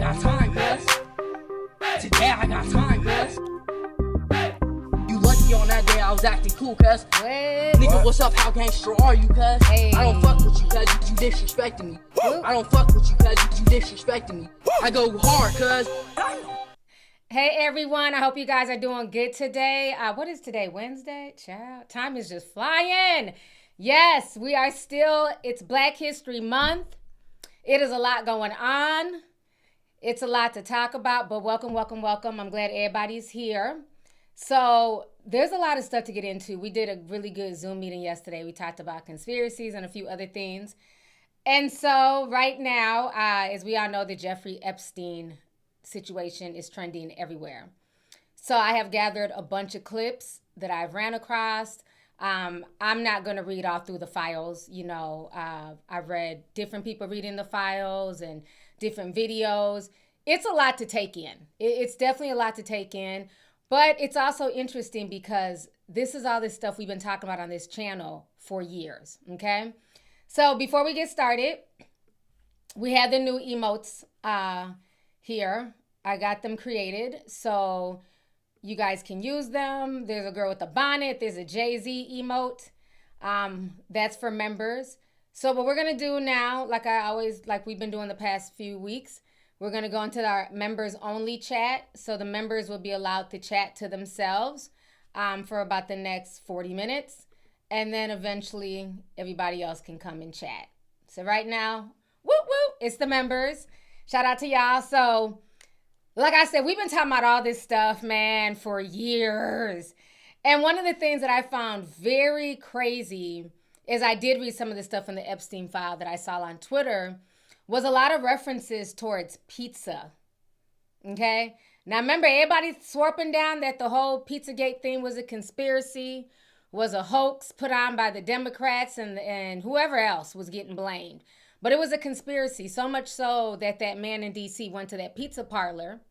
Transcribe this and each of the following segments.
got time, cuz. Today I got time, cuz. You lucky on that day I was acting cool, cuz. Nigga, what's up? How gangster are you, cuz? Hey. I don't fuck with you, cuz. You disrespecting me. I don't fuck with you, cuz. You disrespecting me. I go hard, cuz. Hey everyone, I hope you guys are doing good today. What is today? Wednesday? Child, time is just flying. Yes, we are still, it's Black History Month. It is a lot going on. It's a lot to talk about, but welcome. I'm glad everybody's here. So there's a lot of stuff to get into. We did a really good Zoom meeting yesterday. We talked about conspiracies and a few other things. And so right now, as we all know, the Jeffrey Epstine situation is trending everywhere. So I have gathered a bunch of clips that I've ran across. I'm not going to read all through the files. You know, I've read different people reading the files and different videos. It's a lot to take in. It's definitely a lot to take in. But it's also interesting because this is all this stuff we've been talking about on this channel for years. Okay. So before we get started, we have the new emotes here. I got them created so you guys can use them. There's a girl with a bonnet. There's a Jay-Z emote. That's for members. So what we're going to do now, like we've been doing the past few weeks, we're going to go into our members only chat. So the members will be allowed to chat to themselves for about the next 40 minutes. And then eventually everybody else can come and chat. So right now, it's the members. Shout out to y'all. So like I said, we've been talking about all this stuff, man, for years. And one of the things that I found very crazy is I did read some of the stuff in the Epsteine file that I saw on Twitter was a lot of references towards pizza. Okay. Now remember, everybody swarping down that the whole Pizzagate thing was a conspiracy, was a hoax put on by the Democrats and whoever else was getting blamed. But it was a conspiracy, so much so that that man in D.C. went to that pizza parlor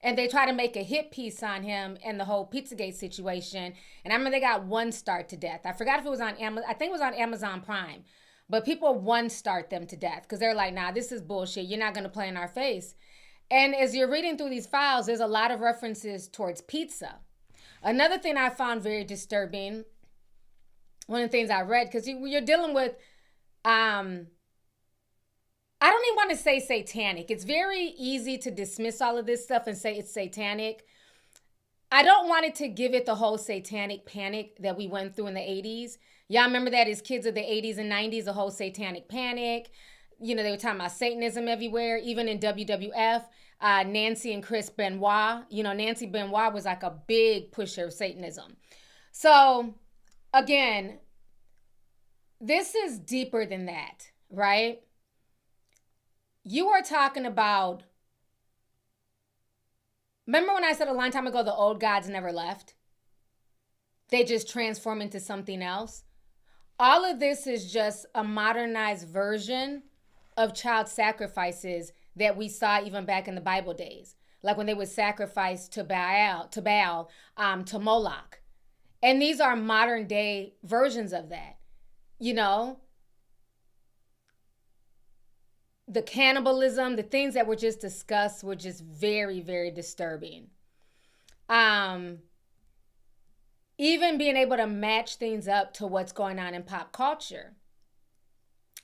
and they tried to make a hit piece on him and the whole Pizzagate situation. And I remember they got one star to death. I forgot if it was on Amazon. I think it was on Amazon Prime. But people one starred them to death because they're like, nah, this is bullshit. You're not going to play in our face. And as you're reading through these files, there's a lot of references towards pizza. Another thing I found very disturbing, one of the things I read, because you're dealing with, I don't even want to say satanic. It's very easy to dismiss all of this stuff and say it's satanic. I don't want it to give it the whole satanic panic that we went through in the 80s. Y'all remember that as kids of the 80s and 90s, the whole satanic panic. You know, they were talking about Satanism everywhere, even in WWF. Nancy and Chris Benoit. You know, Nancy Benoit was like a big pusher of Satanism. So, again, this is deeper than that, right? You are talking about, remember when I said a long time ago, the old gods never left? They just transform into something else. All of this is just a modernized version of child sacrifices that we saw even back in the Bible days. Like when they would sacrifice to Baal, to Moloch. And these are modern day versions of that, you know? The cannibalism, the things that were just discussed were just very, very disturbing. Even being able to match things up to what's going on in pop culture.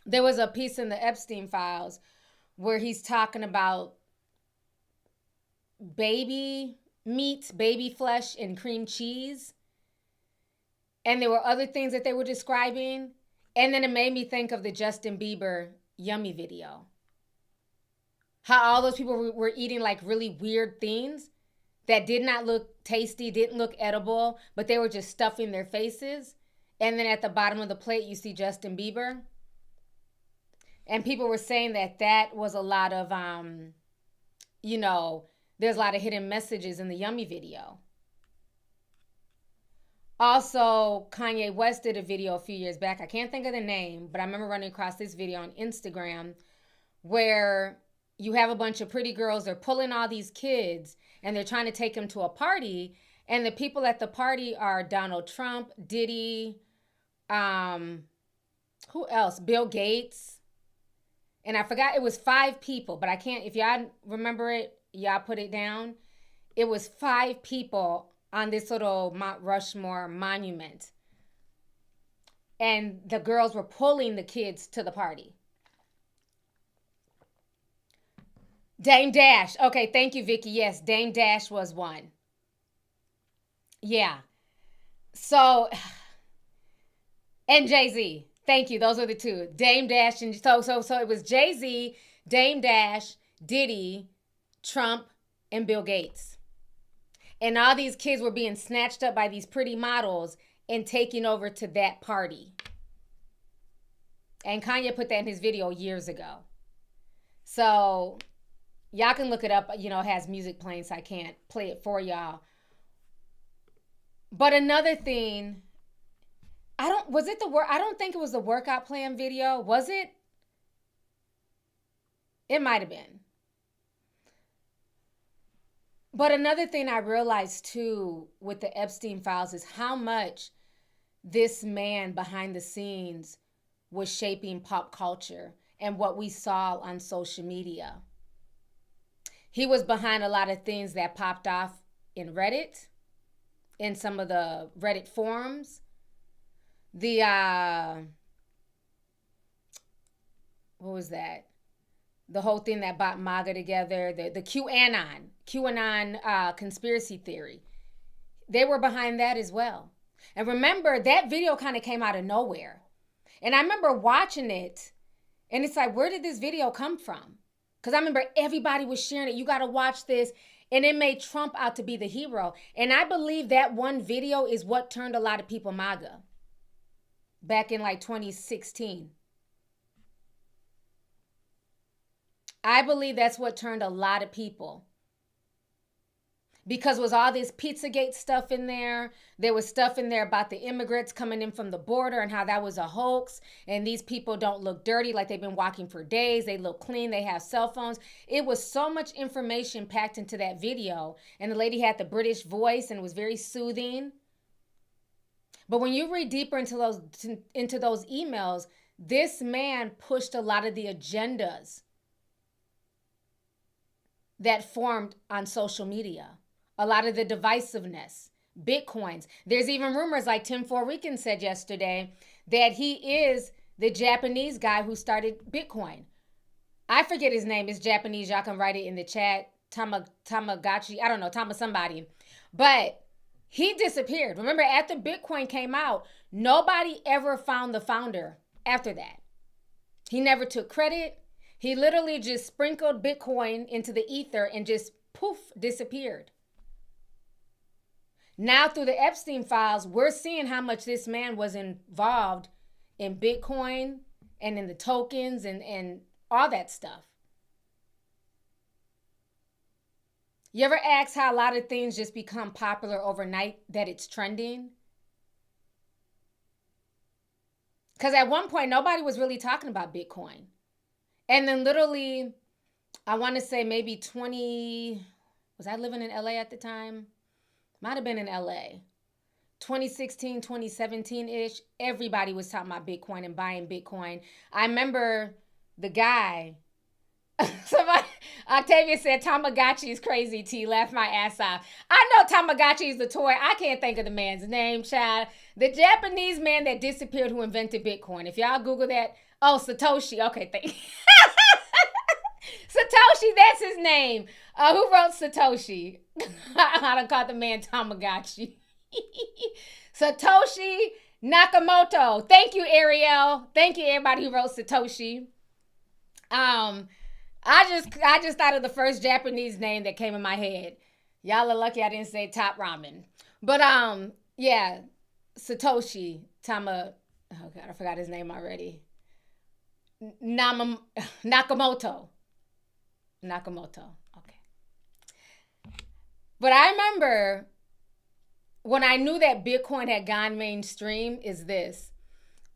There was a piece in the Epsteine files where he's talking about baby meat, baby flesh, and cream cheese. And there were other things that they were describing. And then it made me think of the Justin Bieber Yummy video. How all those people were eating like really weird things that did not look tasty, didn't look edible, but they were just stuffing their faces. And then at the bottom of the plate, you see Justin Bieber. And people were saying that that was a lot of, you know, there's a lot of hidden messages in the Yummy video. Also, Kanye West did a video a few years back. I can't think of the name, but I remember running across this video on Instagram where you have a bunch of pretty girls. They're pulling all these kids and they're trying to take them to a party. And the people at the party are Donald Trump, Diddy, who else? Bill Gates. And I forgot, it was 5 people, but I can't, if y'all remember it, y'all put it down. It was 5 people on this little Mount Rushmore monument. And the girls were pulling the kids to the party. Dame Dash. Okay, thank you, Vicky. Yes, Dame Dash was one. Yeah. So, and Jay-Z. Thank you. Those are the 2. Dame Dash and so it was Jay-Z, Dame Dash, Diddy, Trump, and Bill Gates. And all these kids were being snatched up by these pretty models and taken over to that party. And Kanye put that in his video years ago. So y'all can look it up. You know, it has music playing, so I can't play it for y'all. But another thing, I don't think it was the workout plan video. Was it? It might have been. But another thing I realized too with the Epstein files is how much this man behind the scenes was shaping pop culture and what we saw on social media. He was behind a lot of things that popped off in Reddit, in some of the Reddit forums. The, what was that? The whole thing that brought MAGA together, the QAnon conspiracy theory. They were behind that as well. And remember, that video kind of came out of nowhere. And I remember watching it, and it's like, where did this video come from? Because I remember everybody was sharing it. You got to watch this. And it made Trump out to be the hero. And I believe that one video is what turned a lot of people MAGA back in like 2016. I believe that's what turned a lot of people. Because was all this Pizzagate stuff in there. There was stuff in there about the immigrants coming in from the border and how that was a hoax. And these people don't look dirty, like they've been walking for days. They look clean. They have cell phones. It was so much information packed into that video. And the lady had the British voice and was very soothing. But when you read deeper into those emails, this man pushed a lot of the agendas that formed on social media. A lot of the divisiveness, Bitcoins. There's even rumors, like Tim Forican said yesterday, that he is the Japanese guy who started Bitcoin. I forget his name. It's Japanese. Y'all can write it in the chat. Tamagotchi. I don't know. Somebody. But he disappeared. Remember, after Bitcoin came out, nobody ever found the founder after that. He never took credit. He literally just sprinkled Bitcoin into the ether and just poof, disappeared. Now through the Epstein files, we're seeing how much this man was involved in Bitcoin and in the tokens and all that stuff. You ever ask how a lot of things just become popular overnight, that it's trending? Because at one point, nobody was really talking about Bitcoin. And then literally, I want to say maybe was I living in LA at the time? Might have been in LA. 2016, 2017-ish, everybody was talking about Bitcoin and buying Bitcoin. I remember the guy, somebody, Octavia said, Tamagotchi is crazy, T. Laughed my ass off. I know Tamagotchi is the toy. I can't think of the man's name, child. The Japanese man that disappeared who invented Bitcoin. If y'all Google that, oh, Satoshi. Okay, thank you. Satoshi, that's his name. Who wrote Satoshi? I done called the man Tamagotchi. Satoshi Nakamoto. Thank you, Ariel. Thank you, everybody who wrote Satoshi. I just thought of the first Japanese name that came in my head. Y'all are lucky I didn't say Top Ramen. But yeah, Satoshi oh God, I forgot his name already. Nakamoto. Okay. But I remember when I knew that Bitcoin had gone mainstream is this.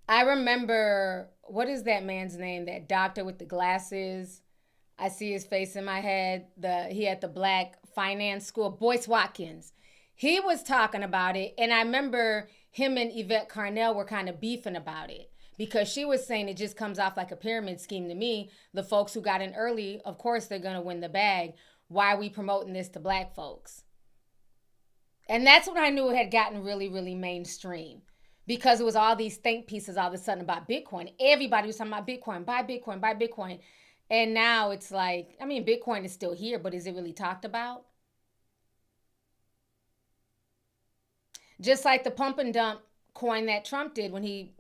I remember, what is that man's name? That doctor with the glasses. I see his face in my head. He had the black finance school, Boyce Watkins. He was talking about it. And I remember him and Yvette Carnell were kind of beefing about it. because she was saying it just comes off like a pyramid scheme to me. The folks who got in early, of course, they're going to win the bag. Why are we promoting this to black folks? And that's when I knew it had gotten really, really mainstream, because it was all these think pieces all of a sudden about Bitcoin. Everybody was talking about Bitcoin, buy Bitcoin, buy Bitcoin. And now it's like, I mean, Bitcoin is still here, but is it really talked about? Just like the pump and dump coin that Trump did when he,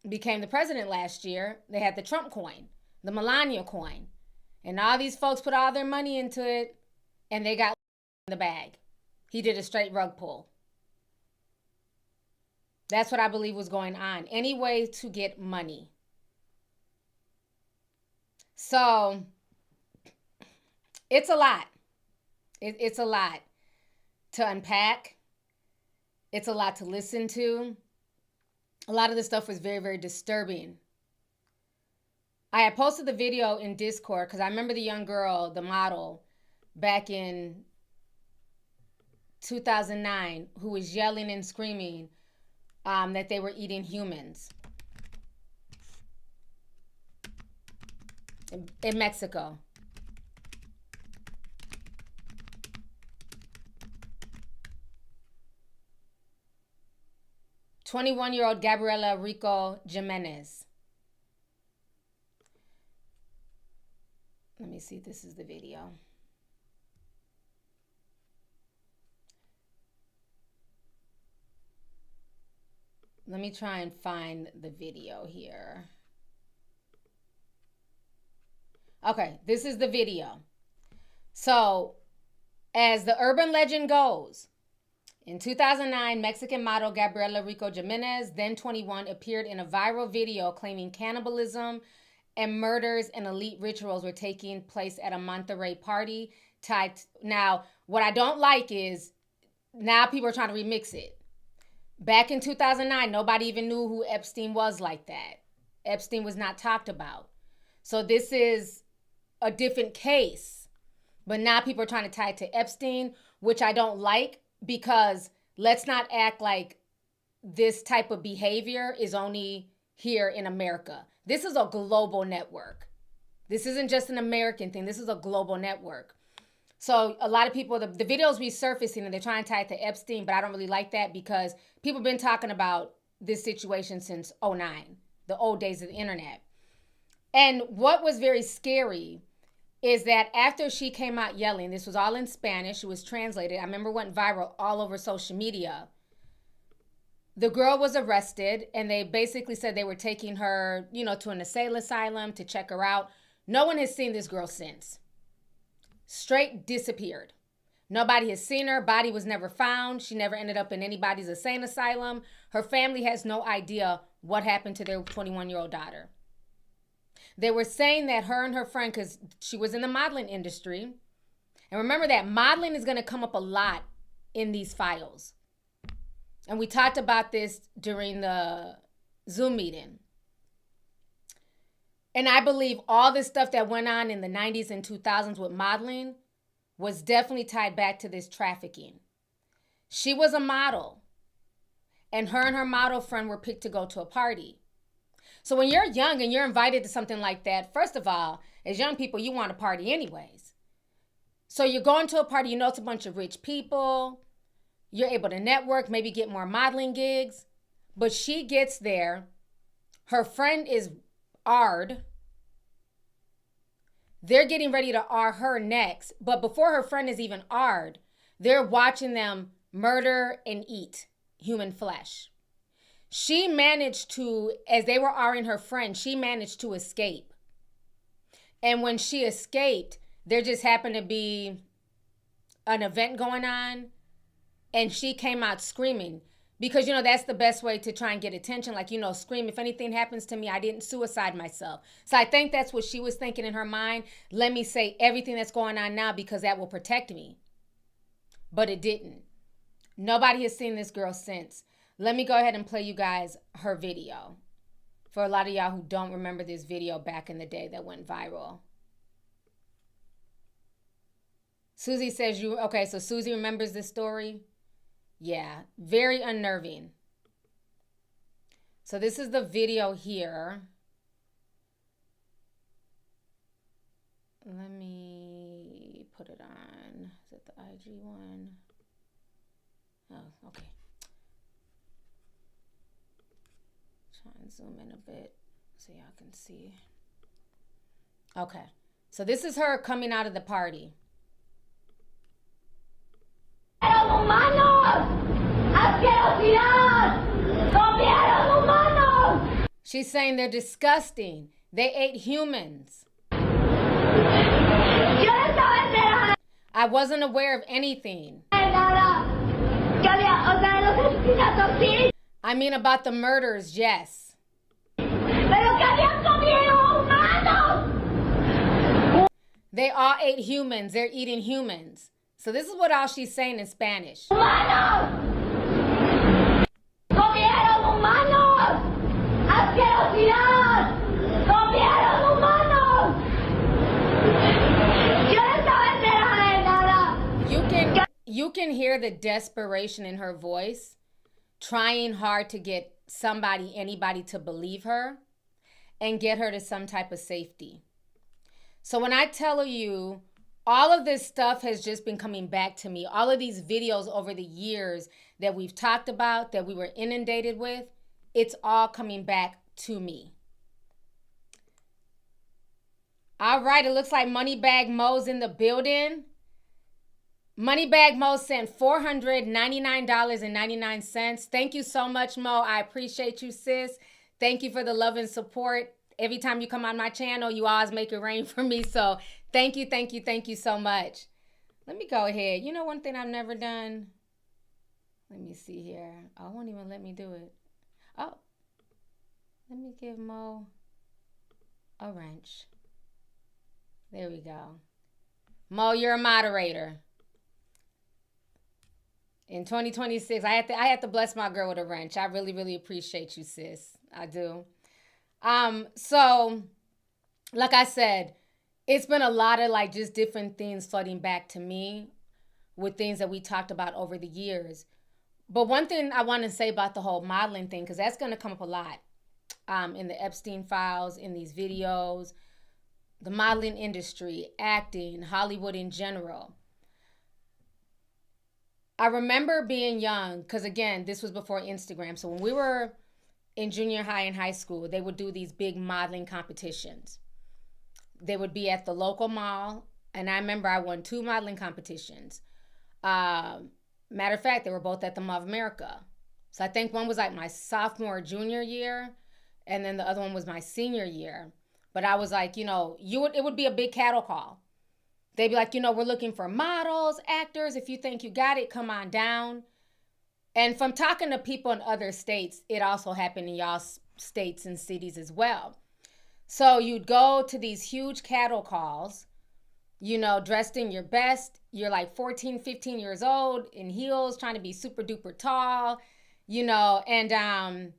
became the president last year. They had the Trump coin, the Melania coin. And all these folks put all their money into it, and they got in the bag. He did a straight rug pull. That's what I believe was going on. Any way to get money. So it's a lot. It's a lot to unpack. It's a lot to listen to. A lot of this stuff was very, very disturbing. I had posted the video in Discord because I remember the young girl, the model, back in 2009, who was yelling and screaming that they were eating humans in Mexico. "21-year-old Gabriela Rico Jimenez." Let me see if this is the video. Let me try and find the video here. Okay, this is the video. So, as the urban legend goes, in 2009, Mexican model Gabriela Rico Jimenez, then 21, appeared in a viral video claiming cannibalism and murders and elite rituals were taking place at a Monterrey party. Now, what I don't like is now people are trying to remix it. Back in 2009, nobody even knew who Epsteine was like that. Epsteine was not talked about. So this is a different case. But now people are trying to tie it to Epsteine, which I don't like, because let's not act like this type of behavior is only here in America. This is a global network. This isn't just an American thing. This is a global network. So a lot of people, the videos resurfacing and they're trying to tie it to Epstein, but I don't really like that because people have been talking about this situation since 2009, the old days of the internet. And what was very scary is that after she came out yelling, this was all in Spanish, it was translated. I remember it went viral all over social media. The girl was arrested and they basically said they were taking her, to an asylum to check her out. No one has seen this girl since. Straight disappeared. Nobody has seen her. Body was never found. She never ended up in anybody's insane asylum. Her family has no idea what happened to their 21-year-old daughter. They were saying that her and her friend, because she was in the modeling industry, and remember that modeling is going to come up a lot in these files. And we talked about this during the Zoom meeting. And I believe all this stuff that went on in the 90s and 2000s with modeling was definitely tied back to this trafficking. She was a model, and her model friend were picked to go to a party. So when you're young and you're invited to something like that, first of all, as young people, you want to party anyways. So you're going to a party, it's a bunch of rich people. You're able to network, maybe get more modeling gigs. But she gets there. Her friend is R'd. They're getting ready to R her next. But before her friend is even R'd, they're watching them murder and eat human flesh. She managed to, as they were R'ing her friend, she managed to escape. And when she escaped, there just happened to be an event going on. And she came out screaming. Because, that's the best way to try and get attention. Like, scream, if anything happens to me, I didn't suicide myself. So I think that's what she was thinking in her mind. Let me say everything that's going on now because that will protect me. But it didn't. Nobody has seen this girl since. Let me go ahead and play you guys her video. For a lot of y'all who don't remember this video back in the day that went viral. Susie says okay, so Susie remembers this story. Yeah, very unnerving. So this is the video here. Let me put it on. Is it the IG one? Oh, okay. Try and zoom in a bit so y'all can see. Okay. So this is her coming out of the party. She's saying they're disgusting. They ate humans. I wasn't aware of anything. I mean about the murders, yes. They all ate humans. They're eating humans. So this is what all she's saying in Spanish. You can hear the desperation in her voice, trying hard to get anybody to believe her and get her to some type of safety. So when I tell you, all of this stuff has just been coming back to me. All of these videos over the years that we've talked about, that we were inundated with, it's all coming back to me. All right, it looks like Moneybag Mo's in the building. Moneybag Mo sent $499.99. Thank you so much, Mo. I appreciate you, sis. Thank you for the love and support. Every time you come on my channel, you always make it rain for me. So thank you, thank you, thank you so much. Let me go ahead. You know one thing I've never done? Let me see here. Oh, it won't even let me do it. Oh, let me give Mo a wrench. There we go. Mo, you're a moderator. In 2026, I had to bless my girl with a wrench. I really, really appreciate you, sis. I do. So, like I said, it's been a lot of like just different things flooding back to me with things that we talked about over the years. But one thing I want to say about the whole modeling thing, because that's going to come up a lot in the Epstine files, in these videos, the modeling industry, acting, Hollywood in general. I remember being young, because again, this was before Instagram. So when we were in junior high and high school, they would do these big modeling competitions. They would be at the local mall. And I remember I won 2 modeling competitions. Matter of fact, they were both at the Mall of America. So I think one was like my sophomore or junior year. And then the other one was my senior year. But I was like, it would be a big cattle call. They'd be like, we're looking for models, actors. If you think you got it, come on down. And from talking to people in other states, it also happened in y'all's states and cities as well. So you'd go to these huge cattle calls, dressed in your best. You're like 14, 15 years old in heels, trying to be super duper tall, and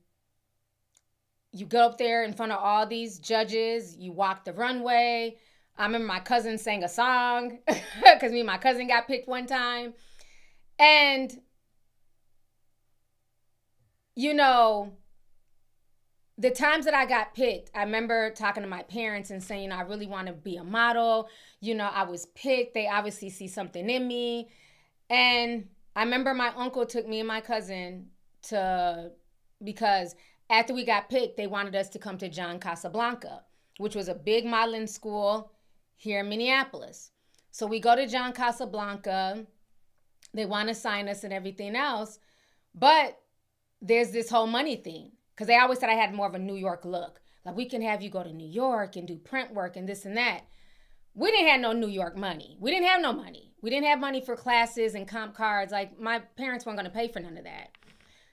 you go up there in front of all these judges. You walk the runway. I remember my cousin sang a song because me and my cousin got picked one time. And, the times that I got picked, I remember talking to my parents and saying, I really want to be a model. I was picked. They obviously see something in me. And I remember my uncle took me and my cousin because after we got picked, they wanted us to come to John Casablanca, which was a big modeling school here in Minneapolis. So we go to John Casablanca. They want to sign us and everything else. But there's this whole money thing. Because they always said I had more of a New York look. Like, we can have you go to New York and do print work and this and that. We didn't have no New York money. We didn't have no money. We didn't have money for classes and comp cards. Like, my parents weren't going to pay for none of that.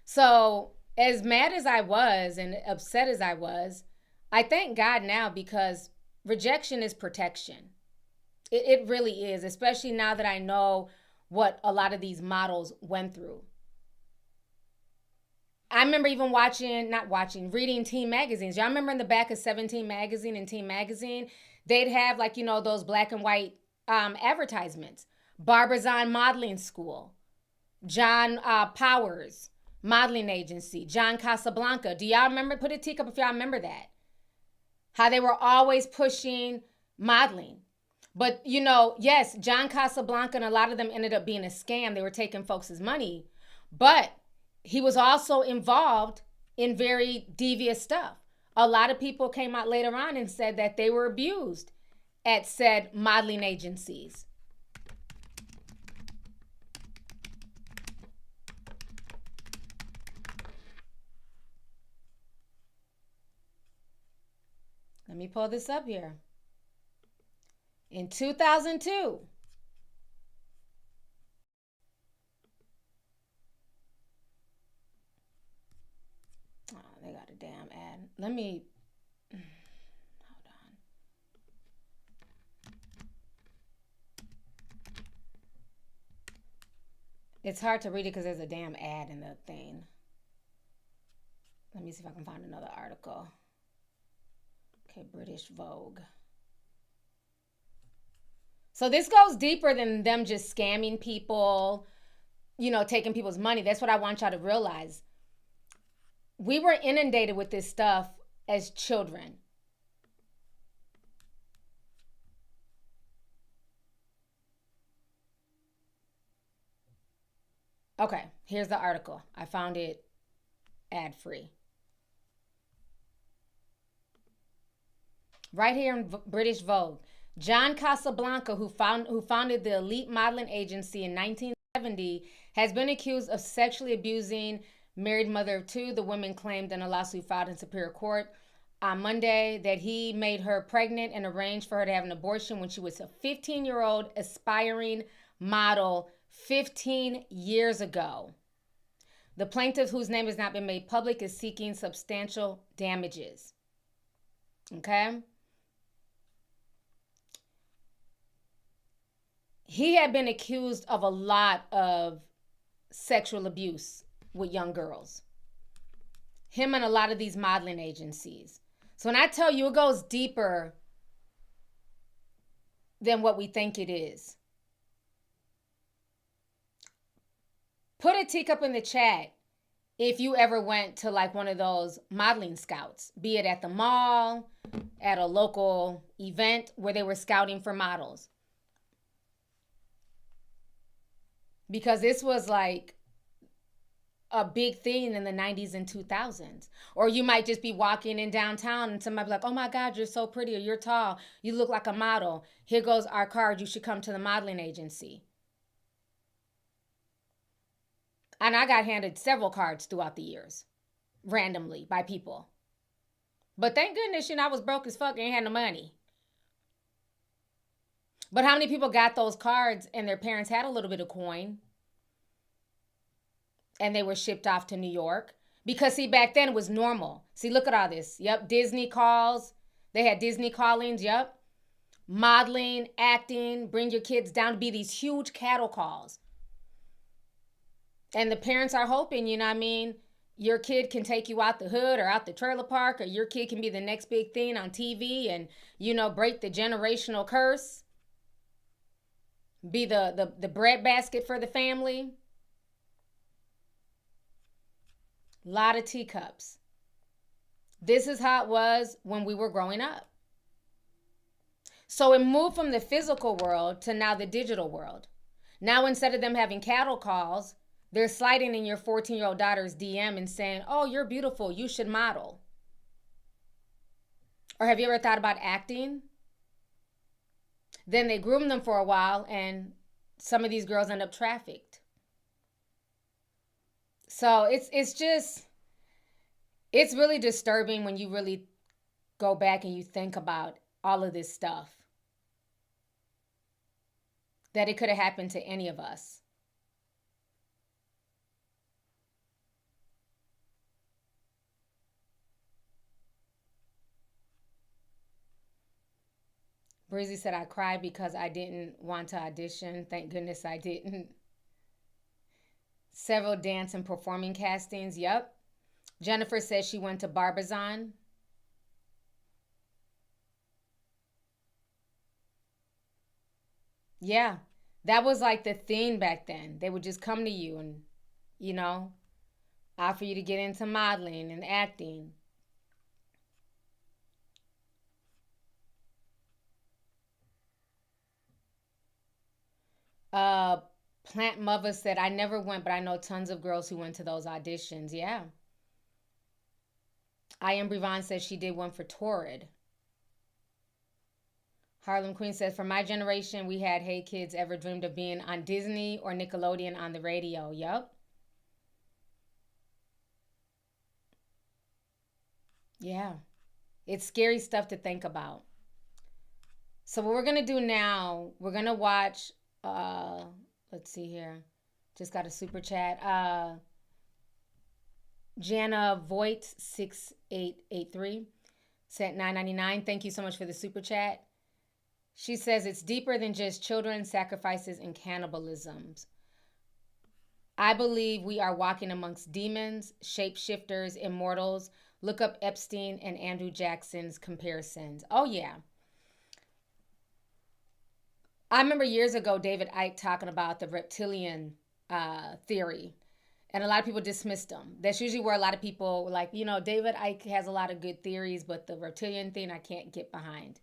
So as mad as I was and upset as I was, I thank God now because rejection is protection. It really is, especially now that I know what a lot of these models went through. I remember even reading teen magazines. Y'all remember in the back of 17 magazine and Teen magazine, they'd have those black and white advertisements. Barbizon Modeling School, John Powers, modeling agency, John Casablanca. Do y'all remember? Put a teacup if y'all remember that. How they were always pushing modeling. But, you know, yes, John Casablanca and a lot of them ended up being a scam. They were taking folks' money. But he was also involved in very devious stuff. A lot of people came out later on and said that they were abused at said modeling agencies. Let me pull this up here. In 2002, they got a damn ad. Let me, hold on. It's hard to read it because there's a damn ad in the thing. Let me see if I can find another article. Okay, British Vogue. So this goes deeper than them just scamming people, you know, taking people's money. That's what I want y'all to realize. We were inundated with this stuff as children. Okay, here's the article. I found it ad-free. Right here in British Vogue. John Casablanca, who founded the elite modeling agency in 1970, has been accused of sexually abusing married mother of two. The woman claimed in a lawsuit filed in Superior Court on Monday that he made her pregnant and arranged for her to have an abortion when she was a 15-year-old aspiring model 15 years ago. The plaintiff, whose name has not been made public, is seeking substantial damages. Okay? He had been accused of a lot of sexual abuse with young girls. Him and a lot of these modeling agencies. So when I tell you, it goes deeper than what we think it is. Put a teacup in the chat if you ever went to like one of those modeling scouts, be it at the mall, at a local event where they were scouting for models. Because this was like a big thing in the 90s and 2000s. Or you might just be walking in downtown and somebody be like, oh my God, you're so pretty, or you're tall, you look like a model. Here goes our card, you should come to the modeling agency. And I got handed several cards throughout the years, randomly, by people. But thank goodness, you know, I was broke as fuck, ain't had no money. But how many people got those cards and their parents had a little bit of coin and they were shipped off to New York? Because see, back then it was normal. See, look at all this. Yep, Disney calls. They had Disney callings, yep. Modeling, acting, bring your kids down to be these huge cattle calls. And the parents are hoping, you know what I mean, your kid can take you out the hood or out the trailer park, or your kid can be the next big thing on TV and, you know, break the generational curse. Be the breadbasket for the family. A lot of teacups. This is how it was when we were growing up. So it moved from the physical world to now the digital world. Now instead of them having cattle calls, they're sliding in your 14-year-old daughter's DM and saying, oh, you're beautiful, you should model. Or have you ever thought about acting? Then they groom them for a while and some of these girls end up trafficked. So it's really disturbing when you really go back and you think about all of this stuff. That it could have happened to any of us. Breezy said, I cried because I didn't want to audition. Thank goodness I didn't. Several dance and performing castings. Yep. Jennifer says she went to Barbizon. Yeah. That was like the thing back then. They would just come to you and, you know, offer you to get into modeling and acting. Plant Mother said, I never went, but I know tons of girls who went to those auditions. Yeah. I Am Brevon says she did one for Torrid. Harlem Queen says, for my generation, we had Hey Kids Ever Dreamed of Being on Disney or Nickelodeon on the radio. Yup. Yeah. It's scary stuff to think about. So what we're going to do now, we're going to watch, let's see here. Just got a super chat. Jana Voigt 6883 sent $9.99. Thank you so much for the super chat. She says it's deeper than just children, sacrifices, and cannibalisms. I believe we are walking amongst demons, shapeshifters, immortals. Look up Epstein and Andrew Jackson's comparisons. Oh, yeah. I remember years ago David Icke talking about the reptilian theory. And a lot of people dismissed them. That's usually where a lot of people were like, David Icke has a lot of good theories, but the reptilian thing I can't get behind.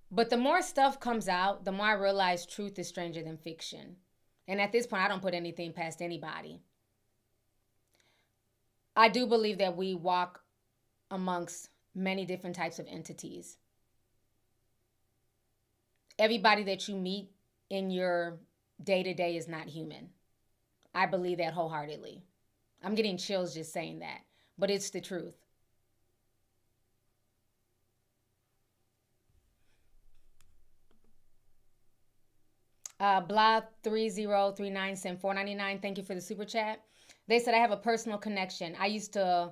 But the more stuff comes out, the more I realize truth is stranger than fiction. And at this point, I don't put anything past anybody. I do believe that we walk amongst many different types of entities. Everybody that you meet in your day-to-day is not human. I believe that wholeheartedly. I'm getting chills just saying that, but it's the truth. Blah 3039 sent $4.99. Thank you for the super chat. They said I have a personal connection. I used to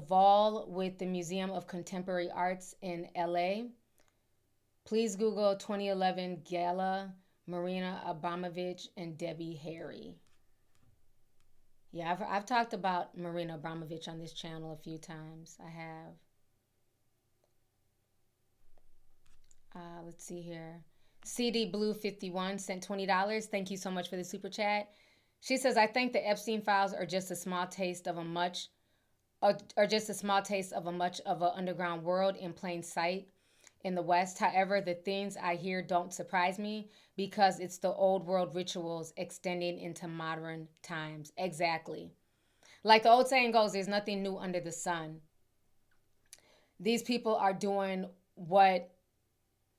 vol with the Museum of Contemporary Arts in LA. Please Google 2011 Gala, Marina Abramovich and Debbie Harry. Yeah, I've talked about Marina Abramovich on this channel a few times. I have. Let's see here. CD Blue 51 sent $20. Thank you so much for the super chat. She says, I think the Epstein files are just a small taste of a much of an underground world in plain sight in the West. However, the things I hear don't surprise me because it's the old world rituals extending into modern times. Exactly. Like the old saying goes, there's nothing new under the sun. These people are doing what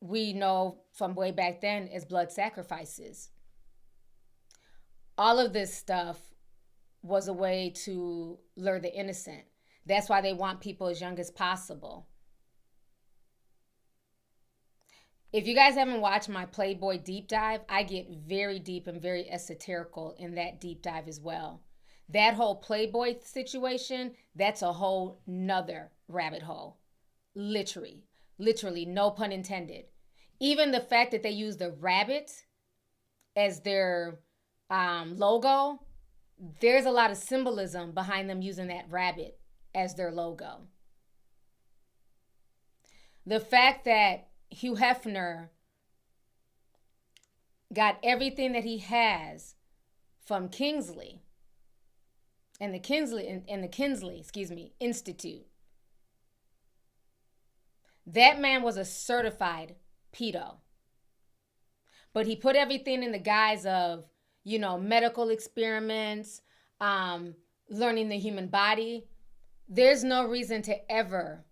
we know from way back then as blood sacrifices. All of this stuff was a way to lure the innocent. That's why they want people as young as possible. If you guys haven't watched my Playboy deep dive, I get very deep and very esoterical in that deep dive as well. That whole Playboy situation, that's a whole nother rabbit hole. Literally, no pun intended. Even the fact that they use the rabbit as their logo, there's a lot of symbolism behind them using that rabbit as their logo. The fact that Hugh Hefner got everything that he has from Kingsley and the Kinsley Institute. That man was a certified pedo. But he put everything in the guise of, medical experiments, learning the human body. There's no reason to ever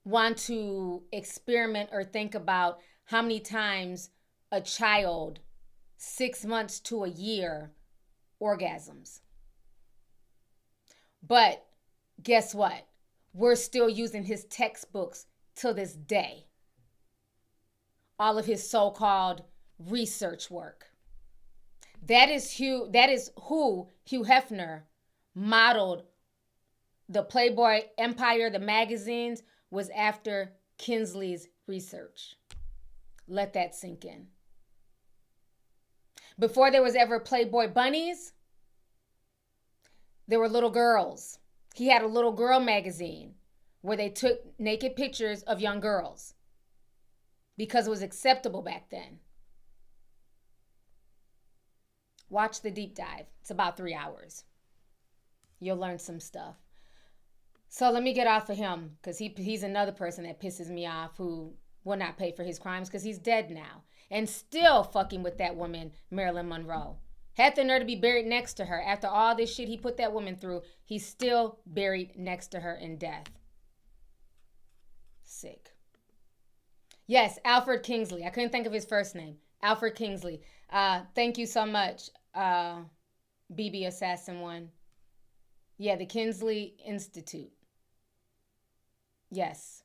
want to experiment or think about how many times a child, 6 months to a year, orgasms. But guess what? We're still using his textbooks to this day. All of his so-called research work. That is who Hugh Hefner modeled the Playboy empire, the magazines, was after Kinsley's research. Let that sink in. Before there was ever Playboy bunnies, there were little girls. He had a little girl magazine where they took naked pictures of young girls because it was acceptable back then. Watch the deep dive. It's about 3 hours. You'll learn some stuff. So let me get off of him, because he's another person that pisses me off, who will not pay for his crimes because he's dead now. And still fucking with that woman, Marilyn Monroe. Had the nerve to be buried next to her. After all this shit he put that woman through, he's still buried next to her in death. Sick. Yes, Alfred Kingsley. I couldn't think of his first name. Alfred Kingsley. Thank you so much, BB Assassin One. Yeah, the Kingsley Institute. Yes.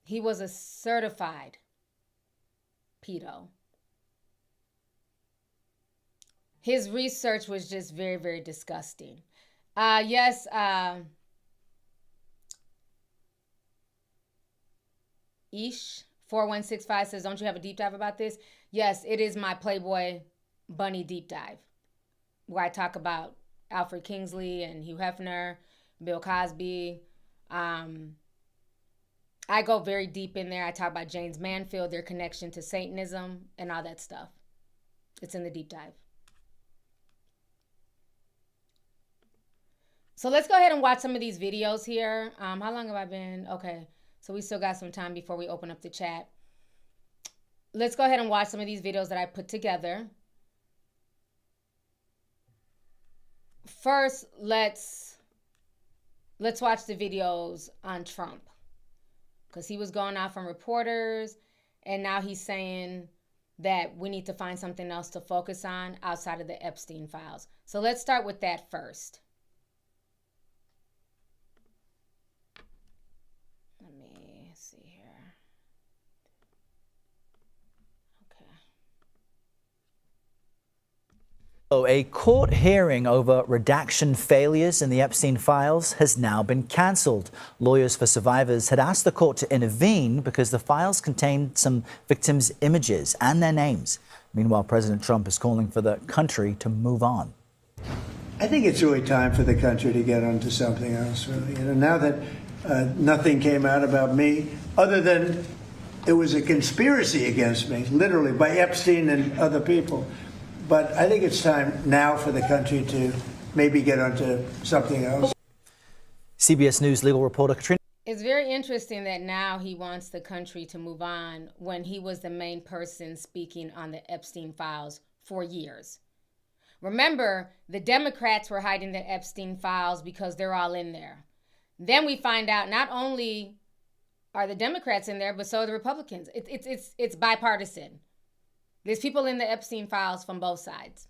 He was a certified pedo. His research was just very, very disgusting. Yes, Ish 4165 says, don't you have a deep dive about this? Yes, it is my Playboy Bunny deep dive, where I talk about Alfred Kingsley and Hugh Hefner, Bill Cosby. I go very deep in there. I talk about James Manfield, their connection to Satanism, and all that stuff. It's in the deep dive. So let's go ahead and watch some of these videos here. How long have I been? Okay, so we still got some time before we open up the chat. Let's go ahead and watch some of these videos that I put together. First, let's watch the videos on Trump, because he was going off on reporters, and now he's saying that we need to find something else to focus on outside of the Epstein files. So let's start with that first. Let me see here. Okay. A court hearing over redaction failures in the Epstein files has now been cancelled. Lawyers for survivors had asked the court to intervene because the files contained some victims' images and their names. Meanwhile, President Trump is calling for the country to move on. I think it's really time for the country to get onto something else, really. Now that nothing came out about me, other than it was a conspiracy against me, literally, by Epstein and other people. But I think it's time now for the country to maybe get onto something else. CBS News legal reporter Katrina. It's very interesting that now he wants the country to move on when he was the main person speaking on the Epstein files for years. Remember, the Democrats were hiding the Epstein files because they're all in there. Then we find out not only are the Democrats in there, but so are the Republicans. It's bipartisan. There's people in the Epstein files from both sides.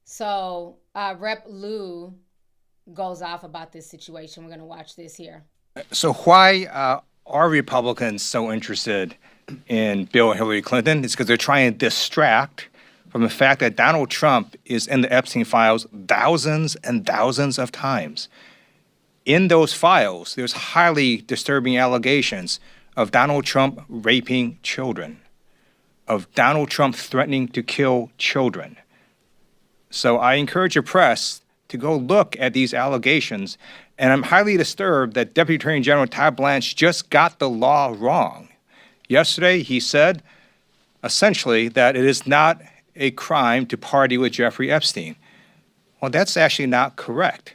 So Rep. Lou goes off about this situation. We're going to watch this here. So why are Republicans so interested in Bill and Hillary Clinton? It's because they're trying to distract from the fact that Donald Trump is in the Epstein files thousands and thousands of times. In those files, there's highly disturbing allegations of Donald Trump raping children, of Donald Trump threatening to kill children. So I encourage the press to go look at these allegations, and I'm highly disturbed that Deputy Attorney General Todd Blanche just got the law wrong. Yesterday, he said, essentially, that it is not a crime to party with Jeffrey Epstein. Well, that's actually not correct.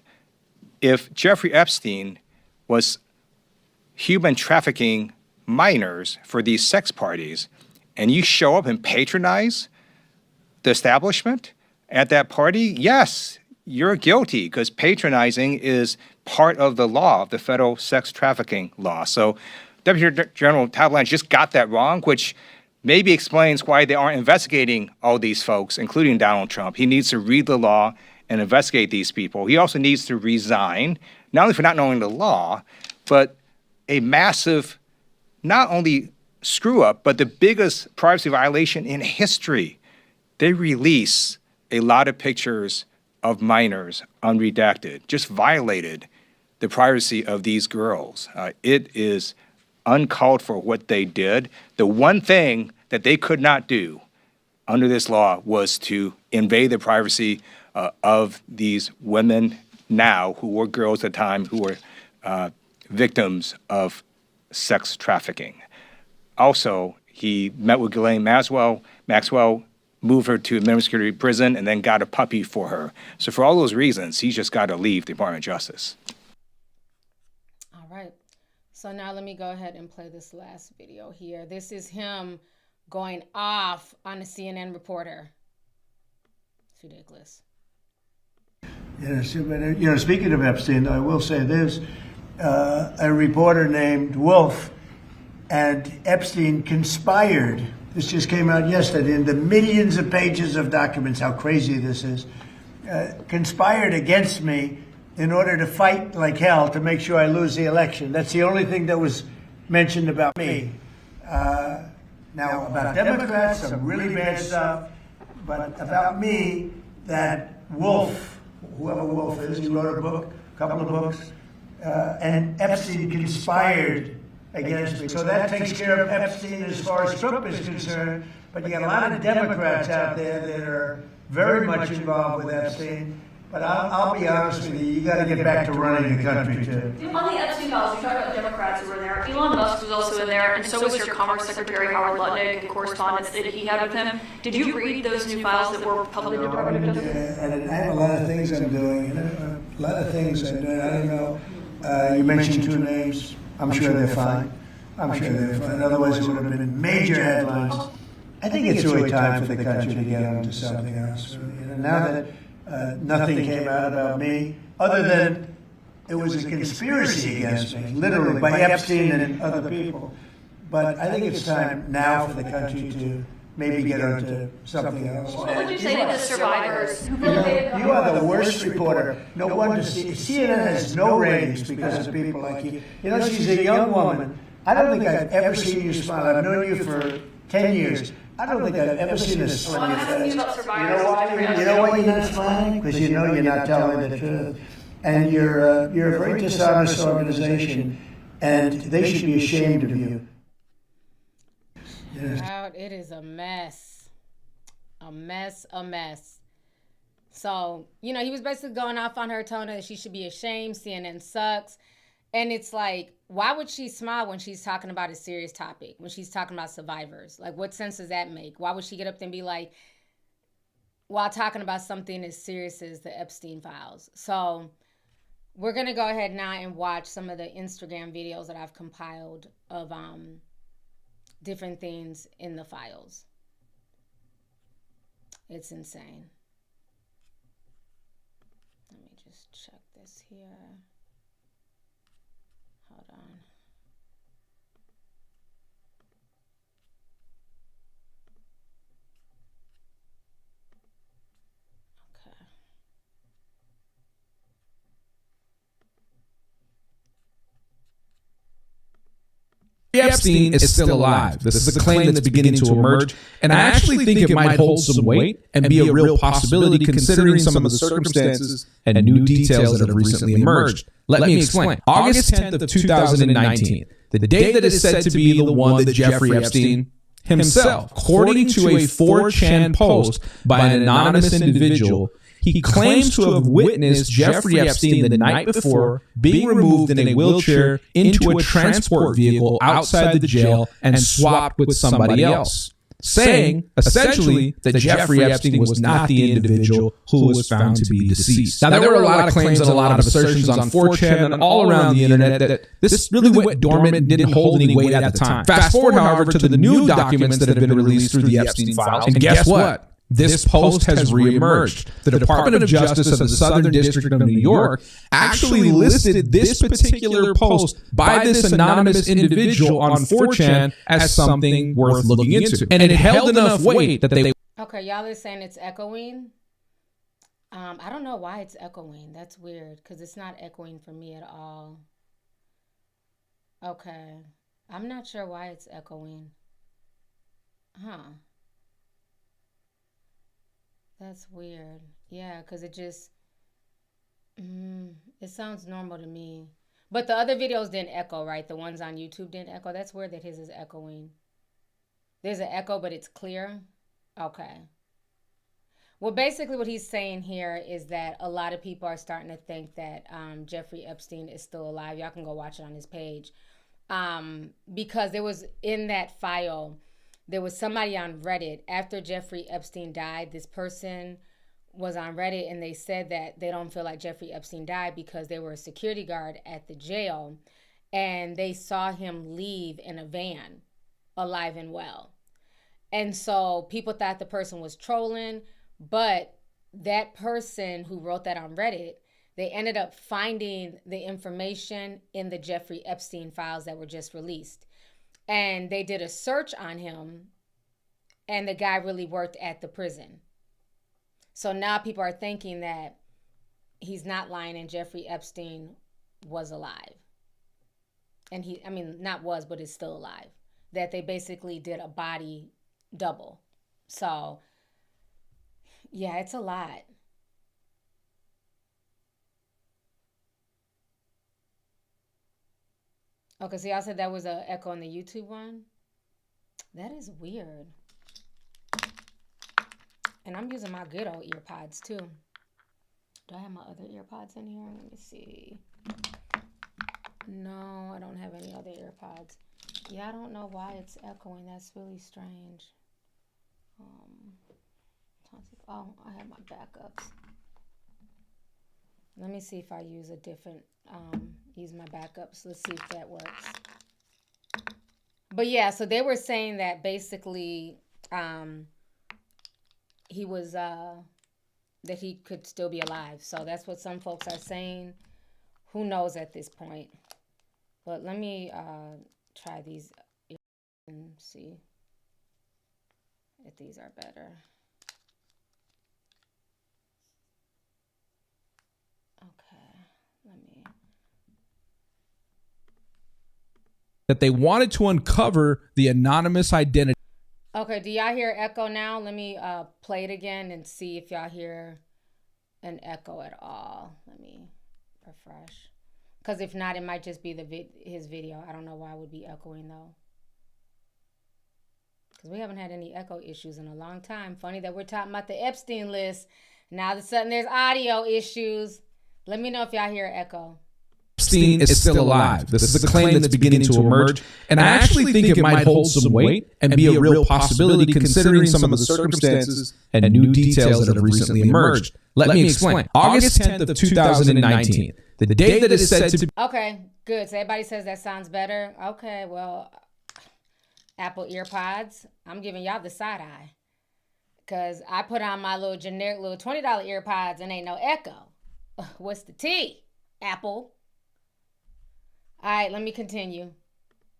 If Jeffrey Epstein was human trafficking minors for these sex parties, and you show up and patronize the establishment at that party, yes, you're guilty, because patronizing is part of the law, of the federal sex trafficking law. So Deputy General Todd Blanche just got that wrong, which maybe explains why they aren't investigating all these folks, including Donald Trump. He needs to read the law and investigate these people. He also needs to resign, not only for not knowing the law, but a massive, not only screw up, but the biggest privacy violation in history. They release a lot of pictures of minors unredacted, just violated the privacy of these girls. It is uncalled for what they did. The one thing that they could not do under this law was to invade the privacy of these women now, who were girls at the time, who were victims of sex trafficking. Also, He met with Ghislaine Maxwell moved her to a minimum security prison, and then got a puppy for her. So for all those reasons, he's just got to leave the Department of Justice. All right. So now let me go ahead and play this last video here. This is him going off on a CNN reporter. It's ridiculous. Yes, but, you know, speaking of Epstein, I will say this. A reporter named Wolf and Epstein conspired. This just came out yesterday in the millions of pages of documents, how crazy this is. Conspired against me in order to fight like hell to make sure I lose the election. That's the only thing that was mentioned about me. Now, about Democrats, some really bad stuff. But about me, that Wolf, whoever Wolf is, he wrote a book, a couple of books, and Epstein conspired against me. So that takes care of Epstein as far as Trump is concerned. But you got a lot of Democrats out there that are very much involved with Epstein. But I'll be honest with you, you got to get back to running the country too. On the Epstein files, you talk about Democrats who were there. Elon Musk was also in there, and so was your Commerce Secretary Howard Lutnick and correspondence that he had with him. Did you read those new files that were published in the Department of Justice? And I have a lot of things I'm doing. A lot of things I'm doing. I don't know. You mentioned two names. I'm sure they're fine. I'm sure they're fine. Otherwise, it would have been major headlines. I think it's really time for the country to get on to something else. Now that nothing came out about me, other than it was a conspiracy against me, literally, by Epstein and other people. But I think it's time now for the country to maybe get on to something else. What would you say to the survivors who You are the worst reporter. No wonder CNN has no ratings because of people like you. You know, she's a young woman. I don't think I've ever seen you smile. I've known you for 10 years. I don't think I've ever seen a smile on your face. You know why you're not smiling? Because you know you're not telling the truth. And you're a very dishonest organization, and they should be ashamed of you. Wow, it is a mess. A mess. So, you know, he was basically going off on her, telling her that she should be ashamed. CNN sucks. And it's like, why would she smile when she's talking about a serious topic, when she's talking about survivors? Like, what sense does that make? Why would she get up there and be like, while talking about something as serious as the Epstein files? So we're going to go ahead now and watch some of the Instagram videos that I've compiled of different things in the files. It's insane. Let me just check this here. Hold on. Okay. Epstein is still alive. This is a claim that's beginning to emerge, and I actually think it might hold some weight and be a real possibility considering some of the circumstances and new details that have recently emerged. Let me explain. August 10th of 2019, the day that is said to be the one that Jeffrey Epstein himself, according to a 4chan post by an anonymous individual, he claims to have witnessed Jeffrey Epstein the night before being removed in a wheelchair into a transport vehicle outside the jail and swapped with somebody else, saying, essentially, that Jeffrey Epstein was not the individual who was found to be deceased. Now, there were a lot of claims and a lot of assertions on 4chan and all around the internet that this really went dormant and didn't hold any weight at the time. Fast forward, however, to the new documents that have been released through the Epstein files, and guess what? This post has reemerged. The Department of Justice of the Southern District of New York actually listed this particular post by this anonymous individual on 4chan as something worth looking into. And it held enough weight that they... Okay, y'all are saying it's echoing. I don't know why it's echoing. That's weird, because it's not echoing for me at all. Okay. I'm not sure why it's echoing. Huh. That's weird. Yeah, because it just, it sounds normal to me. But the other videos didn't echo, right? The ones on YouTube didn't echo. That's weird that his is echoing. There's an echo, but it's clear. Okay. Well, basically what he's saying here is that a lot of people are starting to think that Jeffrey Epstein is still alive. Y'all can go watch it on his page. Because there was in that file, there was somebody on Reddit after Jeffrey Epstein died. This person was on Reddit, and they said that they don't feel like Jeffrey Epstein died because they were a security guard at the jail, and they saw him leave in a van, alive and well. And so people thought the person was trolling, but that person who wrote that on Reddit, they ended up finding the information in the Jeffrey Epstein files that were just released. And they did a search on him, and the guy really worked at the prison. So now people are thinking that he's not lying and Jeffrey Epstein was alive. And not was, but is still alive. That they basically did a body double. So, yeah, it's a lot. Okay, so y'all said that was an echo on the YouTube one? That is weird. And I'm using my good old earpods too. Do I have my other earpods in here? Let me see. No, I don't have any other earpods. Yeah, I don't know why it's echoing. That's really strange. Oh, I have my backups. Let me see if I use a different, use my backups. Let's see if that works. But yeah, so they were saying that basically he was, that he could still be alive. So that's what some folks are saying. Who knows at this point? But let me try these and see if these are better. That they wanted to uncover the anonymous identity. Okay, do y'all hear echo now? Let me play it again and see if y'all hear an echo at all. Let me refresh. Because if not, it might just be his video. I don't know why it would be echoing though. Because we haven't had any echo issues in a long time. Funny that we're talking about the Epstein list. Now all of a sudden there's audio issues. Let me know if y'all hear echo. Epstein is still alive. This is a claim that's beginning to emerge, and I actually think it might hold some weight and be a real possibility considering some of the circumstances and new details that have recently emerged. Let me explain. August 10th of 2019, the day that is said to be... Okay, good. So everybody says that sounds better. Okay, well, Apple EarPods, I'm giving y'all the side eye. Because I put on my little generic little $20 EarPods and ain't no echo. What's the tea, Apple? All right, let me continue.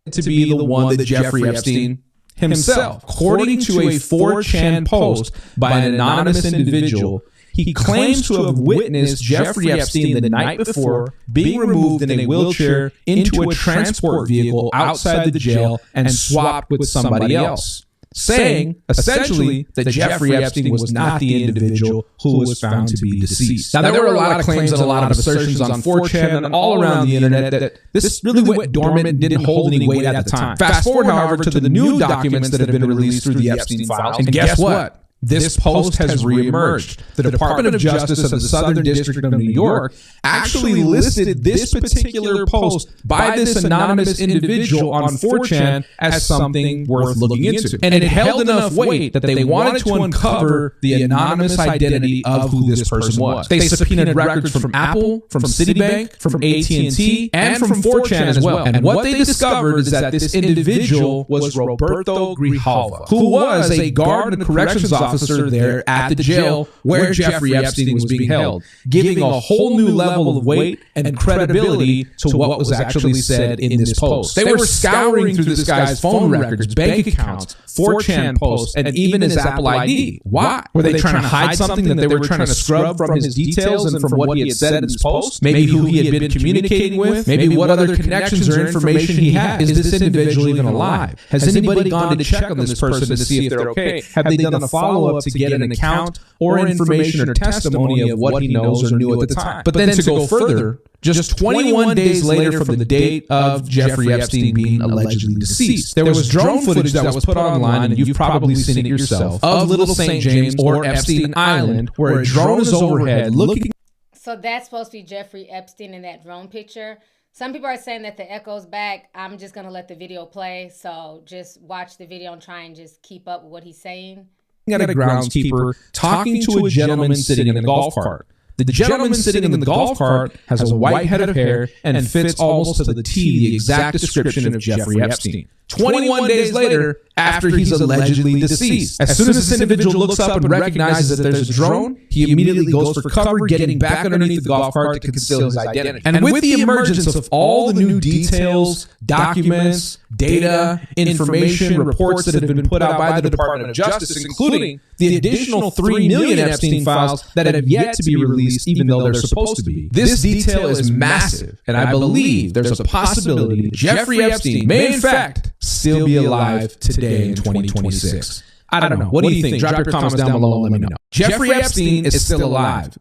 To be the one that Jeffrey Epstein himself, according to a 4chan post by an anonymous individual, he claims to have witnessed Jeffrey Epstein the night before being removed in a wheelchair into a transport vehicle outside the jail and swapped with somebody else, saying, essentially, that Jeffrey Epstein was not the individual who was found to be deceased. Now, there were a lot of claims and a lot of assertions on 4chan and all around the internet that this really went dormant and didn't hold any weight at the time. Fast forward, however, to the new documents that have been released through the Epstein files, and guess what? This post has reemerged. The Department of Justice of the Southern District of New York actually listed this particular post by this anonymous individual on 4chan as something worth looking into. And it held enough weight that they wanted to uncover the anonymous identity of who this person was. They subpoenaed records from Apple, from Citibank, from AT&T, and from 4chan as well. And what they discovered is that this individual was Roberto Grijalva, who was a guard and corrections officer there at the jail where Jeffrey Epstein was being held, giving a whole new level of weight and credibility to what was actually said in this post. They were scouring through this guy's phone records, bank accounts, 4chan posts, and even his Apple ID. Why? Were they trying to hide something that they were trying to scrub from his details and from what he had said in his post? Maybe who he had been communicating with? Maybe what other connections or information he had? Is this individual even alive? Has anybody gone to check on this person to see if they're okay? Have they done a follow-up to get an account or information or testimony of what he knows or knew at the time? But then to go further, just 21 days later from the date of Jeffrey Epstein being allegedly deceased, there was drone footage that was put online, and you've probably seen it yourself, of Little St. James or Epstein Island, where a drone is overhead looking. So that's supposed to be Jeffrey Epstein in that drone picture. Some people are saying that the echo's back. I'm just going to let the video play. So just watch the video and try and just keep up with what he's saying. At a groundskeeper talking to a gentleman sitting in a golf cart. The gentleman sitting in the golf cart has a white head of hair and fits almost to the T the exact description of Jeffrey Epstein. 21 days later, after he's allegedly deceased. As soon as this individual looks up and recognizes that there's a drone, he immediately goes for cover, getting back underneath the golf cart to conceal his identity. And with the emergence of all the new details, documents, data, information, reports that have been put out by the Department of Justice, including the additional 3 million Epstein files that have yet to be released, even though they're supposed to be. This detail is massive, and I believe there's a possibility that Jeffrey Epstein may, in fact, still be alive today in 2026. I don't know. What do you think? Drop your comments down below and let me know. Jeffrey Epstein is still alive.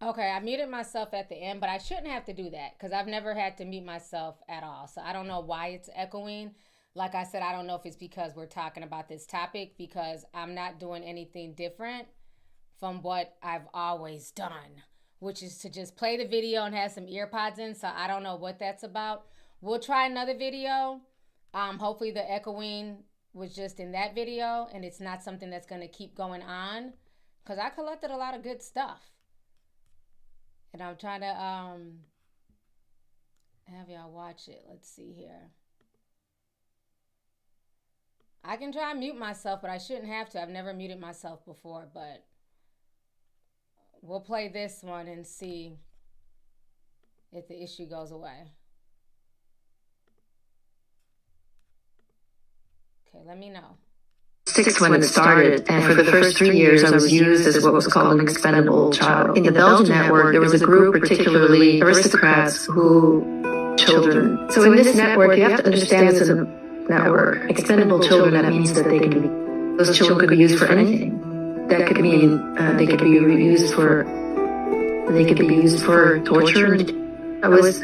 Okay, I muted myself at the end, but I shouldn't have to do that because I've never had to mute myself at all. So I don't know why it's echoing. Like I said, I don't know if it's because we're talking about this topic, because I'm not doing anything different from what I've always done, which is to just play the video and have some ear pods in. So I don't know what that's about. We'll try another video. Hopefully the echoing was just in that video and it's not something that's going to keep going on, because I collected a lot of good stuff. And I'm trying to have y'all watch it. Let's see here. I can try and mute myself, but I shouldn't have to. I've never muted myself before, but we'll play this one and see if the issue goes away. Okay, let me know. When it started, and for the first 3 years I was used as what was called an expendable child. In the Belgian network, there was a group, particularly aristocrats, children. So in this network, you have to understand this as a network. Expendable children, that means that those children could be used for anything. That could mean they could be used for torture. I was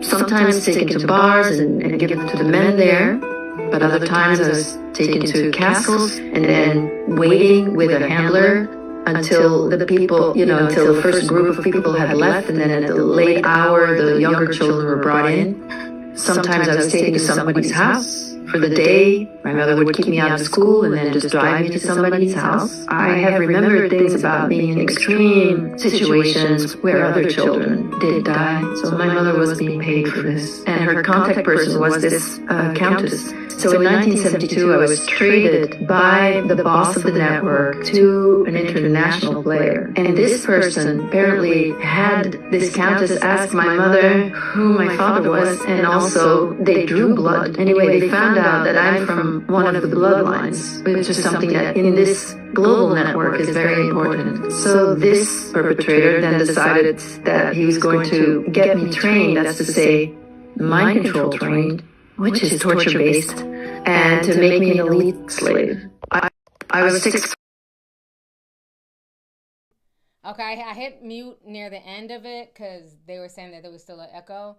sometimes taken to bars and given to the men there. But other times I was taken to castles and then waiting with a handler until the people, until the first group of people had left, and then at the late hour, the younger children were brought in. Sometimes I was taken to somebody's house for the day. My mother would keep me out of school and then just drive me to somebody's house. I have remembered things about being in extreme situations where other children did die. So my mother was being paid for this. And her contact person was this countess. So in 1972, I was traded by the boss of the network to an international player. And this person apparently had this countess ask my mother who my father was, and also they drew blood. Anyway, they found out that I'm from one of the bloodlines, which is something that in this global network is very important. So this perpetrator then decided that he was going to get me trained, that's to say, mind control trained, which is torture-based, and to make me an elite slave. I was 6. Okay, I hit mute near the end of it because they were saying that there was still an echo,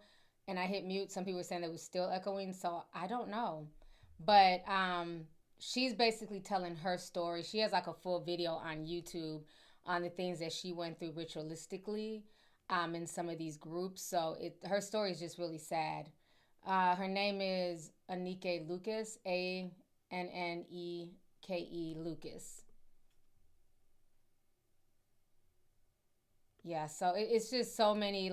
and I hit mute. Some people were saying that it was still echoing, so I don't know. But she's basically telling her story. She has like a full video on YouTube on the things that she went through ritualistically in some of these groups. So her story is just really sad. Her name is Anneke Lucas, Anneke Lucas. Yeah, so it's just so many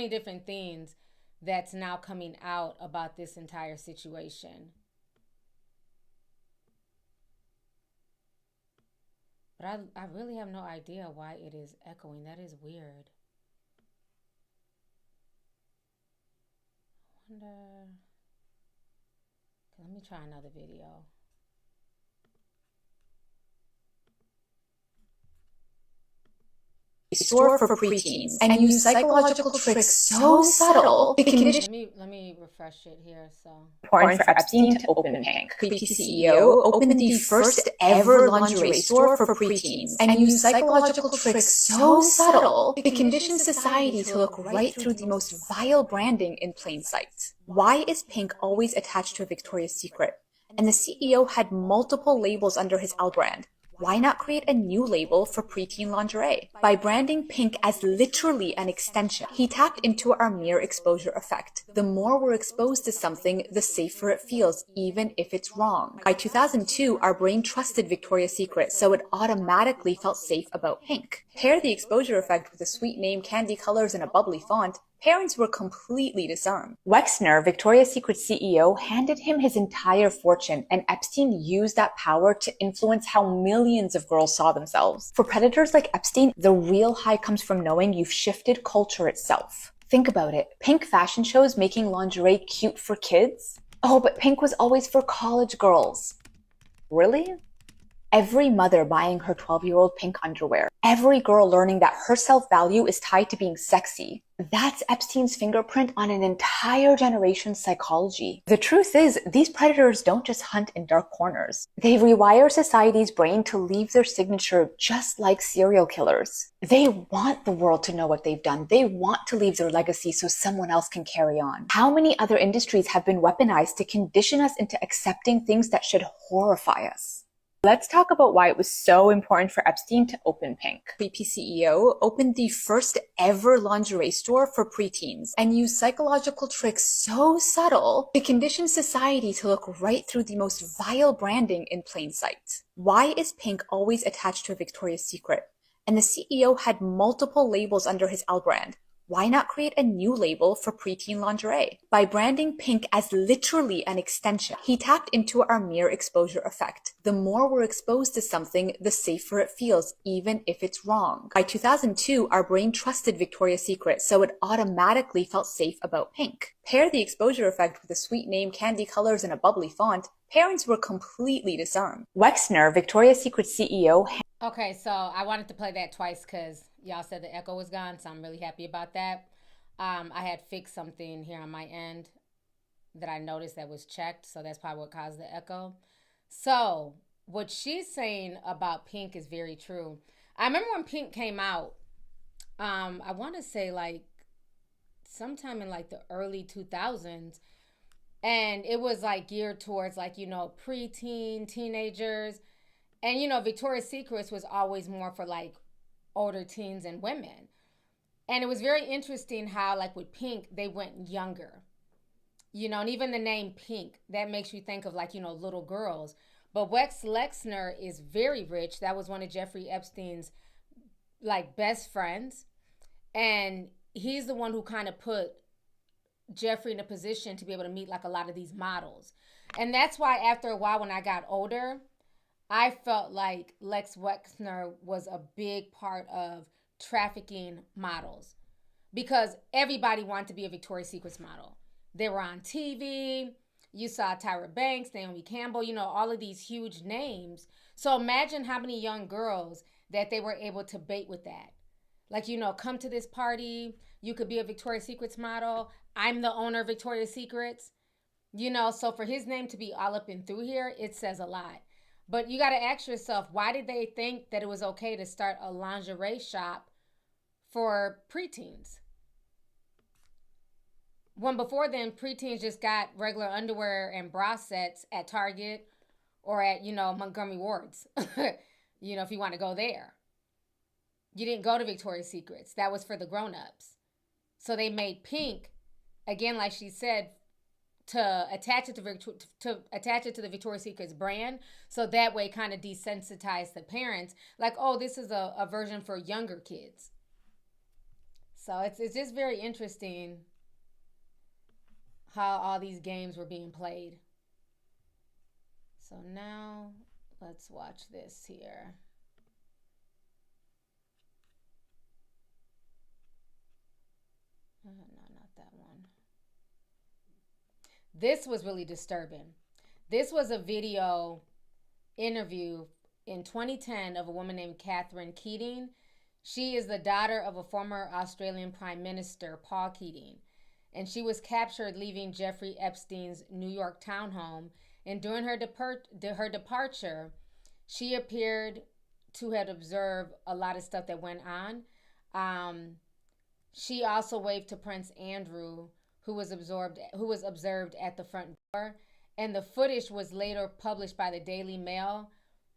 different things that's now coming out about this entire situation. But I really have no idea why it is echoing. That is weird. I wonder. Okay, let me try another video. Store for preteens and use psychological tricks so subtle it can Let me refresh it here. So porn for Epstein to open pink. Creepy CEO opened the first ever lingerie store for preteens and use psychological tricks so subtle it conditions society to look right through the most vile branding in plain sight. Why is pink always attached to a Victoria's Secret? And the CEO had multiple labels under his L brand. Why not create a new label for preteen lingerie? By branding pink as literally an extension, he tapped into our mere exposure effect. The more we're exposed to something, the safer it feels, even if it's wrong. By 2002, our brain trusted Victoria's Secret, so it automatically felt safe about pink. Pair the exposure effect with a sweet name, candy colors, and a bubbly font, parents were completely disarmed. Wexner, Victoria's Secret CEO, handed him his entire fortune, and Epstein used that power to influence how millions of girls saw themselves. For predators like Epstein, the real high comes from knowing you've shifted culture itself. Think about it. Pink fashion shows making lingerie cute for kids? Oh, but pink was always for college girls. Really? Every mother buying her 12-year-old pink underwear. Every girl learning that her self-value is tied to being sexy. That's Epstein's fingerprint on an entire generation's psychology. The truth is, these predators don't just hunt in dark corners. They rewire society's brain to leave their signature just like serial killers. They want the world to know what they've done. They want to leave their legacy so someone else can carry on. How many other industries have been weaponized to condition us into accepting things that should horrify us? Let's talk about why it was so important for Epstein to open Pink. Creepy CEO opened the first ever lingerie store for preteens and used psychological tricks so subtle to condition society to look right through the most vile branding in plain sight. Why is Pink always attached to a Victoria's Secret? And the CEO had multiple labels under his L brand. Why not create a new label for preteen lingerie? By branding pink as literally an extension, he tapped into our mere exposure effect. The more we're exposed to something, the safer it feels, even if it's wrong. By 2002, our brain trusted Victoria's Secret, so it automatically felt safe about pink. Pair the exposure effect with a sweet name, candy colors, and a bubbly font, parents were completely disarmed. Wexner, Victoria's Secret CEO. Okay, so I wanted to play that twice because y'all said the echo was gone, so I'm really happy about that. I had fixed something here on my end that I noticed that was checked, so that's probably what caused the echo. So what she's saying about Pink is very true. I remember when Pink came out, I want to say like sometime in like the early 2000s, and it was like geared towards like, you know, preteen, teenagers. And, you know, Victoria's Secret was always more for, like, older teens and women. And it was very interesting how, like, with Pink, they went younger. You know, and even the name Pink, that makes you think of, like, you know, little girls. But Wex Lexner is very rich. That was one of Jeffrey Epstein's, like, best friends. And he's the one who kind of put Jeffrey in a position to be able to meet, like, a lot of these models. And that's why after a while when I got older, I felt like Lex Wexner was a big part of trafficking models because everybody wanted to be a Victoria's Secret model. They were on TV. You saw Tyra Banks, Naomi Campbell, you know, all of these huge names. So imagine how many young girls that they were able to bait with that. Like, you know, come to this party. You could be a Victoria's Secret model. I'm the owner of Victoria's Secrets. You know, so for his name to be all up and through here, it says a lot. But you got to ask yourself, why did they think that it was okay to start a lingerie shop for preteens? When before then, preteens just got regular underwear and bra sets at Target or at, you know, Montgomery Ward's, you know, if you want to go there. You didn't go to Victoria's Secrets. That was for the grown-ups. So they made Pink, again, like she said, to attach it to the Victoria's Secret's brand, so that way kind of desensitize the parents, like, oh, this is a version for younger kids. So it's just very interesting how all these games were being played. So now let's watch this here. No, not that one. This was really disturbing. This was a video interview in 2010 of a woman named Catherine Keating. She is the daughter of a former Australian Prime Minister, Paul Keating. And she was captured leaving Jeffrey Epstein's New York townhome. And during her departure, she appeared to have observed a lot of stuff that went on. She also waved to Prince Andrew, who was observed at the front door, and the footage was later published by the Daily Mail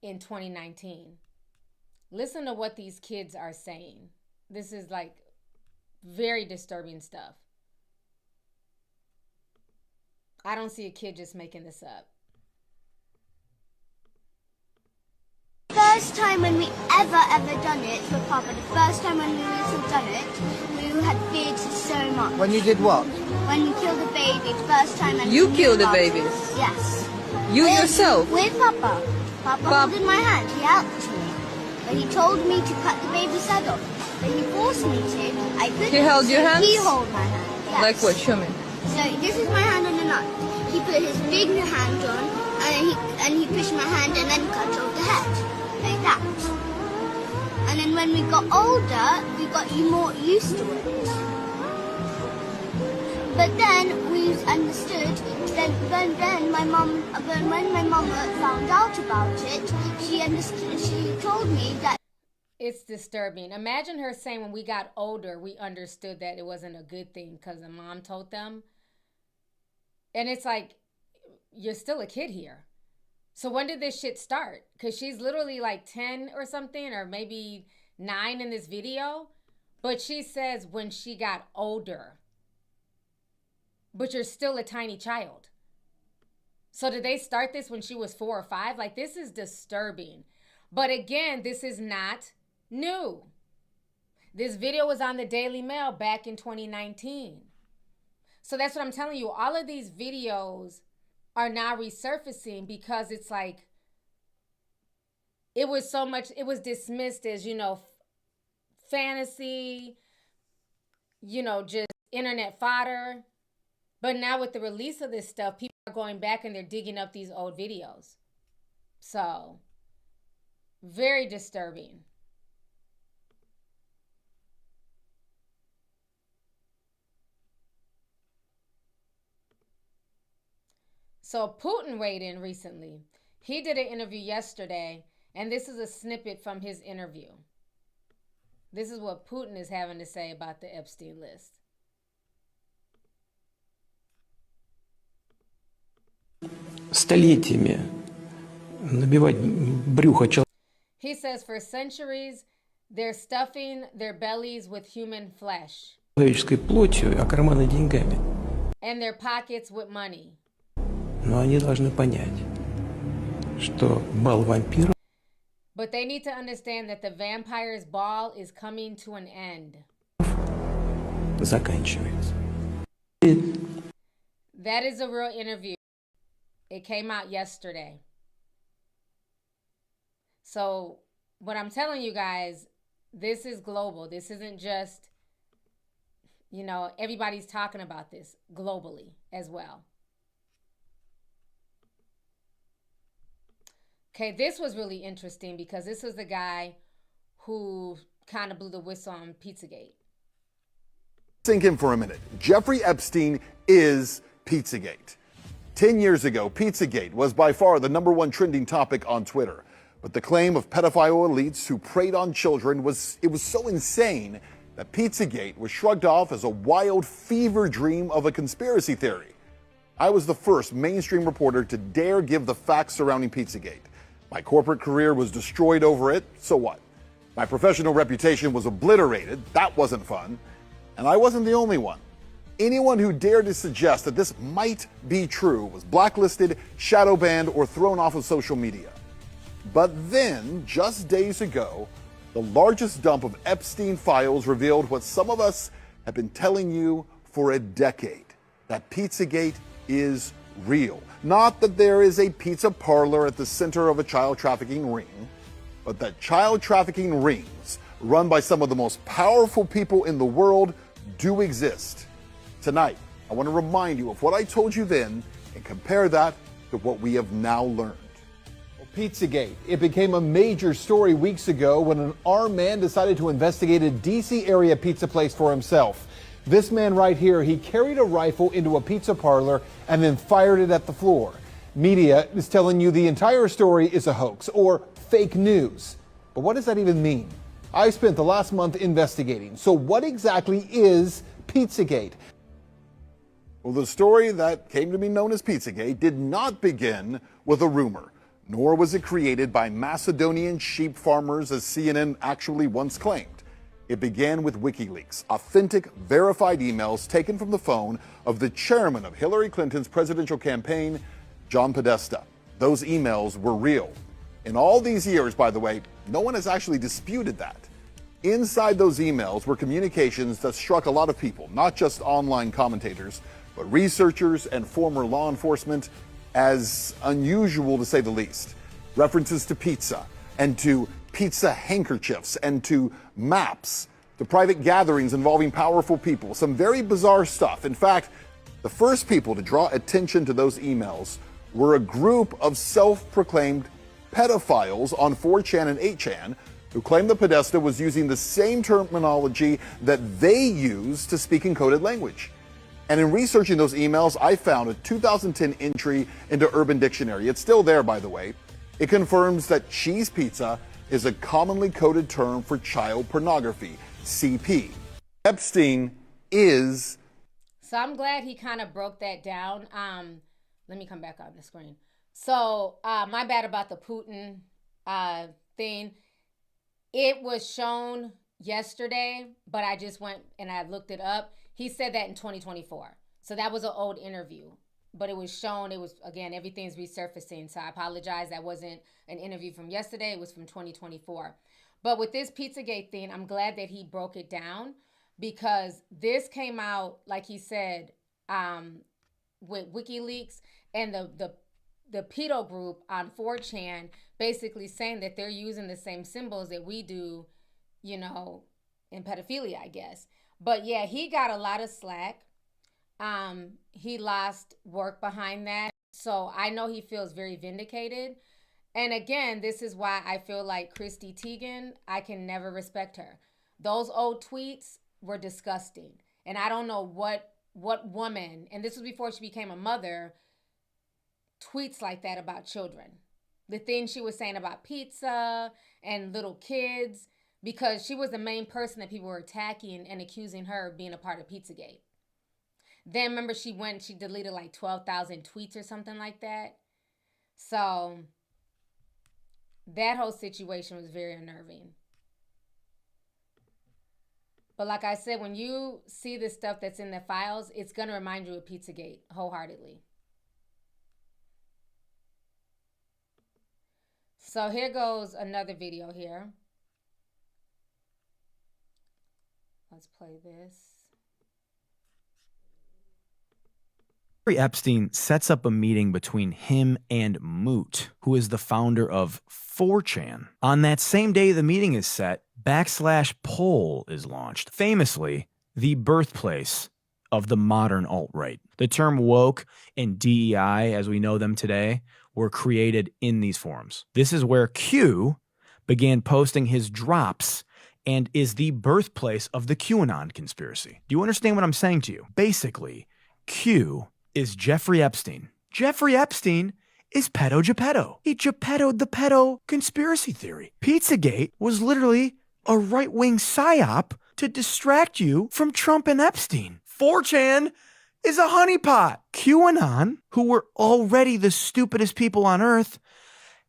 in 2019. Listen to what these kids are saying. This is like very disturbing stuff. I don't see a kid just making this up. First time when we ever done it with Papa, the first time when we have done it, we had feared so much. When you did what? When we killed a baby, the first time. And you killed the babies? Yes. You yourself? With Papa. Papa holding my hand, he helped me. But he told me to cut the baby's head off. But he forced me to. I couldn't. He held your hand? He held my hand, yes. Like what? Show me. So this is my hand on the knife. He put his big hand on, and he pushed my hand and then cut off the head. Like that. And then when we got older, we got more used to it. But then we understood that when my mom found out about it, she told me that. It's disturbing. Imagine her saying when we got older, we understood that it wasn't a good thing because the mom told them. And it's like, you're still a kid here. So when did this shit start? Because she's literally like 10 or something, or maybe 9 in this video. But she says when she got older. But you're still a tiny child. So did they start this when she was 4 or 5? Like, this is disturbing. But again, this is not new. This video was on the Daily Mail back in 2019. So that's what I'm telling you. All of these videos are now resurfacing because it's like, it was so much, it was dismissed as, you know, fantasy, you know, just internet fodder. But now with the release of this stuff, people are going back and they're digging up these old videos. So, very disturbing. So Putin weighed in recently. He did an interview yesterday, and this is a snippet from his interview. This is what Putin is having to say about the Epstein list. Столетиями набивать брюхо человека. He says for centuries, they're stuffing their bellies with human flesh. Человеческой плотью, а карманы деньгами. And their pockets with money. Но они должны понять, что бал вампиров. But they need to understand that the vampire's ball is coming to an end. Заканчивается. That is a real interview. It came out yesterday. So what I'm telling you guys, this is global. This isn't just, you know, everybody's talking about this globally as well. Okay, this was really interesting because this was the guy who kind of blew the whistle on Pizzagate. Sink in for a minute. Jeffrey Epstein is Pizzagate. 10 years ago, Pizzagate was by far the #1 trending topic on Twitter. But the claim of pedophile elites who preyed on children was so insane that Pizzagate was shrugged off as a wild fever dream of a conspiracy theory. I was the first mainstream reporter to dare give the facts surrounding Pizzagate. My corporate career was destroyed over it, so what? My professional reputation was obliterated, that wasn't fun. And I wasn't the only one. Anyone who dared to suggest that this might be true was blacklisted, shadow banned, or thrown off of social media. But then, just days ago, the largest dump of Epstein files revealed what some of us have been telling you for a decade, that Pizzagate is real. Not that there is a pizza parlor at the center of a child trafficking ring, but that child trafficking rings run by some of the most powerful people in the world do exist. Tonight, I want to remind you of what I told you then and compare that to what we have now learned. Pizzagate. It became a major story weeks ago when an armed man decided to investigate a D.C. area pizza place for himself. This man right here, he carried a rifle into a pizza parlor and then fired it at the floor. Media is telling you the entire story is a hoax or fake news. But what does that even mean? I spent the last month investigating. So what exactly is Pizzagate? Well, the story that came to be known as Pizzagate did not begin with a rumor. nor was it created by Macedonian sheep farmers, as CNN actually once claimed. It began with WikiLeaks, authentic, verified emails taken from the phone of the chairman of Hillary Clinton's presidential campaign, John Podesta. Those emails were real. In all these years, by the way, no one has actually disputed that. Inside those emails were communications that struck a lot of people, not just online commentators, but researchers and former law enforcement, as unusual to say the least. References to pizza and to pizza handkerchiefs and to maps, to private gatherings involving powerful people, some very bizarre stuff. In fact, the first people to draw attention to those emails were a group of self-proclaimed pedophiles on 4chan and 8chan who claimed that Podesta was using the same terminology that they use to speak in coded language. And in researching those emails, I found a 2010 entry into Urban Dictionary. It's still there, by the way. It confirms that cheese pizza is a commonly coded term for child pornography, CP. Epstein is... So I'm glad he kind of broke that down. Let me come back on the screen. So my bad about the Putin thing. It was shown yesterday, but I just went and I looked it up. He said that in 2024. So that was an old interview, but it was shown. It was, again, everything's resurfacing. So I apologize. That wasn't an interview from yesterday. It was from 2024. But with this Pizzagate thing, I'm glad that he broke it down, because this came out, like he said, with WikiLeaks and the pedo group on 4chan, basically saying that they're using the same symbols that we do, you know, in pedophilia, I guess. But yeah, he got a lot of slack. He lost work behind that. So I know he feels very vindicated. And again, this is why I feel like Christy Teigen, I can never respect her. Those old tweets were disgusting. And I don't know what woman, and this was before she became a mother, tweets like that about children. The things she was saying about pizza and little kids, because she was the main person that people were attacking and accusing her of being a part of Pizzagate. Then remember she deleted like 12,000 tweets or something like that. So that whole situation was very unnerving. But like I said, when you see the stuff that's in the files, it's going to remind you of Pizzagate wholeheartedly. So here goes another video here. Let's play this. Jeffrey Epstein sets up a meeting between him and Moot, who is the founder of 4chan. On that same day the meeting is set, /poll is launched. Famously, the birthplace of the modern alt-right. The term woke and DEI, as we know them today, were created in these forums. This is where Q began posting his drops and is the birthplace of the QAnon conspiracy. Do you understand what I'm saying to you? Basically, Q is Jeffrey Epstein. Jeffrey Epstein is pedo Geppetto. He Geppettoed the pedo conspiracy theory. Pizzagate was literally a right-wing psyop to distract you from Trump and Epstein. 4chan is a honeypot. QAnon, who were already the stupidest people on earth,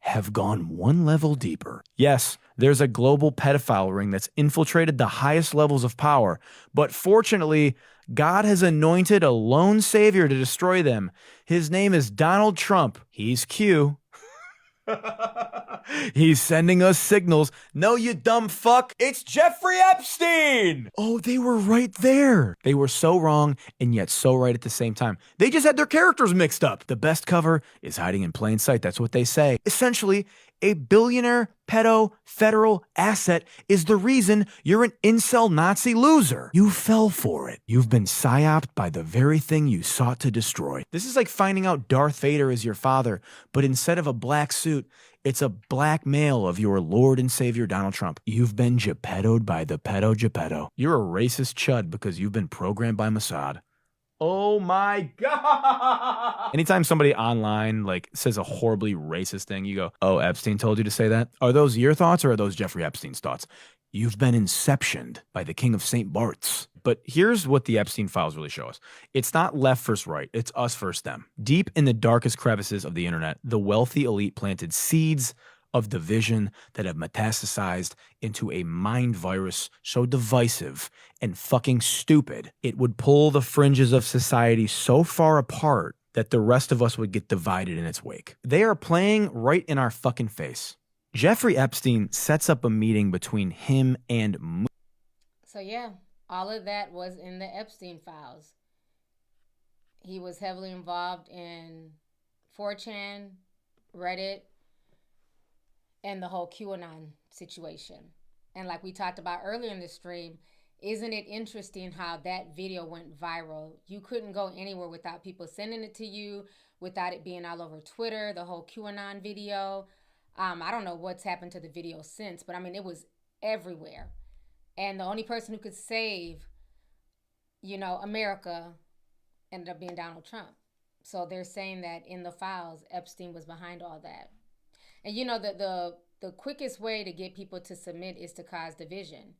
have gone one level deeper. Yes, there's a global pedophile ring that's infiltrated the highest levels of power, but fortunately, God has anointed a lone savior to destroy them. His name is Donald Trump. He's Q. He's sending us signals. No, you dumb fuck. It's Jeffrey Epstein. Oh, they were right there. They were so wrong and yet so right at the same time. They just had their characters mixed up. The best cover is hiding in plain sight. That's what they say. Essentially, a billionaire pedo federal asset is the reason you're an incel Nazi loser. You fell for it. You've been psyoped by the very thing you sought to destroy. This is like finding out Darth Vader is your father, but instead of a black suit, it's a black male of your Lord and Savior Donald Trump. You've been Geppettoed by the pedo Geppetto. You're a racist chud because you've been programmed by Mossad. Oh my God. Anytime somebody online like says a horribly racist thing, you go, oh, Epstein told you to say that? Are those your thoughts or are those Jeffrey Epstein's thoughts? You've been inceptioned by the king of St. Bart's. But here's what the Epstein files really show us. It's not left versus right. It's us versus them. Deep in the darkest crevices of the internet, the wealthy elite planted seeds of division that have metastasized into a mind virus so divisive and fucking stupid, it would pull the fringes of society so far apart that the rest of us would get divided in its wake. They are playing right in our fucking face. Jeffrey Epstein sets up a meeting between him and Moot. So yeah, all of that was in the Epstein files. He was heavily involved in 4chan, Reddit, and the whole QAnon situation. And like we talked about earlier in the stream, isn't it interesting how that video went viral? You couldn't go anywhere without people sending it to you, without it being all over Twitter, the whole QAnon video. I don't know what's happened to the video since, but I mean, it was everywhere. And the only person who could save, America ended up being Donald Trump. So they're saying that in the files, Epstein was behind all that. And the quickest way to get people to submit is to cause division.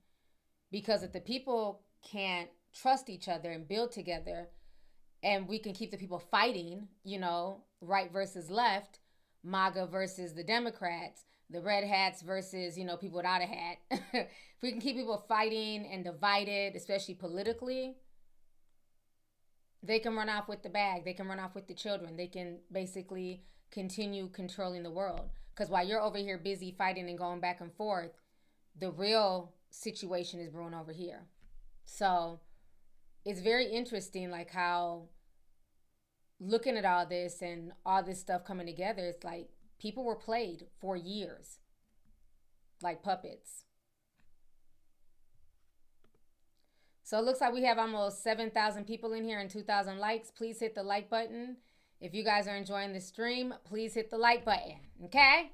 Because if the people can't trust each other and build together, and we can keep the people fighting, right versus left, MAGA versus the Democrats, the red hats versus, people without a hat. If we can keep people fighting and divided, especially politically, they can run off with the bag. They can run off with the children. They can basically continue controlling the world. Because while you're over here busy fighting and going back and forth, the real situation is brewing over here. So it's very interesting, like how looking at all this and all this stuff coming together, it's like people were played for years like puppets. So it looks like we have almost 7,000 people in here and 2,000 likes. Please hit the like button. If you guys are enjoying the stream, please hit the like button, okay?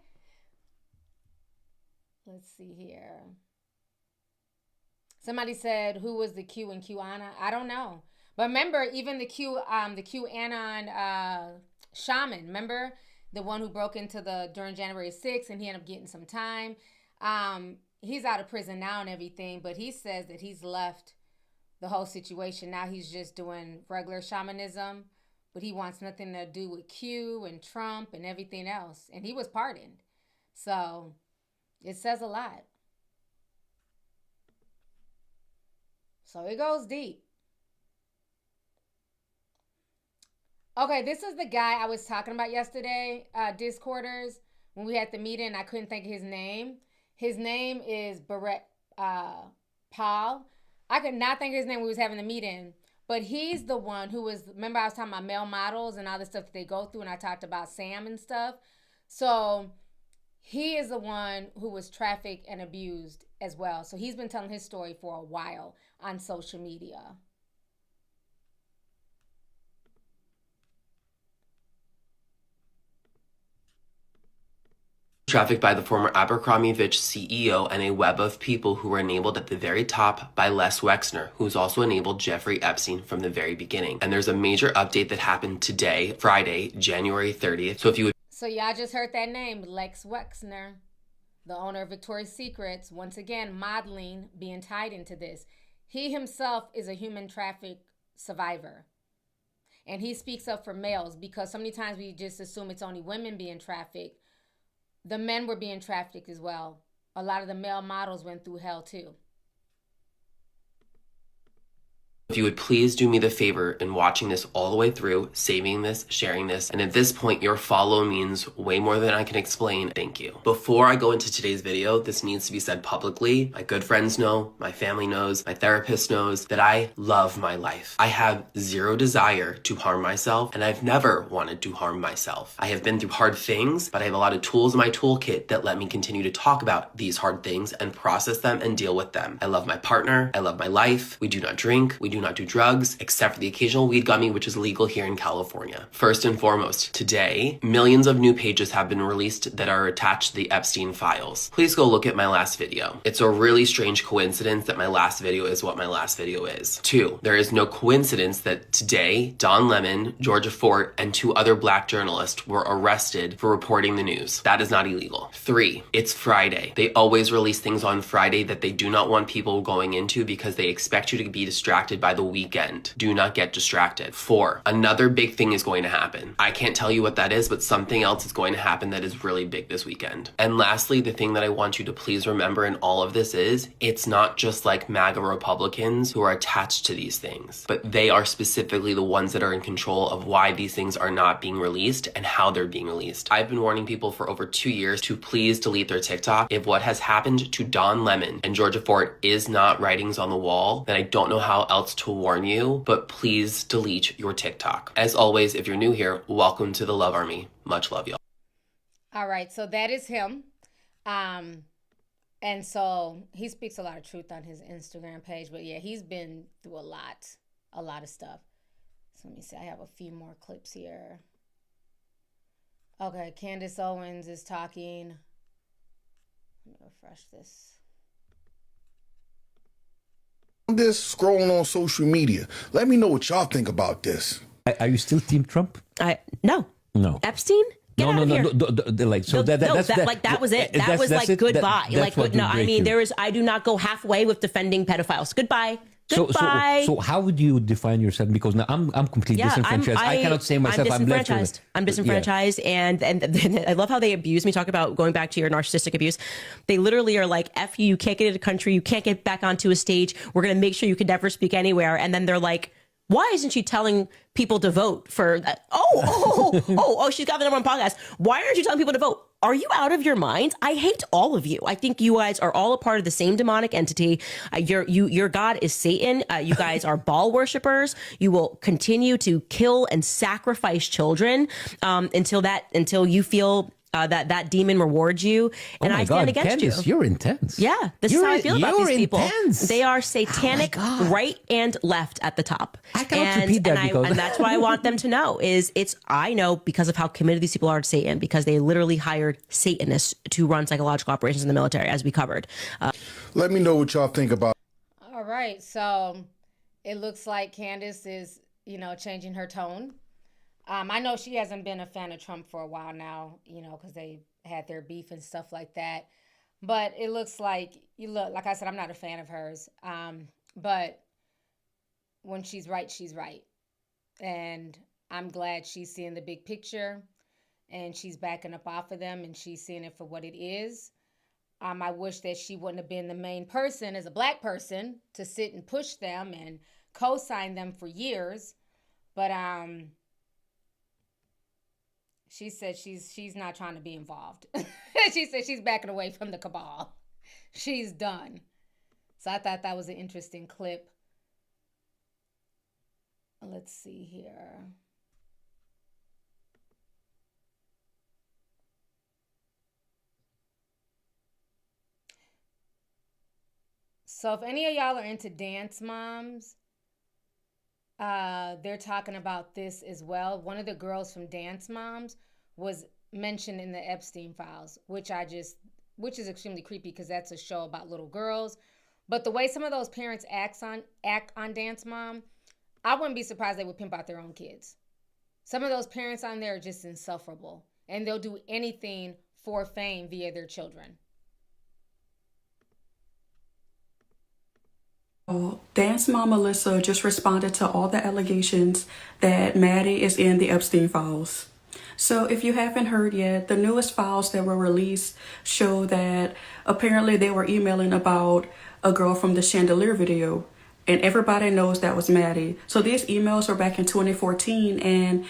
Let's see here. Somebody said, who was the Q in QAnon? I don't know. But remember, even the QAnon shaman, remember? The one who broke into during January 6th and he ended up getting some time. He's out of prison now and everything, but he says that he's left the whole situation. Now he's just doing regular shamanism, but he wants nothing to do with Q and Trump and everything else. And he was pardoned. So it says a lot. So it goes deep. Okay, this is the guy I was talking about yesterday, Discorders, when we had the meeting. I couldn't think of his name. His name is Barrett Paul. I could not think of his name when we was having the meeting. But he's the one who was, remember I was talking about male models and all the stuff that they go through, and I talked about Sam and stuff. So he is the one who was trafficked and abused as well. So he's been telling his story for a while on social media. Trafficked by the former Abercrombie & Fitch CEO and a web of people who were enabled at the very top by Les Wexner, who's also enabled Jeffrey Epstein from the very beginning. And there's a major update that happened today, Friday, January 30th. So if you would... So y'all just heard that name, Lex Wexner, the owner of Victoria's Secrets, once again modeling, being tied into this. He himself is a human traffic survivor. And he speaks up for males because so many times we just assume it's only women being trafficked. The men were being trafficked as well. A lot of the male models went through hell too. If you would please do me the favor in watching this all the way through, saving this, sharing this, and at this point, your follow means way more than I can explain. Thank you. Before I go into today's video, this needs to be said publicly. My good friends know, my family knows, my therapist knows that I love my life. I have zero desire to harm myself, and I've never wanted to harm myself. I have been through hard things, but I have a lot of tools in my toolkit that let me continue to talk about these hard things and process them and deal with them. I love my partner. I love my life. We do not drink. We do do not do drugs, except for the occasional weed gummy, which is legal here in California. First and foremost, today, millions of new pages have been released that are attached to the Epstein files. Please go look at my last video. It's a really strange coincidence that my last video is what my last video is. 2, there is no coincidence that today, Don Lemon, Georgia Fort, and 2 other black journalists were arrested for reporting the news. That is not illegal. 3, it's Friday. They always release things on Friday that they do not want people going into because they expect you to be distracted by the weekend. Do not get distracted. 4, another big thing is going to happen. I can't tell you what that is, but something else is going to happen that is really big this weekend. And lastly, the thing that I want you to please remember in all of this is, it's not just like MAGA Republicans who are attached to these things, but they are specifically the ones that are in control of why these things are not being released and how they're being released. I've been warning people for over 2 years to please delete their TikTok. If what has happened to Don Lemon and Georgia Fort is not writings on the wall, then I don't know how else to warn you, but please delete your TikTok. As always, if you're new here, welcome to the Love Army. Much love, y'all. All right, so that is him. And so he speaks a lot of truth on his Instagram page, but yeah, he's been through a lot of stuff. So let me see, I have a few more clips here. Okay, Candace Owens is talking. Let me refresh this. This scrolling on social media. Let me know what y'all think about this. Are you still Team Trump? No. Epstein? Get out of here. Like so. That was it. That was like goodbye. I do not go halfway with defending pedophiles. Goodbye. Goodbye. So how would you define yourself? Because now I'm completely disenfranchised. I cannot say myself I'm disenfranchised. I'm disenfranchised, and I love how they abuse me. Talk about going back to your narcissistic abuse. They literally are like, "F you can't get into the country. You can't get back onto a stage. We're gonna make sure you can never speak anywhere." And then they're like, "Why isn't she telling people to vote for that?" She's got the #1 podcast. Why aren't you telling people to vote? Are you out of your minds? I hate all of you. I think you guys are all a part of the same demonic entity. Your God is Satan. You guys are Baal worshipers. You will continue to kill and sacrifice children until you feel that demon rewards you, and I stand against Candace, you. You're intense. Yeah, this is how I feel about these people. Intense. They are satanic, right and left at the top. I cannot repeat that and that's what I want them to know. I know because of how committed these people are to Satan, because they literally hired Satanists to run psychological operations in the military, as we covered. Let me know what y'all think about. All right, so it looks like Candace is, changing her tone. I know she hasn't been a fan of Trump for a while now, because they had their beef and stuff like that. But it looks like, like I said, I'm not a fan of hers. But when she's right, she's right. And I'm glad she's seeing the big picture and she's backing up off of them and she's seeing it for what it is. I wish that she wouldn't have been the main person as a black person to sit and push them and co-sign them for years. But, she said she's not trying to be involved. She said she's backing away from the cabal. She's done. So I thought that was an interesting clip. Let's see here. So if any of y'all are into Dance Moms, they're talking about this as well. One of the girls from Dance Moms was mentioned in the Epstein files, which is extremely creepy because that's a show about little girls. But the way some of those parents act on Dance Mom, I wouldn't be surprised they would pimp out their own kids. Some of those parents on there are just insufferable, and they'll do anything for fame via their children. Dance Mom Melissa just responded to all the allegations that Maddie is in the Epstein files. So if you haven't heard yet, the newest files that were released show that apparently they were emailing about a girl from the Chandelier video, and everybody knows that was Maddie. So these emails were back in 2014, and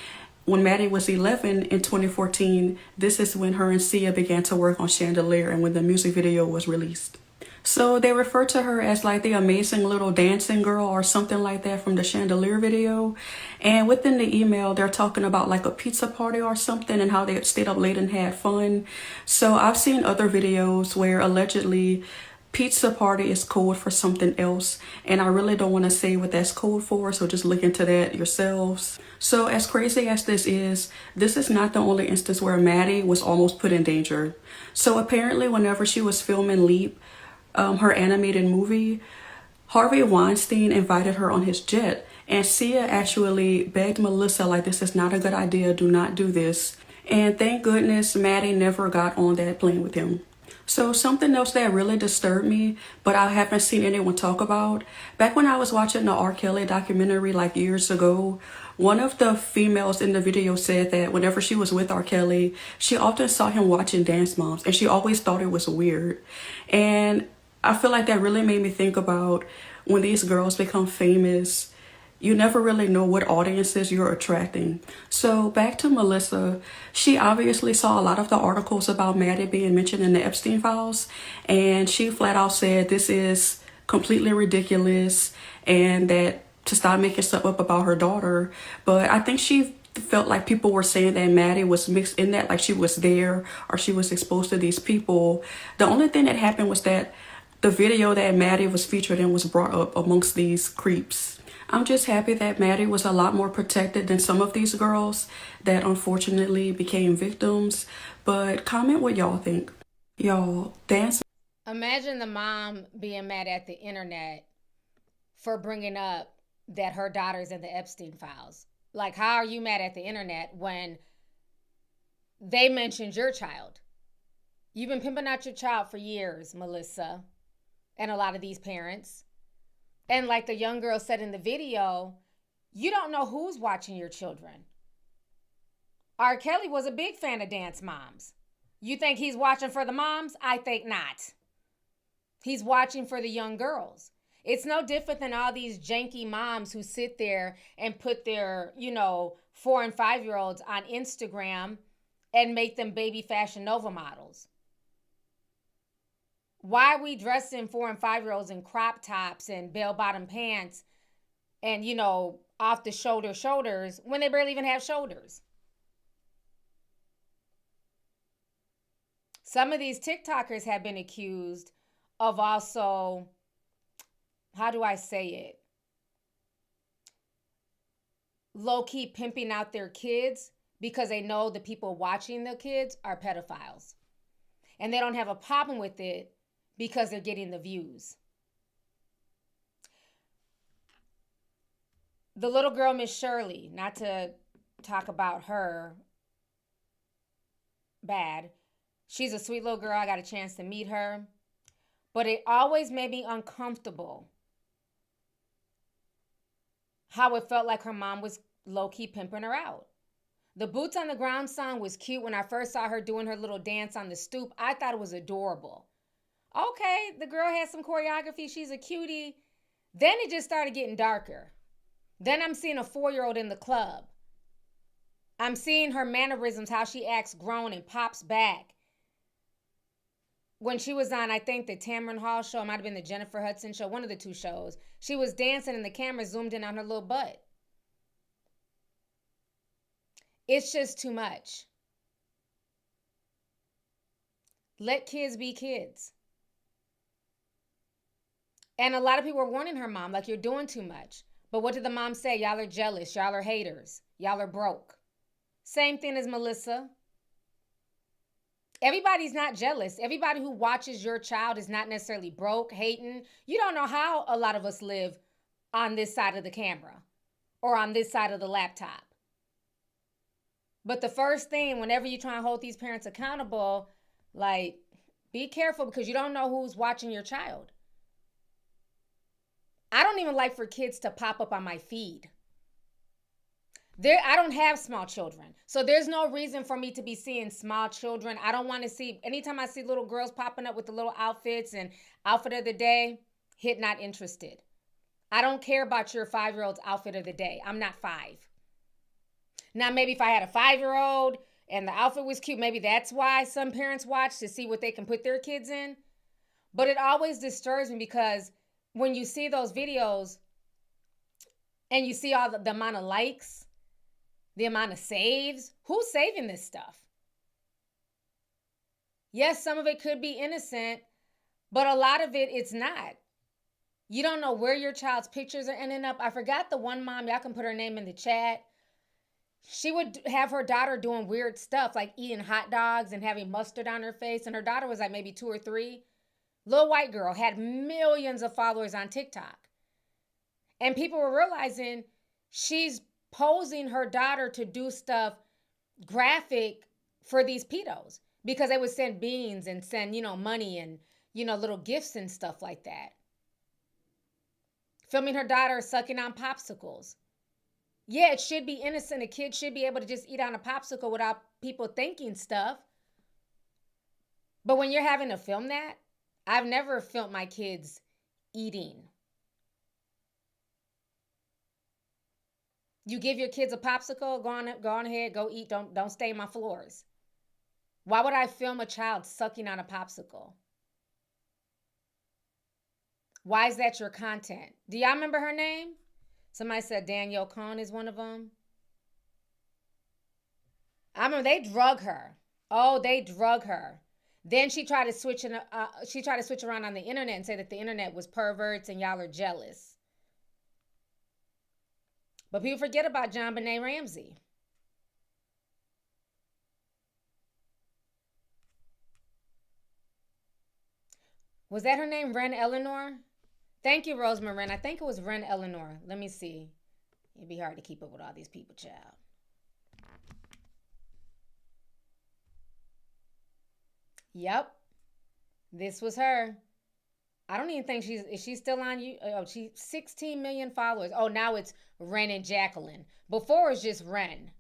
when Maddie was 11 in 2014, this is when her and Sia began to work on Chandelier and when the music video was released. So they refer to her as like the amazing little dancing girl or something like that from the Chandelier video. And within the email, they're talking about like a pizza party or something and how they stayed up late and had fun. So I've seen other videos where allegedly Pizza party is code for something else, and I really don't want to say what that's code for, so just look into that yourselves. So as crazy as this is not the only instance where Maddie was almost put in danger. So apparently whenever she was filming Leap, her animated movie, Harvey Weinstein invited her on his jet, and Sia actually begged Melissa, like, this is not a good idea, do not do this. And thank goodness Maddie never got on that plane with him. So something else that really disturbed me, but I haven't seen anyone talk about, back when I was watching the R. Kelly documentary like years ago, one of the females in the video said that whenever she was with R. Kelly, she often saw him watching Dance Moms, and she always thought it was weird. And I feel like that really made me think about when these girls become famous, you never really know what audiences you're attracting. So back to Melissa, she obviously saw a lot of the articles about Maddie being mentioned in the Epstein files, and she flat out said this is completely ridiculous and that to stop making stuff up about her daughter. But I think she felt like people were saying that Maddie was mixed in that, like she was there or she was exposed to these people. The only thing that happened was that the video that Maddie was featured in was brought up amongst these creeps. I'm just happy that Maddie was a lot more protected than some of these girls that unfortunately became victims. But comment what y'all think. Y'all, dance. Imagine the mom being mad at the internet for bringing up that her daughter's in the Epstein files. Like, how are you mad at the internet when they mentioned your child? You've been pimping out your child for years, Melissa, and a lot of these parents. And like the young girl said in the video, you don't know who's watching your children. R. Kelly was a big fan of Dance Moms. You think he's watching for the moms? I think not. He's watching for the young girls. It's no different than all these janky moms who sit there and put their, 4 and 5-year-olds on Instagram and make them baby Fashion Nova models. Why are we dressing 4 and 5-year-olds in crop tops and bell-bottom pants and, off the shoulders when they barely even have shoulders? Some of these TikTokers have been accused of also, how do I say it? Low-key pimping out their kids because they know the people watching the kids are pedophiles. And they don't have a problem with it because they're getting the views. The little girl, Miss Shirley, not to talk about her bad. She's a sweet little girl. I got a chance to meet her. But it always made me uncomfortable how it felt like her mom was low-key pimping her out. The Boots on the Ground song was cute. When I first saw her doing her little dance on the stoop, I thought it was adorable. Okay, the girl has some choreography. She's a cutie. Then it just started getting darker. Then I'm seeing a 4-year-old in the club. I'm seeing her mannerisms, how she acts grown and pops back. When she was on, I think, the Tamron Hall show, it might have been the Jennifer Hudson show, one of the two shows, she was dancing and the camera zoomed in on her little butt. It's just too much. Let kids be kids. And a lot of people were warning her mom, like, you're doing too much. But what did the mom say? Y'all are jealous. Y'all are haters. Y'all are broke. Same thing as Melissa. Everybody's not jealous. Everybody who watches your child is not necessarily broke, hating. You don't know how a lot of us live on this side of the camera or on this side of the laptop. But the first thing, whenever you try and hold these parents accountable, like, be careful because you don't know who's watching your child. I don't even like for kids to pop up on my feed. I don't have small children. So there's no reason for me to be seeing small children. I don't want to see, anytime I see little girls popping up with the little outfits and outfit of the day, hit not interested. I don't care about your 5-year-old's outfit of the day. I'm not 5. Now, maybe if I had a 5-year-old and the outfit was cute, maybe that's why some parents watch to see what they can put their kids in. But it always disturbs me because when you see those videos and you see all the amount of likes, the amount of saves, who's saving this stuff? Yes, some of it could be innocent, But a lot of it, it's not. You don't know where your child's pictures are ending up. I forgot the one mom, y'all can put her name in the chat. She would have her daughter doing weird stuff, like eating hot dogs and having mustard on her face. And her daughter was like maybe 2 or 3. Little white girl, had millions of followers on TikTok. And people were realizing she's posing her daughter to do stuff graphic for these pedos. Because they would send beans and send, money and, little gifts and stuff like that. Filming her daughter sucking on popsicles. Yeah, it should be innocent. A kid should be able to just eat on a popsicle without people thinking stuff. But when you're having to film that, I've never filmed my kids eating. You give your kids a popsicle, go on ahead, go eat. Don't stain my floors. Why would I film a child sucking on a popsicle? Why is that your content? Do y'all remember her name? Somebody said Danielle Cohn is one of them. I remember they drug her. Oh, they drug her. Then she tried to switch around on the internet and say that the internet was perverts and y'all are jealous. But people forget about JonBenet Ramsey. Was that her name, Ren Eleanor? Thank you, Rosemarin. I think it was Ren Eleanor. Let me see. It'd be hard to keep up with all these people, child. Yep. This was her. I don't even think she's still on you. Oh, she's 16 million followers. Oh, now it's Ren and Jacqueline. Before it was just Ren.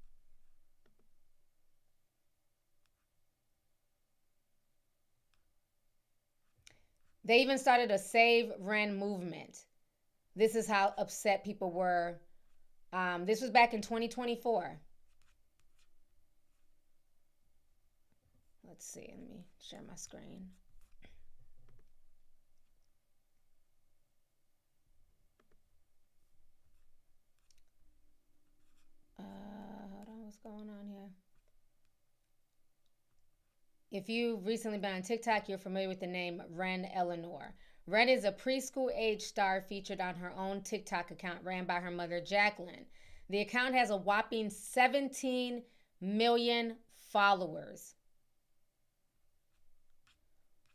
They even started a Save Ren movement. This is how upset people were. This was back in 2024. Let's see. Let me share my screen. Hold on. What's going on here? If you've recently been on TikTok, you're familiar with the name Ren Eleanor. Ren is a preschool age star featured on her own TikTok account ran by her mother, Jacqueline. The account has a whopping 17 million followers.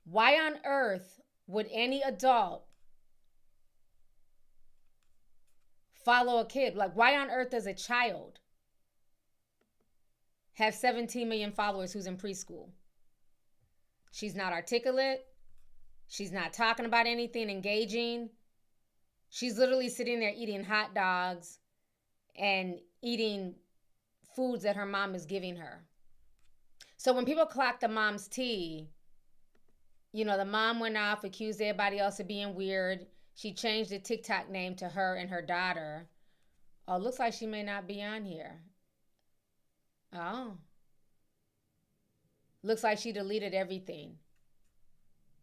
Why on earth would any adult follow a kid? Like, why on earth does a child have 17 million followers who's in preschool? She's not articulate. She's not talking about anything engaging. She's literally sitting there eating hot dogs and eating foods that her mom is giving her. So when people clock the mom's tea, the mom went off, accused everybody else of being weird. She changed the TikTok name to her and her daughter. Oh, looks like she may not be on here. Oh. Looks like she deleted everything.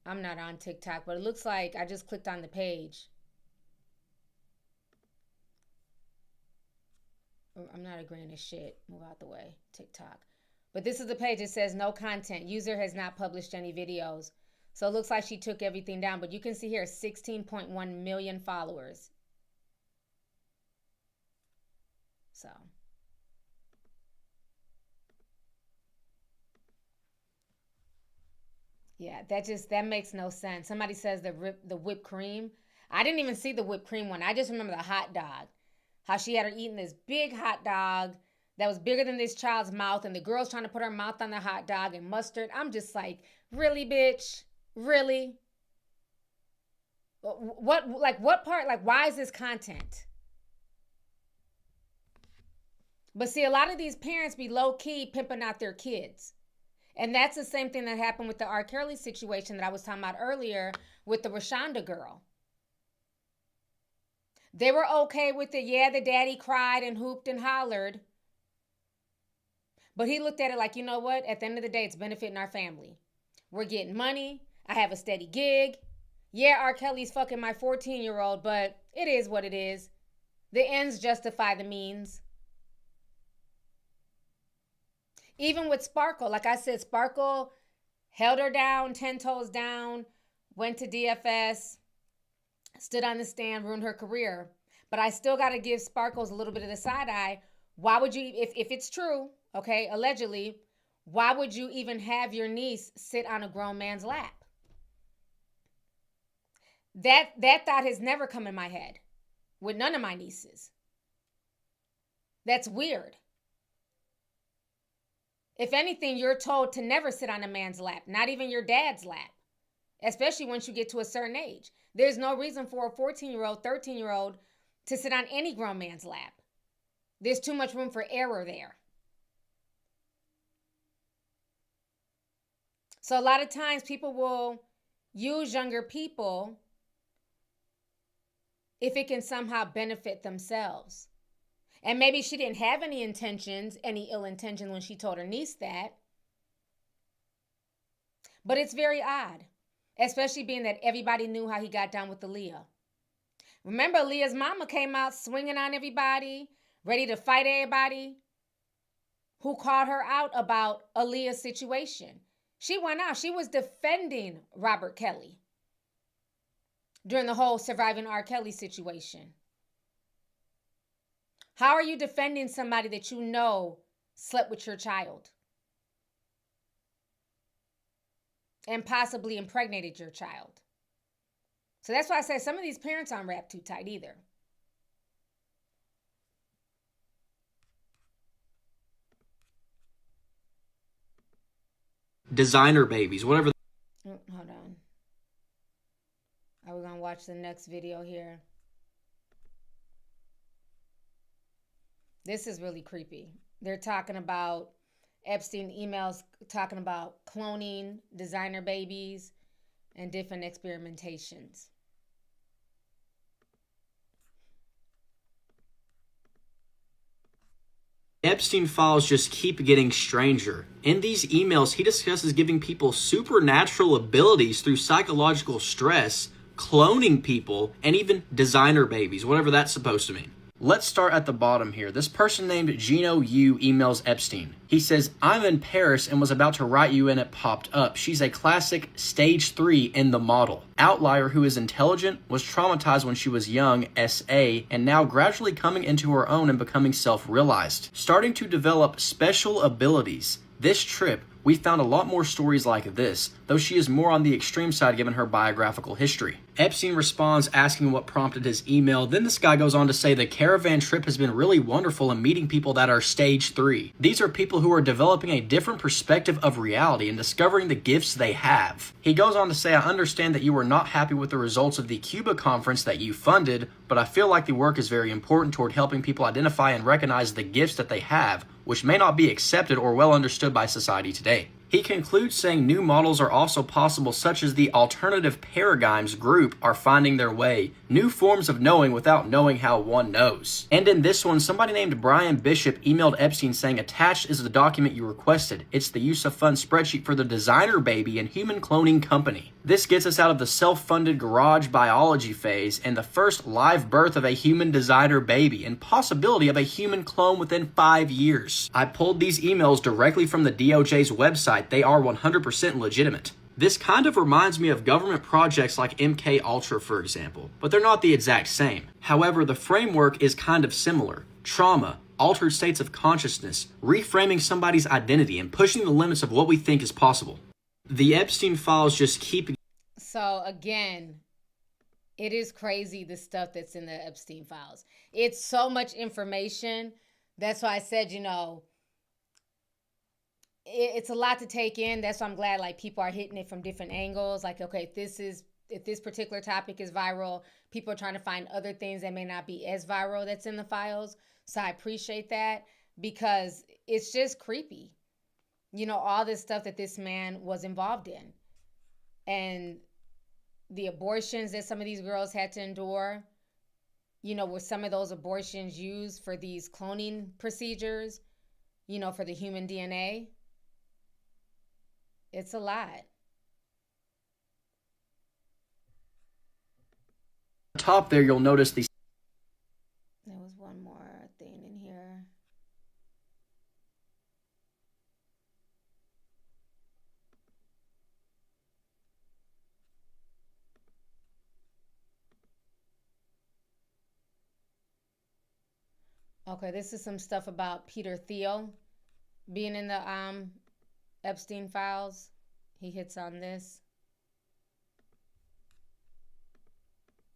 I'm not on TikTok, but it looks like I just clicked on the page. I'm not agreeing to shit. Move out the way. TikTok. But this is the page. It says no content. User has not published any videos. So it looks like she took everything down. But you can see here 16.1 million followers. So. Yeah, that makes no sense. Somebody says the whipped cream. I didn't even see the whipped cream one. I just remember the hot dog. How she had her eating this big hot dog that was bigger than this child's mouth, and the girl's trying to put her mouth on the hot dog and mustard. I'm just like, really, bitch? Really? What part? Like, why is this content? But see, a lot of these parents be low-key pimping out their kids. And that's the same thing that happened with the R. Kelly situation that I was talking about earlier with the Rashonda girl. They were okay with it. Yeah, the daddy cried and hooped and hollered. But he looked at it like, you know what? At the end of the day, it's benefiting our family. We're getting money. I have a steady gig. Yeah, R. Kelly's fucking my 14-year-old, but it is what it is. The ends justify the means. Even with Sparkle, like I said, Sparkle held her down, 10 toes down, went to DFS, stood on the stand, ruined her career. But I still got to give Sparkles a little bit of the side eye. Why would you, if it's true, okay, allegedly, why would you even have your niece sit on a grown man's lap? That thought has never come in my head with none of my nieces. That's weird. If anything, you're told to never sit on a man's lap, not even your dad's lap, especially once you get to a certain age. There's no reason for a 14-year-old, 13-year-old to sit on any grown man's lap. There's too much room for error there. So a lot of times people will use younger people if it can somehow benefit themselves. And maybe she didn't have any intentions, any ill intentions when she told her niece that. But it's very odd, especially being that everybody knew how he got down with Aaliyah. Remember, Aaliyah's mama came out swinging on everybody, ready to fight everybody who called her out about Aaliyah's situation. She went out. She was defending Robert Kelly during the whole surviving R. Kelly situation. How are you defending somebody that you know slept with your child and possibly impregnated your child? So that's why I say some of these parents aren't wrapped too tight either. Designer babies, whatever. Hold on. Are we going to watch the next video here? This is really creepy. They're talking about Epstein emails, talking about cloning designer babies and different experimentations. Epstein files just keep getting stranger. In these emails, he discusses giving people supernatural abilities through psychological stress, cloning people, and even designer babies, whatever that's supposed to mean. Let's start at the bottom here. This person named Gino Yu emails Epstein. He says, I'm in Paris and was about to write you and it popped up. She's a classic stage 3 in the model. Outlier who is intelligent, was traumatized when she was young, SA, and now gradually coming into her own and becoming self-realized. Starting to develop special abilities. This trip, we found a lot more stories like this, though she is more on the extreme side given her biographical history. Epstein responds asking what prompted his email. Then this guy goes on to say the caravan trip has been really wonderful in meeting people that are stage 3. These are people who are developing a different perspective of reality and discovering the gifts they have. He goes on to say, I understand that you were not happy with the results of the Cuba conference that you funded, but I feel like the work is very important toward helping people identify and recognize the gifts that they have, which may not be accepted or well understood by society today. He concludes saying new models are also possible, such as the alternative paradigms group are finding their way, new forms of knowing without knowing how one knows. And in this one, somebody named Brian Bishop emailed Epstein saying, attached is the document you requested. It's the use of funds spreadsheet for the designer baby and human cloning company. This gets us out of the self-funded garage biology phase and the first live birth of a human designer baby and possibility of a human clone within 5 years. I pulled these emails directly from the DOJ's website. They are 100% legitimate. This kind of reminds me of government projects like MK Ultra, for example, but they're not the exact same. However, the framework is kind of similar. Trauma, altered states of consciousness, reframing somebody's identity, and pushing the limits of what we think is possible. The Epstein files just keep... So again, it is crazy the stuff that's in the Epstein files. It's so much information. That's why I said, you know, it's a lot to take in. That's why I'm glad like people are hitting it from different angles. Like, okay, if this particular topic is viral, people are trying to find other things that may not be as viral that's in the files. So I appreciate that because it's just creepy. You know, all this stuff that this man was involved in. And the abortions that some of these girls had to endure, you know, were some of those abortions used for these cloning procedures, you know, for the human DNA? It's a lot. Top there, you'll notice the... There was one more thing in here. Okay, this is some stuff about Peter Thiel being in the Epstein files. He hits on this.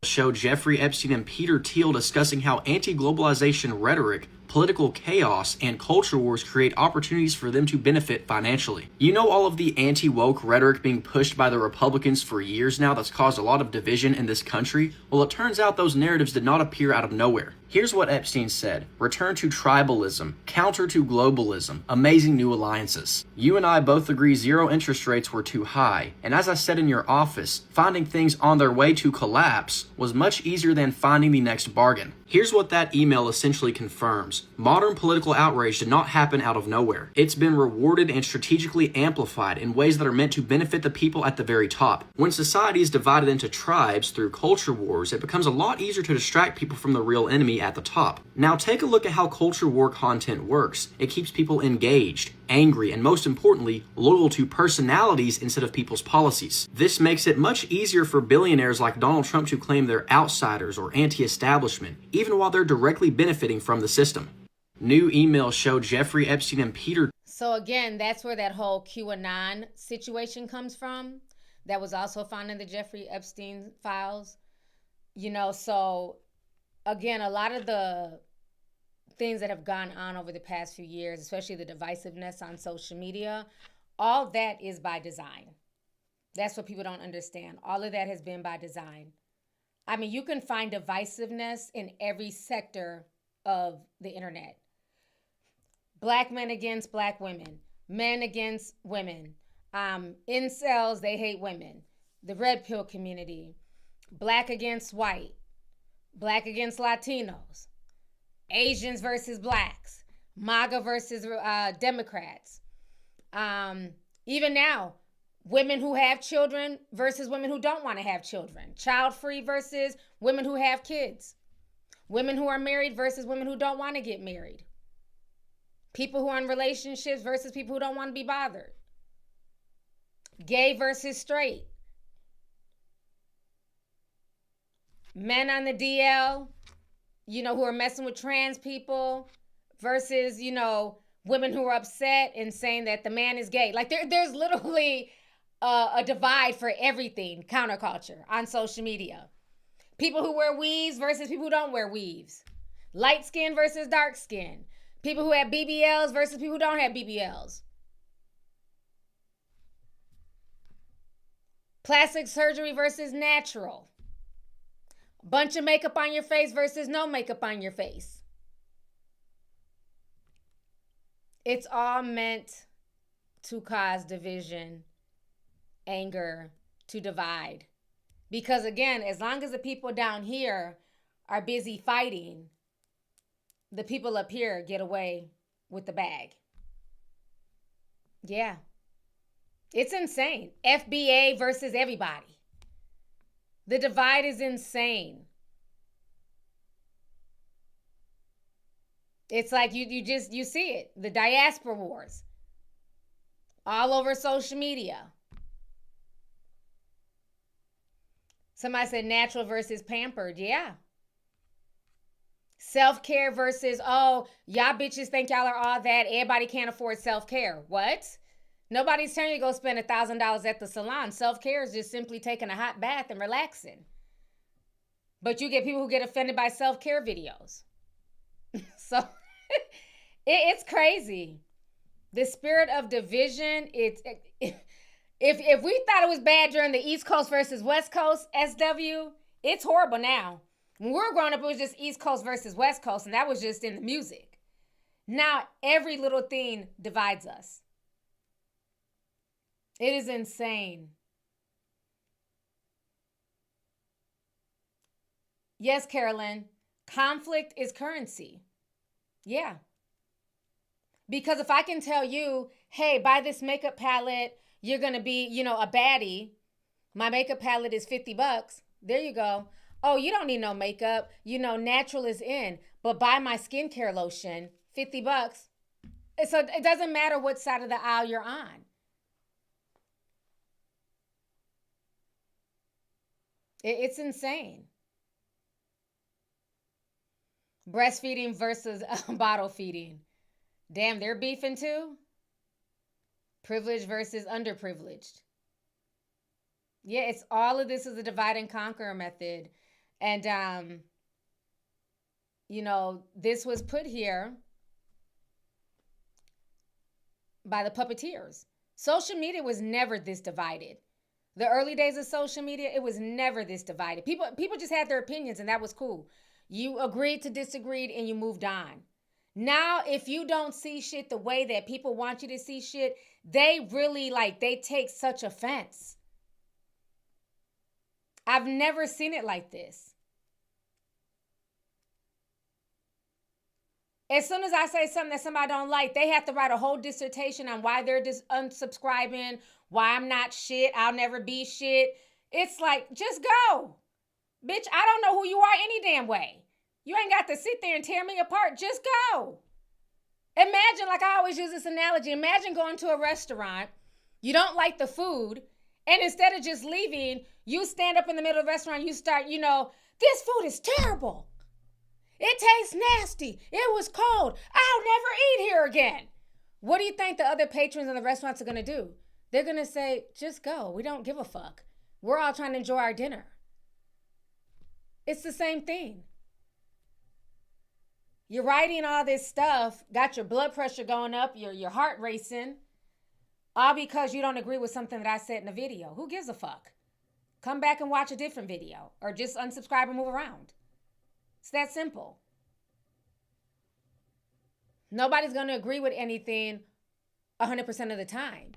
Show Jeffrey Epstein and Peter Thiel discussing how anti-globalization rhetoric, political chaos, and culture wars create opportunities for them to benefit financially. You know, all of the anti-woke rhetoric being pushed by the Republicans for years now that's caused a lot of division in this country? Well, it turns out those narratives did not appear out of nowhere. Here's what Epstein said: return to tribalism, counter to globalism, amazing new alliances. You and I both agree zero interest rates were too high, and as I said in your office, finding things on their way to collapse was much easier than finding the next bargain. Here's what that email essentially confirms. Modern political outrage did not happen out of nowhere. It's been rewarded and strategically amplified in ways that are meant to benefit the people at the very top. When society is divided into tribes through culture wars, it becomes a lot easier to distract people from the real enemy at the top. Now take a look at how culture war content works. It keeps people engaged, angry, and most importantly, loyal to personalities instead of people's policies. This makes it much easier for billionaires like Donald Trump to claim they're outsiders or anti-establishment, even while they're directly benefiting from the system. New emails show Jeffrey Epstein and Peter. So again, that's where that whole QAnon situation comes from. That was also found in the Jeffrey Epstein files. You know, so again, a lot of the things that have gone on over the past few years, especially the divisiveness on social media, all that is by design. That's what people don't understand. All of that has been by design. I mean, you can find divisiveness in every sector of the internet. Black men against black women, men against women, incels, they hate women, the red pill community, black against white, black against Latinos, Asians versus blacks, MAGA versus Democrats. Even now, women who have children versus women who don't want to have children. Child-free versus women who have kids. Women who are married versus women who don't want to get married. People who are in relationships versus people who don't want to be bothered. Gay versus straight. Men on the DL, you know, who are messing with trans people versus, you know, women who are upset and saying that the man is gay. Like there's literally a divide for everything, counterculture on social media. People who wear weaves versus people who don't wear weaves. Light skin versus dark skin. People who have BBLs versus people who don't have BBLs. Plastic surgery versus natural. Bunch of makeup on your face versus no makeup on your face. It's all meant to cause division, anger, to divide. Because again, as long as the people down here are busy fighting, the people up here get away with the bag. Yeah. It's insane. FBA versus everybody. The divide is insane. It's like you see it. The diaspora wars. All over social media. Somebody said natural versus pampered. Yeah. Self-care versus, oh, y'all bitches think y'all are all that. Everybody can't afford self-care. What? Nobody's telling you to go spend $1,000 at the salon. Self-care is just simply taking a hot bath and relaxing. But you get people who get offended by self-care videos. So it's crazy. The spirit of division, if we thought it was bad during the East Coast versus West Coast SW, it's horrible now. When we were growing up, it was just East Coast versus West Coast, and that was just in the music. Now, every little thing divides us. It is insane. Yes, Carolyn, conflict is currency. Yeah. Because if I can tell you, hey, buy this makeup palette, you're going to be, you know, a baddie. My makeup palette is $50. There you go. Oh, you don't need no makeup. You know, natural is in. But buy my skincare lotion, $50. So it doesn't matter what side of the aisle you're on. It's insane. Breastfeeding versus bottle feeding. Damn, they're beefing too. Privileged versus underprivileged. Yeah, it's all of this is a divide and conquer method. And, you know, this was put here by the puppeteers. Social media was never this divided. The early days of social media, it was never this divided. People just had their opinions, and that was cool. You agreed to disagreed, and you moved on. Now, if you don't see shit the way that people want you to see shit, they really, like, they take such offense. I've never seen it like this. As soon as I say something that somebody don't like, they have to write a whole dissertation on why they're unsubscribing, why I'm not shit, I'll never be shit. It's like, just go. Bitch, I don't know who you are any damn way. You ain't got to sit there and tear me apart. Just go. Imagine, like I always use this analogy, imagine going to a restaurant, you don't like the food, and instead of just leaving, you stand up in the middle of the restaurant, you start, this food is terrible. It tastes nasty. It was cold. I'll never eat here again. What do you think the other patrons in the restaurants are going to do? They're going to say, just go. We don't give a fuck. We're all trying to enjoy our dinner. It's the same thing. You're writing all this stuff, got your blood pressure going up, your heart racing, all because you don't agree with something that I said in a video. Who gives a fuck? Come back and watch a different video or just unsubscribe and move around. It's that simple. Nobody's going to agree with anything 100% of the time.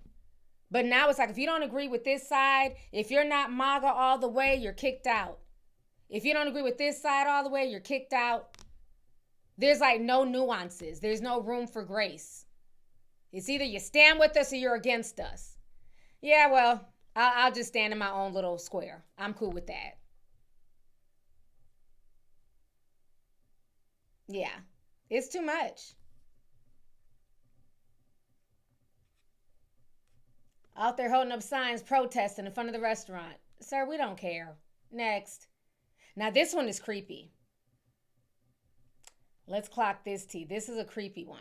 But now it's like, if you don't agree with this side, if you're not MAGA all the way, you're kicked out. If you don't agree with this side all the way, you're kicked out. There's like no nuances. There's no room for grace. It's either you stand with us or you're against us. Yeah, well, I'll just stand in my own little square. I'm cool with that. Yeah, it's too much. Out there holding up signs protesting in front of the restaurant. Sir, we don't care. Next. Now this one is creepy. Let's clock this T. This is a creepy one.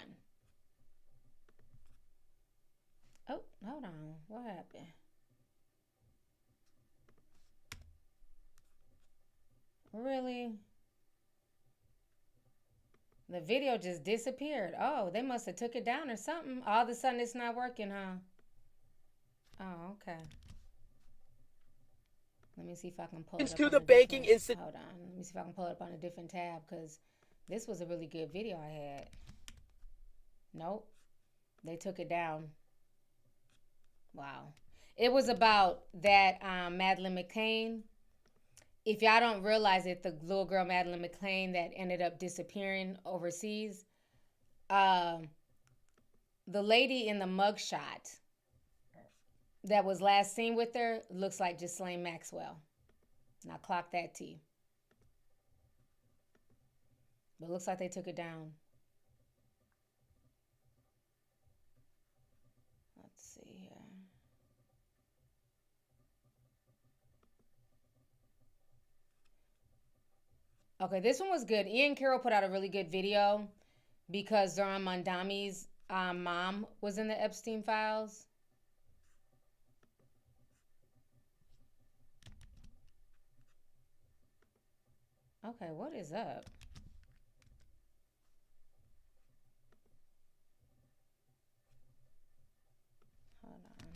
Oh, hold on. What happened? Really? The video just disappeared. Oh, they must have took it down or something. All of a sudden it's not working, huh? Oh, okay. Let me see if I can pull it up. To the baking instant. Hold on. Let me see if I can pull it up on a different tab, because this was a really good video I had. Nope. They took it down. Wow. It was about that Madeleine McCain. If y'all don't realize it, the little girl Madeleine McCain that ended up disappearing overseas, the lady in the mugshot that was last seen with her looks like Ghislaine Maxwell. Now clock that T. But it looks like they took it down. Let's see here. Okay, this one was good. Ian Carroll put out a really good video because Zohran Mamdani's mom was in the Epstein files. Okay, what is up? Hold on.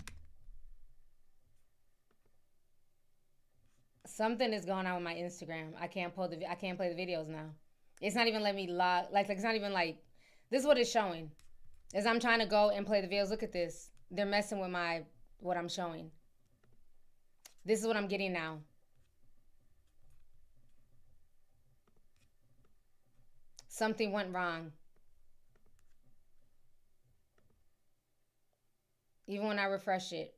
Something is going on with my Instagram. I can't play the videos now. It's not even letting me log. Like it's not even like. This is what it's showing. As I'm trying to go and play the videos. Look at this. They're messing with what I'm showing. This is what I'm getting now. Something went wrong. Even when I refresh it.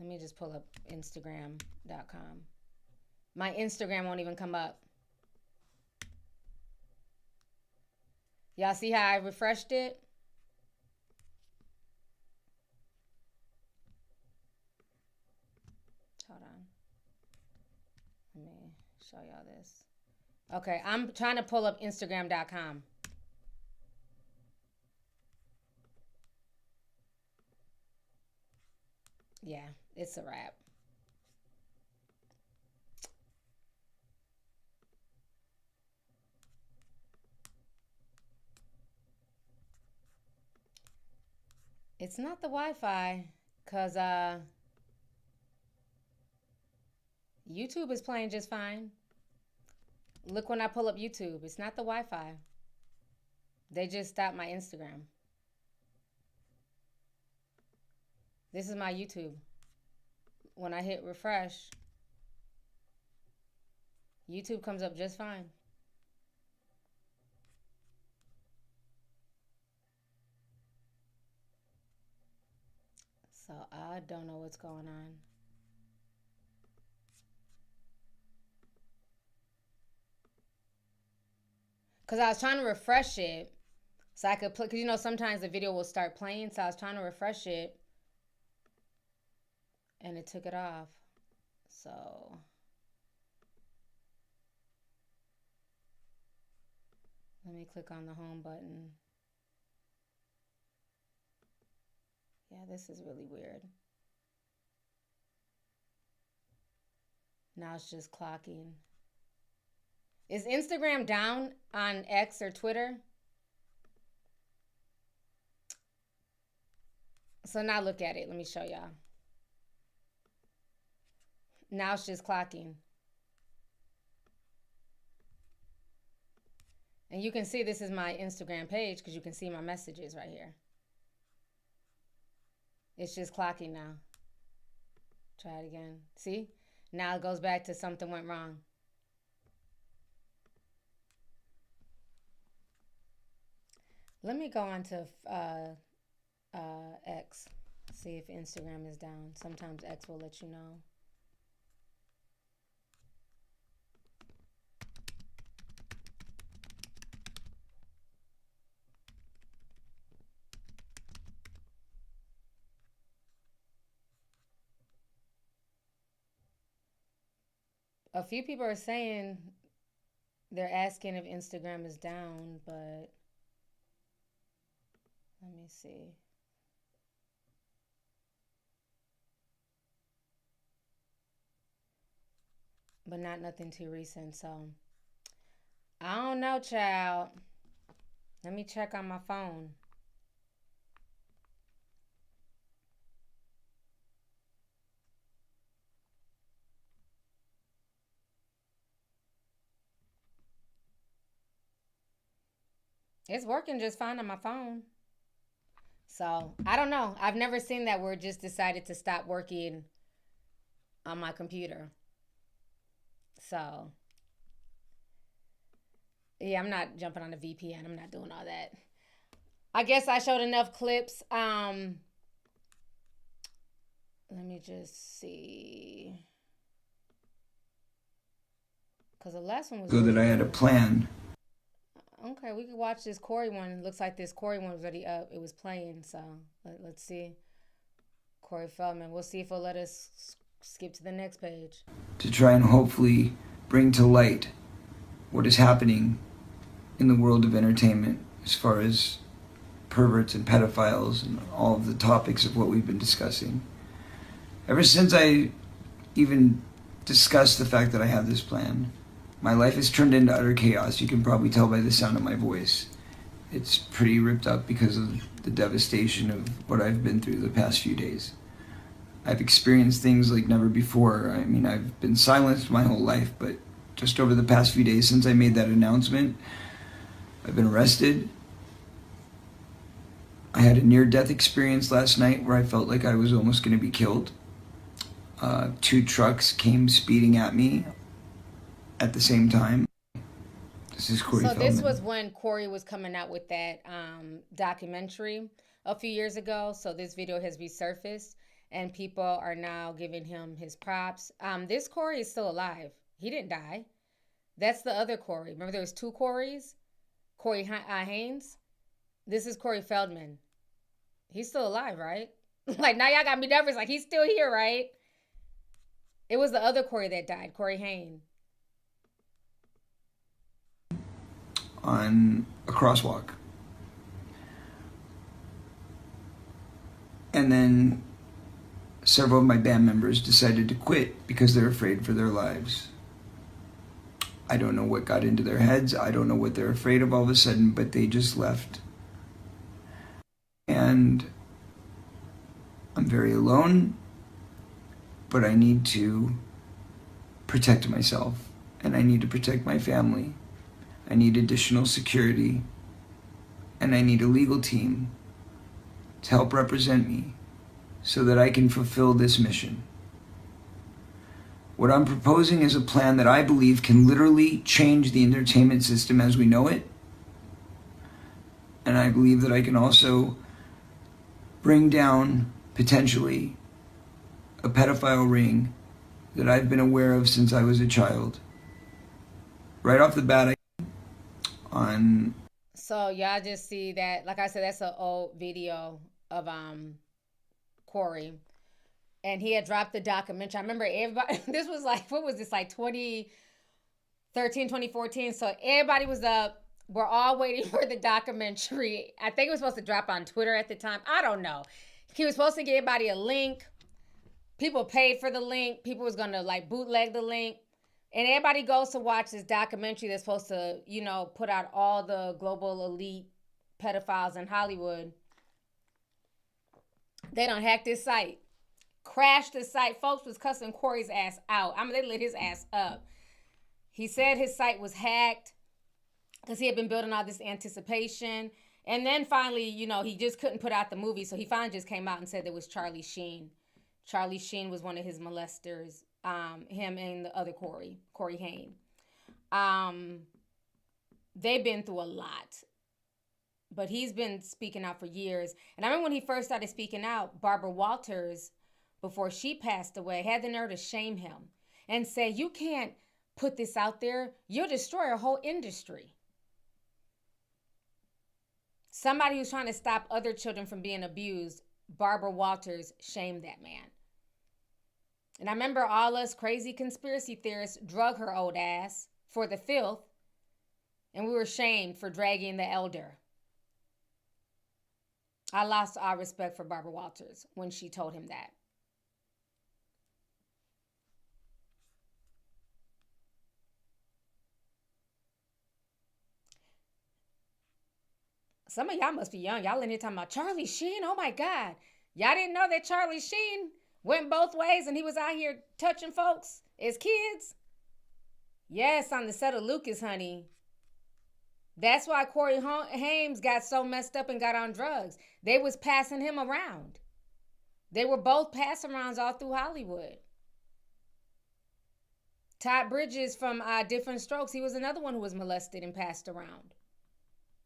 Let me just pull up Instagram.com. My Instagram won't even come up. Y'all see how I refreshed it? Hold on. Let me show y'all this. Okay, I'm trying to pull up Instagram.com. Yeah, it's a wrap. It's not the Wi-Fi, because YouTube is playing just fine. Look when I pull up YouTube. It's not the Wi-Fi. They just stopped my Instagram. This is my YouTube. When I hit refresh, YouTube comes up just fine. So I don't know what's going on. Because I was trying to refresh it so I could play, because you know sometimes the video will start playing, so I was trying to refresh it and it took it off. So let me click on the home button. Yeah, this is really weird. Now it's just clocking. Is Instagram down on X or Twitter? So now look at it. Let me show y'all. Now it's just clocking. And you can see this is my Instagram page because you can see my messages right here. It's just clocking now. Try it again. See? Now it goes back to something went wrong. Let me go on to X. See if Instagram is down. Sometimes X will let you know. A few people are saying they're asking if Instagram is down, but let me see. But not nothing too recent, so I don't know, child. Let me check on my phone. It's working just fine on my phone. So, I don't know. I've never seen that where it just decided to stop working on my computer. So, yeah, I'm not jumping on a VPN. I'm not doing all that. I guess I showed enough clips. Let me just see. Because the last one was... So that I had a plan. Okay, we could watch this Corey one. Looks like this Corey one was already up. It was playing, so let's see. Corey Feldman. We'll see if it'll let us skip to the next page. To try and hopefully bring to light what is happening in the world of entertainment as far as perverts and pedophiles and all of the topics of what we've been discussing. Ever since I even discussed the fact that I have this plan, my life has turned into utter chaos. You can probably tell by the sound of my voice. It's pretty ripped up because of the devastation of what I've been through the past few days. I've experienced things like never before. I mean, I've been silenced my whole life, but just over the past few days since I made that announcement, I've been arrested. I had a near-death experience last night where I felt like I was almost going to be killed. 2 trucks came speeding at me at the same time. This is Corey Feldman. This was when Corey was coming out with that documentary a few years ago. So this video has resurfaced and people are now giving him his props. This Corey is still alive. He didn't die. That's the other Corey. Remember there was 2 Corys? Corey Haynes. This is Corey Feldman. He's still alive, right? Like now y'all got me nervous. Like he's still here, right? It was the other Corey that died, Corey Haynes. on a crosswalk. And then several of my band members decided to quit because they're afraid for their lives. I don't know what got into their heads. I don't know what they're afraid of all of a sudden, but they just left. And I'm very alone, but I need to protect myself, and I need to protect my family. I need additional security, and I need a legal team to help represent me so that I can fulfill this mission. What I'm proposing is a plan that I believe can literally change the entertainment system as we know it. And I believe that I can also bring down, potentially, a pedophile ring that I've been aware of since I was a child. Right off the bat, So y'all just see that, like I said, that's an old video of Corey. And he had dropped the documentary. I remember everybody, this was like, what was this, like 2013, 2014? So everybody was up. We're all waiting for the documentary. I think it was supposed to drop on Twitter at the time. I don't know. He was supposed to give everybody a link. People paid for the link. People was going to like bootleg the link. And everybody goes to watch this documentary that's supposed to, you know, put out all the global elite pedophiles in Hollywood. They done hacked this site. Crashed the site. Folks was cussing Corey's ass out. I mean, they lit his ass up. He said his site was hacked because he had been building all this anticipation. And then finally, you know, he just couldn't put out the movie. So he finally just came out and said there was Charlie Sheen. Charlie Sheen was one of his molesters. Him and the other Corey Haim. They've been through a lot. But he's been speaking out for years. And I remember when he first started speaking out, Barbara Walters, before she passed away, had the nerve to shame him and say, you can't put this out there. You'll destroy a whole industry. Somebody who's trying to stop other children from being abused, Barbara Walters shamed that man. And I remember all us crazy conspiracy theorists drug her old ass for the filth, and we were shamed for dragging the elder. I lost all respect for Barbara Walters when she told him that. Some of y'all must be young. Y'all in here talking about Charlie Sheen. Oh my God. Y'all didn't know that Charlie Sheen went both ways and he was out here touching folks as kids? Yes, on the set of Lucas, honey. That's why Corey Haim got so messed up and got on drugs. They was passing him around. They were both pass-arounds all through Hollywood. Todd Bridges from Different Strokes, he was another one who was molested and passed around.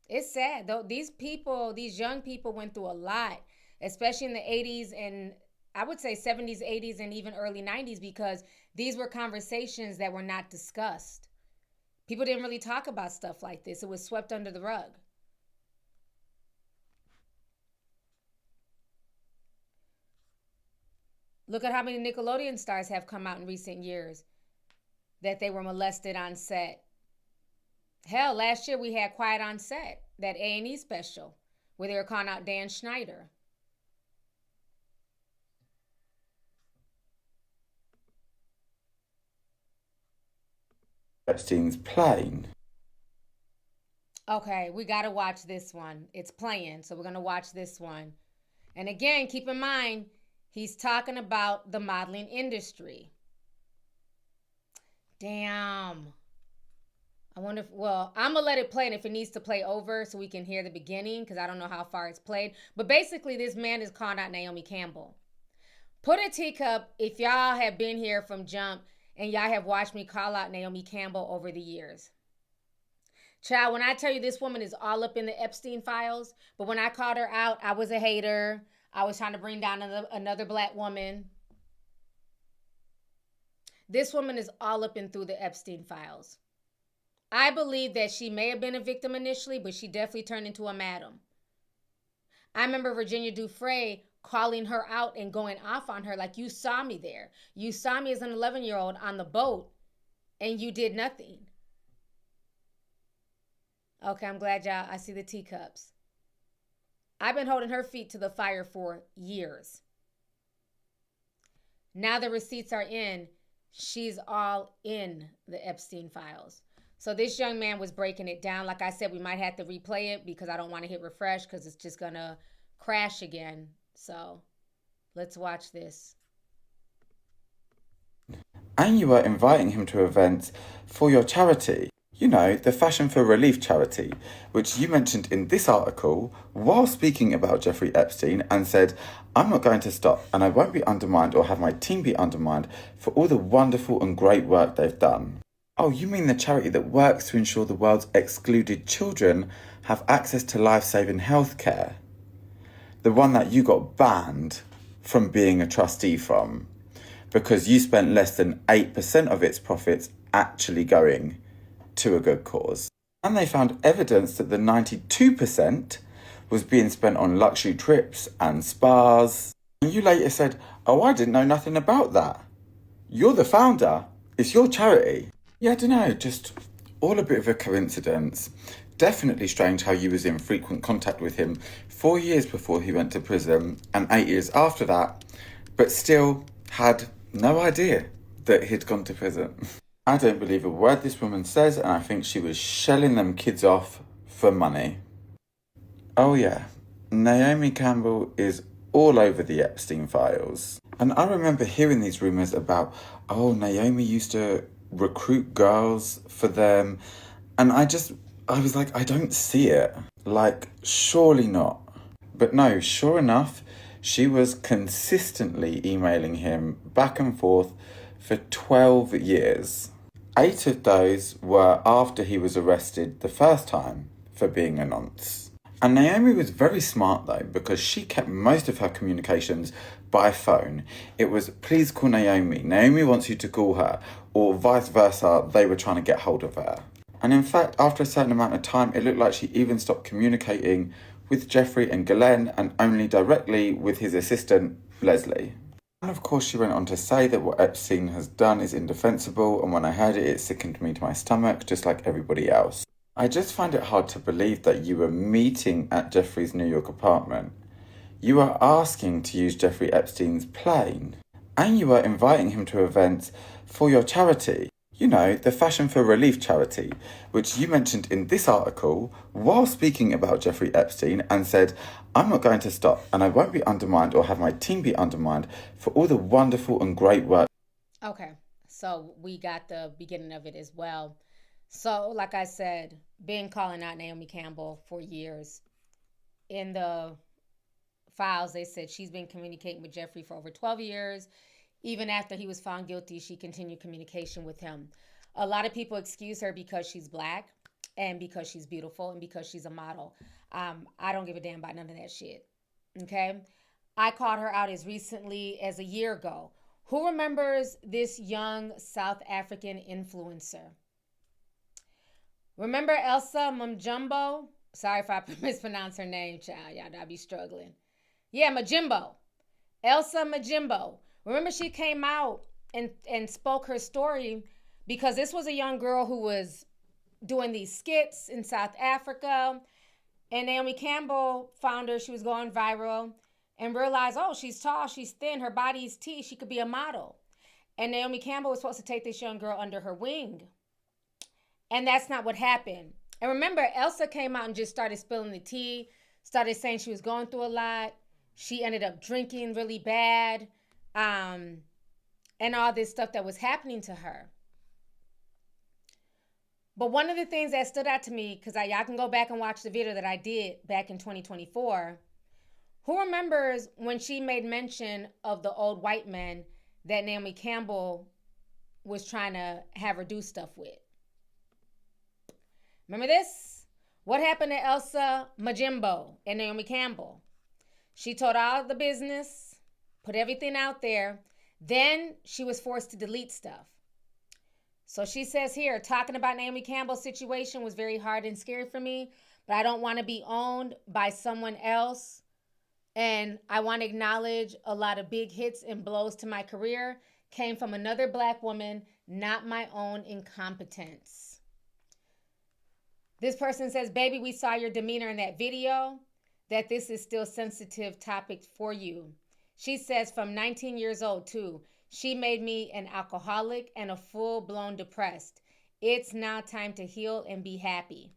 It's sad, though. These people, these young people went through a lot, especially in the 80s and I would say 70s, 80s, and even early 90s, because these were conversations that were not discussed. People didn't really talk about stuff like this. It was swept under the rug. Look at how many Nickelodeon stars have come out in recent years that they were molested on set. Hell, last year we had Quiet on Set, that A&E special, where they were calling out Dan Schneider. Epstein's plane. Okay, we got to watch this one. It's playing, so we're going to watch this one. And again, keep in mind, he's talking about the modeling industry. Damn. I wonder if, well, I'm going to let it play, and if it needs to play over so we can hear the beginning, because I don't know how far it's played. But basically, this man is calling out Naomi Campbell. Put a teacup if y'all have been here from jump and y'all have watched me call out Naomi Campbell over the years. Child, when I tell you this woman is all up in the Epstein files, but when I called her out, I was a hater. I was trying to bring down another black woman. This woman is all up in through the Epstein files. I believe that she may have been a victim initially, but she definitely turned into a madam. I remember Virginia Dufresne calling her out and going off on her like, you saw me there. You saw me as an 11-year-old on the boat and you did nothing. Okay, I'm glad I see the teacups. I've been holding her feet to the fire for years. Now the receipts are in. She's all in the Epstein files. So this young man was breaking it down. Like I said, we might have to replay it because I don't want to hit refresh because it's just going to crash again. So let's watch this. And you were inviting him to events for your charity. You know, the Fashion for Relief charity, which you mentioned in this article while speaking about Jeffrey Epstein and said, I'm not going to stop and I won't be undermined or have my team be undermined for all the wonderful and great work they've done. Oh, you mean the charity that works to ensure the world's excluded children have access to life-saving healthcare? The one that you got banned from being a trustee from because you spent less than 8% of its profits actually going to a good cause. And they found evidence that the 92% was being spent on luxury trips and spas. And you later said, oh, I didn't know nothing about that. You're the founder. It's your charity. Yeah, I don't know, just all a bit of a coincidence. Definitely strange how you was in frequent contact with him 4 years before he went to prison and 8 years after that, but still had no idea that he'd gone to prison. I don't believe a word this woman says, and I think she was shelling them kids off for money. Oh yeah, Naomi Campbell is all over the Epstein files. And I remember hearing these rumours about, oh, Naomi used to recruit girls for them. And I was like, I don't see it. Like, surely not. But no, sure enough, she was consistently emailing him back and forth for 12 years. 8 of those were after he was arrested the first time for being a nonce. And Naomi was very smart though, because she kept most of her communications by phone. It was, please call Naomi. Naomi wants you to call her. Or vice versa, they were trying to get hold of her. And in fact, after a certain amount of time, it looked like she even stopped communicating with Jeffrey and Ghislaine and only directly with his assistant, Leslie. And of course, she went on to say that what Epstein has done is indefensible, and when I heard it, it sickened me to my stomach, just like everybody else. I just find it hard to believe that you were meeting at Jeffrey's New York apartment. You were asking to use Jeffrey Epstein's plane. And you were inviting him to events for your charity. You know, the Fashion for Relief charity, which you mentioned in this article while speaking about Jeffrey Epstein and said, I'm not going to stop and I won't be undermined or have my team be undermined for all the wonderful and great work. Okay, so we got the beginning of it as well. So, like I said, been calling out Naomi Campbell for years. In the files, they said she's been communicating with Jeffrey for over 12 years. Even after he was found guilty, she continued communication with him. A lot of people excuse her because she's black and because she's beautiful and because she's a model. I don't give a damn about none of that shit. Okay? I called her out as recently as a year ago. Who remembers this young South African influencer? Remember Elsa Mjumbo? Sorry if I mispronounce her name, child. Y'all, I'll be struggling. Yeah, Mjumbo. Elsa Mjumbo. Remember she came out and spoke her story because this was a young girl who was doing these skits in South Africa. And Naomi Campbell found her. She was going viral and realized, oh, she's tall, she's thin, her body's T, she could be a model. And Naomi Campbell was supposed to take this young girl under her wing. And that's not what happened. And remember, Elsa came out and just started spilling the tea, started saying she was going through a lot. She ended up drinking really bad, and all this stuff that was happening to her. But one of the things that stood out to me, because y'all can go back and watch the video that I did back in 2024, who remembers when she made mention of the old white men that Naomi Campbell was trying to have her do stuff with? Remember this? What happened to Elsa Mjumbo and Naomi Campbell? She told all the business, put everything out there. Then she was forced to delete stuff. So she says here, talking about Naomi Campbell's situation was very hard and scary for me, but I don't want to be owned by someone else. And I want to acknowledge a lot of big hits and blows to my career came from another black woman, not my own incompetence. This person says, baby, we saw your demeanor in that video, that this is still sensitive topic for you. She says from 19 years old too. She made me an alcoholic and a full-blown depressed. It's now time to heal and be happy.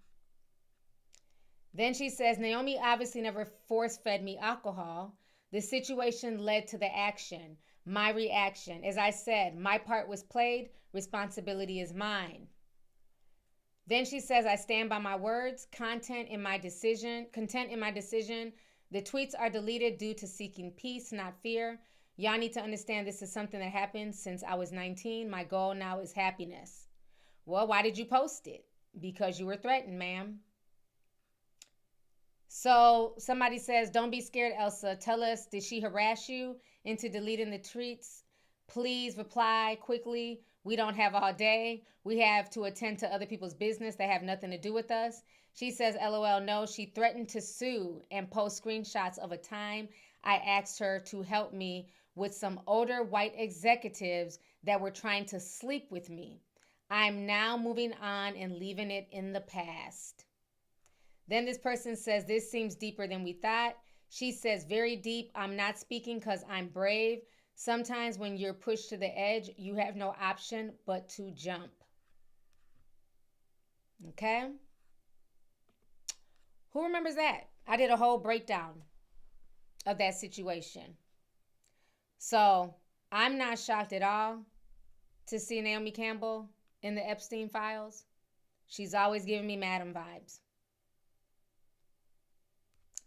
Then she says, Naomi obviously never force-fed me alcohol. The situation led to the action, my reaction. As I said, my part was played, responsibility is mine. Then she says, I stand by my words, content in my decision. The tweets are deleted due to seeking peace, not fear. Y'all need to understand this is something that happened since I was 19. My goal now is happiness. Well, why did you post it? Because you were threatened, ma'am. So somebody says, don't be scared, Elsa. Tell us, did she harass you into deleting the tweets? Please reply quickly. We don't have all day. We have to attend to other people's business that have nothing to do with us. She says, LOL, no. She threatened to sue and post screenshots of a time I asked her to help me with some older white executives that were trying to sleep with me. I'm now moving on and leaving it in the past. Then this person says, this seems deeper than we thought. She says, very deep. I'm not speaking because I'm brave. Sometimes when you're pushed to the edge, you have no option but to jump. Okay? Who remembers that? I did a whole breakdown of that situation. So I'm not shocked at all to see Naomi Campbell in the Epstein files. She's always giving me Madam vibes.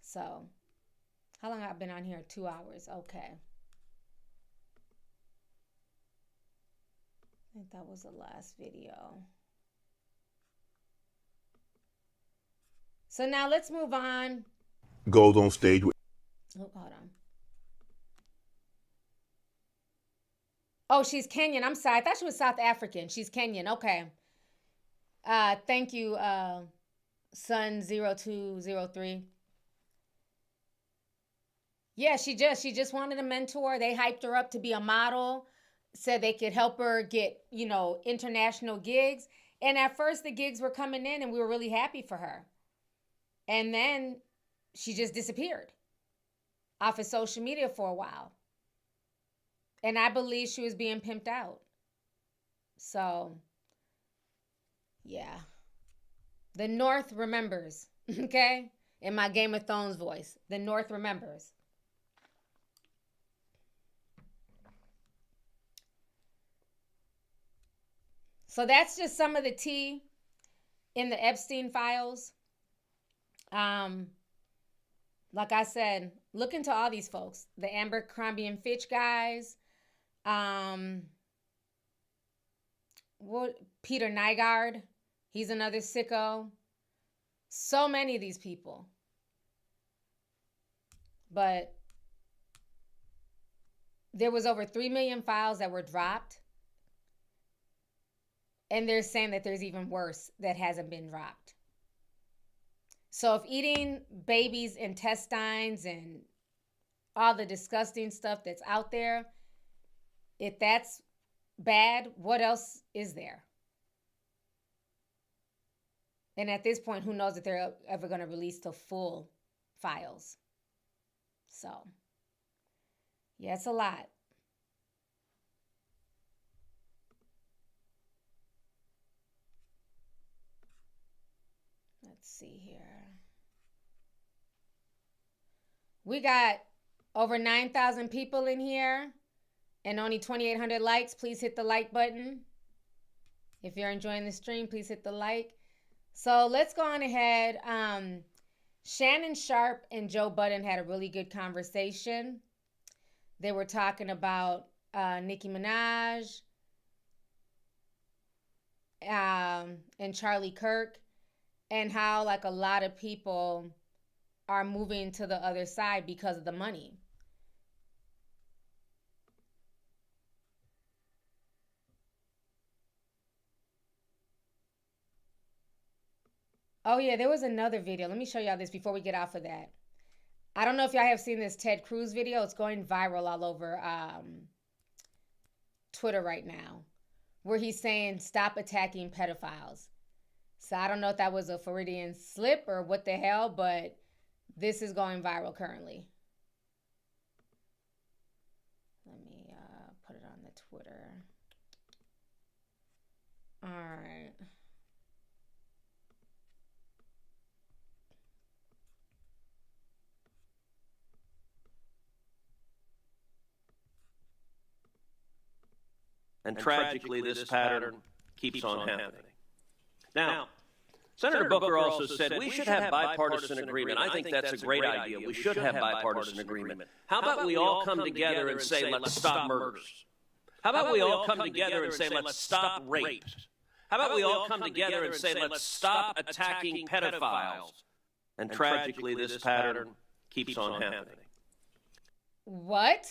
So, how long have I been on here? 2 hours. Okay. I think that was the last video. So now let's move on. Goes on stage with. Oh, hold on. Oh, she's Kenyan. I'm sorry. I thought she was South African. She's Kenyan. Okay. Thank you, Sun0203. Yeah, she just wanted a mentor. They hyped her up to be a model, said they could help her get, international gigs. And at first the gigs were coming in and we were really happy for her. And then she just disappeared off of social media for a while. And I believe she was being pimped out. So, yeah. The North remembers, okay? In my Game of Thrones voice, the North remembers. So that's just some of the tea in the Epstein files. Like I said, look into all these folks. The Abercrombie and Fitch guys. Peter Nygaard. He's another sicko. So many of these people. But there was over 3 million files that were dropped. And they're saying that there's even worse that hasn't been dropped. So if eating babies' intestines and all the disgusting stuff that's out there, if that's bad, what else is there? And at this point, who knows if they're ever going to release the full files. So, yeah, it's a lot. Let's see here. We got over 9,000 people in here and only 2,800 likes. Please hit the like button. If you're enjoying the stream, please hit the like. So let's go on ahead. Shannon Sharp and Joe Budden had a really good conversation. They were talking about Nicki Minaj and Charlie Kirk, and how like a lot of people are moving to the other side because of the money. Oh yeah, there was another video. Let me show y'all this before we get off of that. I don't know if y'all have seen this Ted Cruz video. It's going viral all over Twitter right now, where he's saying, stop attacking pedophiles. So I don't know if that was a Freudian slip or what the hell, but this is going viral currently. Let me put it on the Twitter. All right. And tragically, this pattern keeps on happening. Now, Senator Booker also said we should have bipartisan agreement. I think that's a great idea. We should have bipartisan agreement. How about we all come together and say, let's stop murders? How about we all come together and say, let's stop rape? How about we all come together and say, let's stop attacking pedophiles? And tragically, this pattern keeps on happening. What?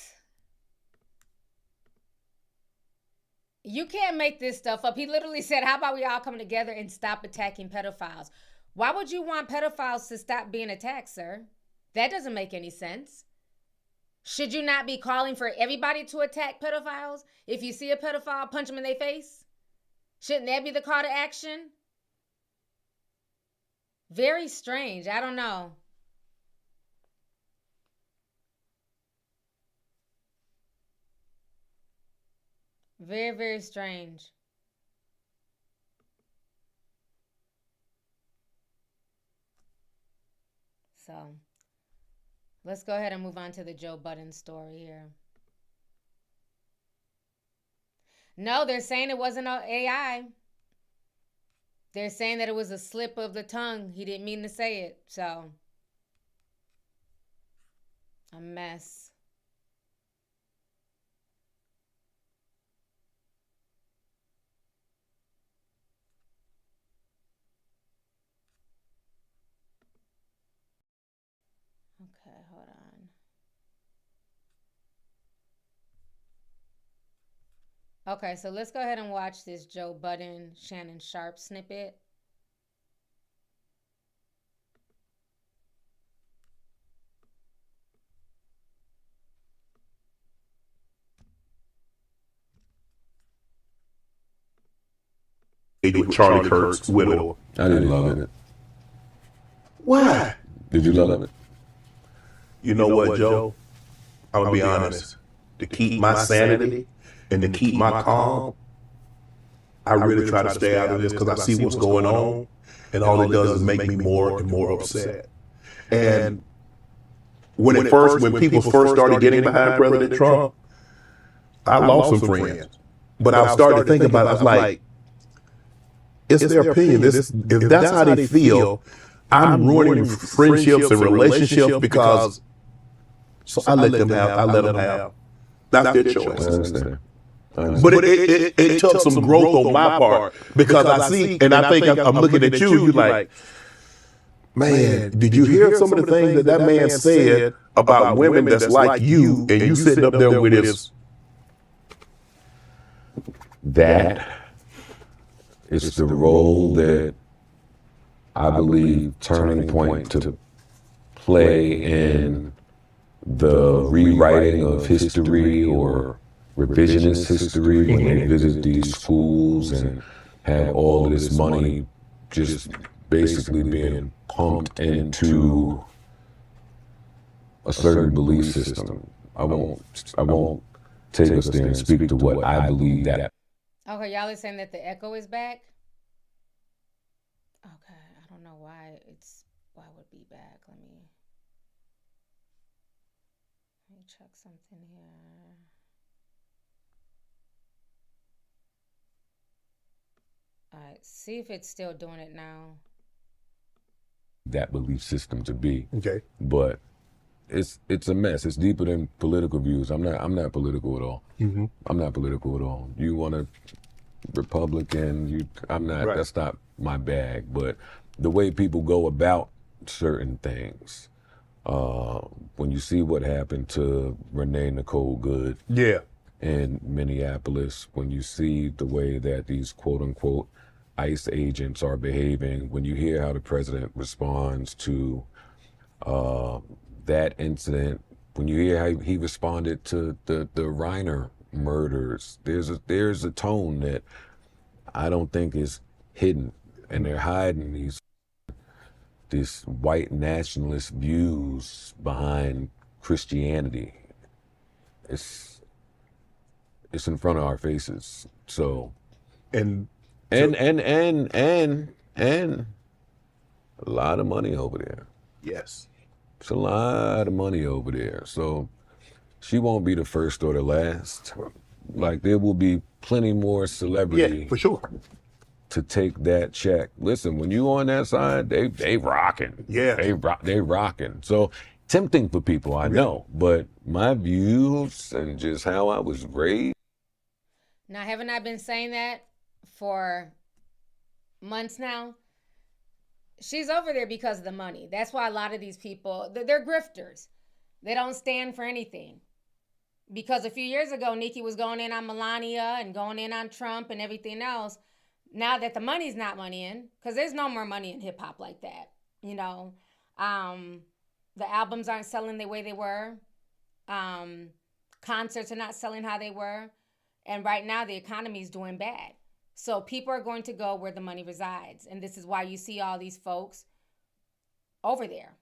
You can't make this stuff up. He literally said, how about we all come together and stop attacking pedophiles? Why would you want pedophiles to stop being attacked, sir? That doesn't make any sense. Should you not be calling for everybody to attack pedophiles? If you see a pedophile, punch them in their face? Shouldn't that be the call to action? Very strange. I don't know. Very, very strange. So, let's go ahead and move on to the Joe Budden story here. No, they're saying it wasn't AI. They're saying that it was a slip of the tongue. He didn't mean to say it. So, a mess. Okay, hold on. Okay, so let's go ahead and watch this Joe Budden, Shannon Sharpe snippet. With Charlie Kirk's widow. I didn't love it. Why? Did you love it? You know what, Joe? I'm going to be honest. To keep my sanity and to keep my calm, I really try to stay out of this because I see what's going on, and all it does is make me more and more upset. And when people first started getting behind President Trump, I lost some friends. But I started thinking about it. I was like, it's their opinion. If that's how they feel, I'm ruining friendships and relationships because. So I let them have. That's their choice. I understand. But it took some growth on my part because I see, and I think I'm looking at you like, man, did you hear some of the things that man said about women that's like you, and you sitting up there with this? That is the role that I believe Turning Point to play in the rewriting of history or revisionist history when they visit these schools and have all of this money just basically being pumped into a certain belief system. I won't take us there and speak to what I believe that. Okay, y'all are saying that the echo is back? Okay, I don't know why it would be back. Let me check something here. All right, see if it's still doing it now. That belief system to be. Okay. But it's a mess. It's deeper than political views. I'm not political at all. Mm-hmm. I'm not political at all. You want a Republican, I'm not, Right. That's not my bag. But the way people go about certain things, when you see what happened to Renee Nicole Good Yeah. in Minneapolis, when you see the way that these quote unquote ICE agents are behaving, when you hear how the president responds to that incident, when you hear how he responded to the Reiner murders, there's a tone that I don't think is hidden. and they're hiding these white nationalist views behind Christianity. It's in front of our faces. So and a lot of money over there. Yes. It's a lot of money over there. So she won't be the first or the last. Like, there will be plenty more celebrity. Yeah, for sure. To take that check. Listen, when you on that side, they rocking. Yeah. They rocking. So tempting for people, I know. But my views and just how I was raised. Now, haven't I been saying that for months now? She's over there because of the money. That's why a lot of these people, they're grifters. They don't stand for anything. Because a few years ago, Nicki was going in on Melania and going in on Trump and everything else. Now that the money's not money in, because there's no more money in hip hop like that. You know, the albums aren't selling the way they were. Concerts are not selling how they were. And right now the economy is doing bad. So people are going to go where the money resides. And this is why you see all these folks over there.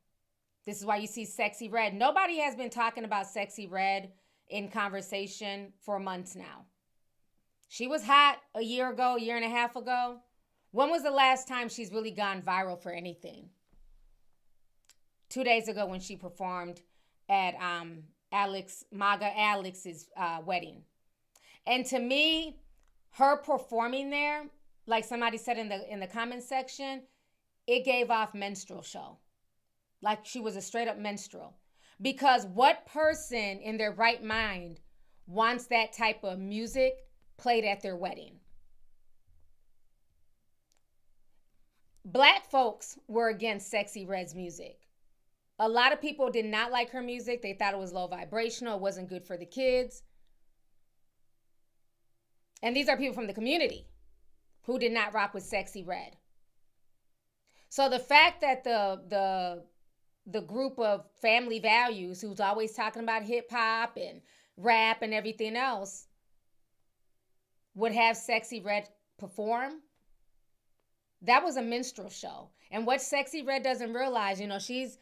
This is why you see Sexy Red. Nobody has been talking about Sexy Red in conversation for months now. She was hot a year ago, a year and a half ago. When was the last time she's really gone viral for anything? 2 days ago when she performed at MAGA Alex's wedding. And to me, her performing there, like somebody said in the comment section, it gave off minstrel show. Like she was a straight up minstrel. Because what person in their right mind wants that type of music played at their wedding? Black folks were against Sexy Red's music. A lot of people did not like her music. They thought it was low vibrational. It wasn't good for the kids. And these are people from the community who did not rock with Sexy Red. So the fact that the group of family values who's always talking about hip hop and rap and everything else would have Sexy Red perform, that was a minstrel show. And what Sexy Red doesn't realize, you know, she's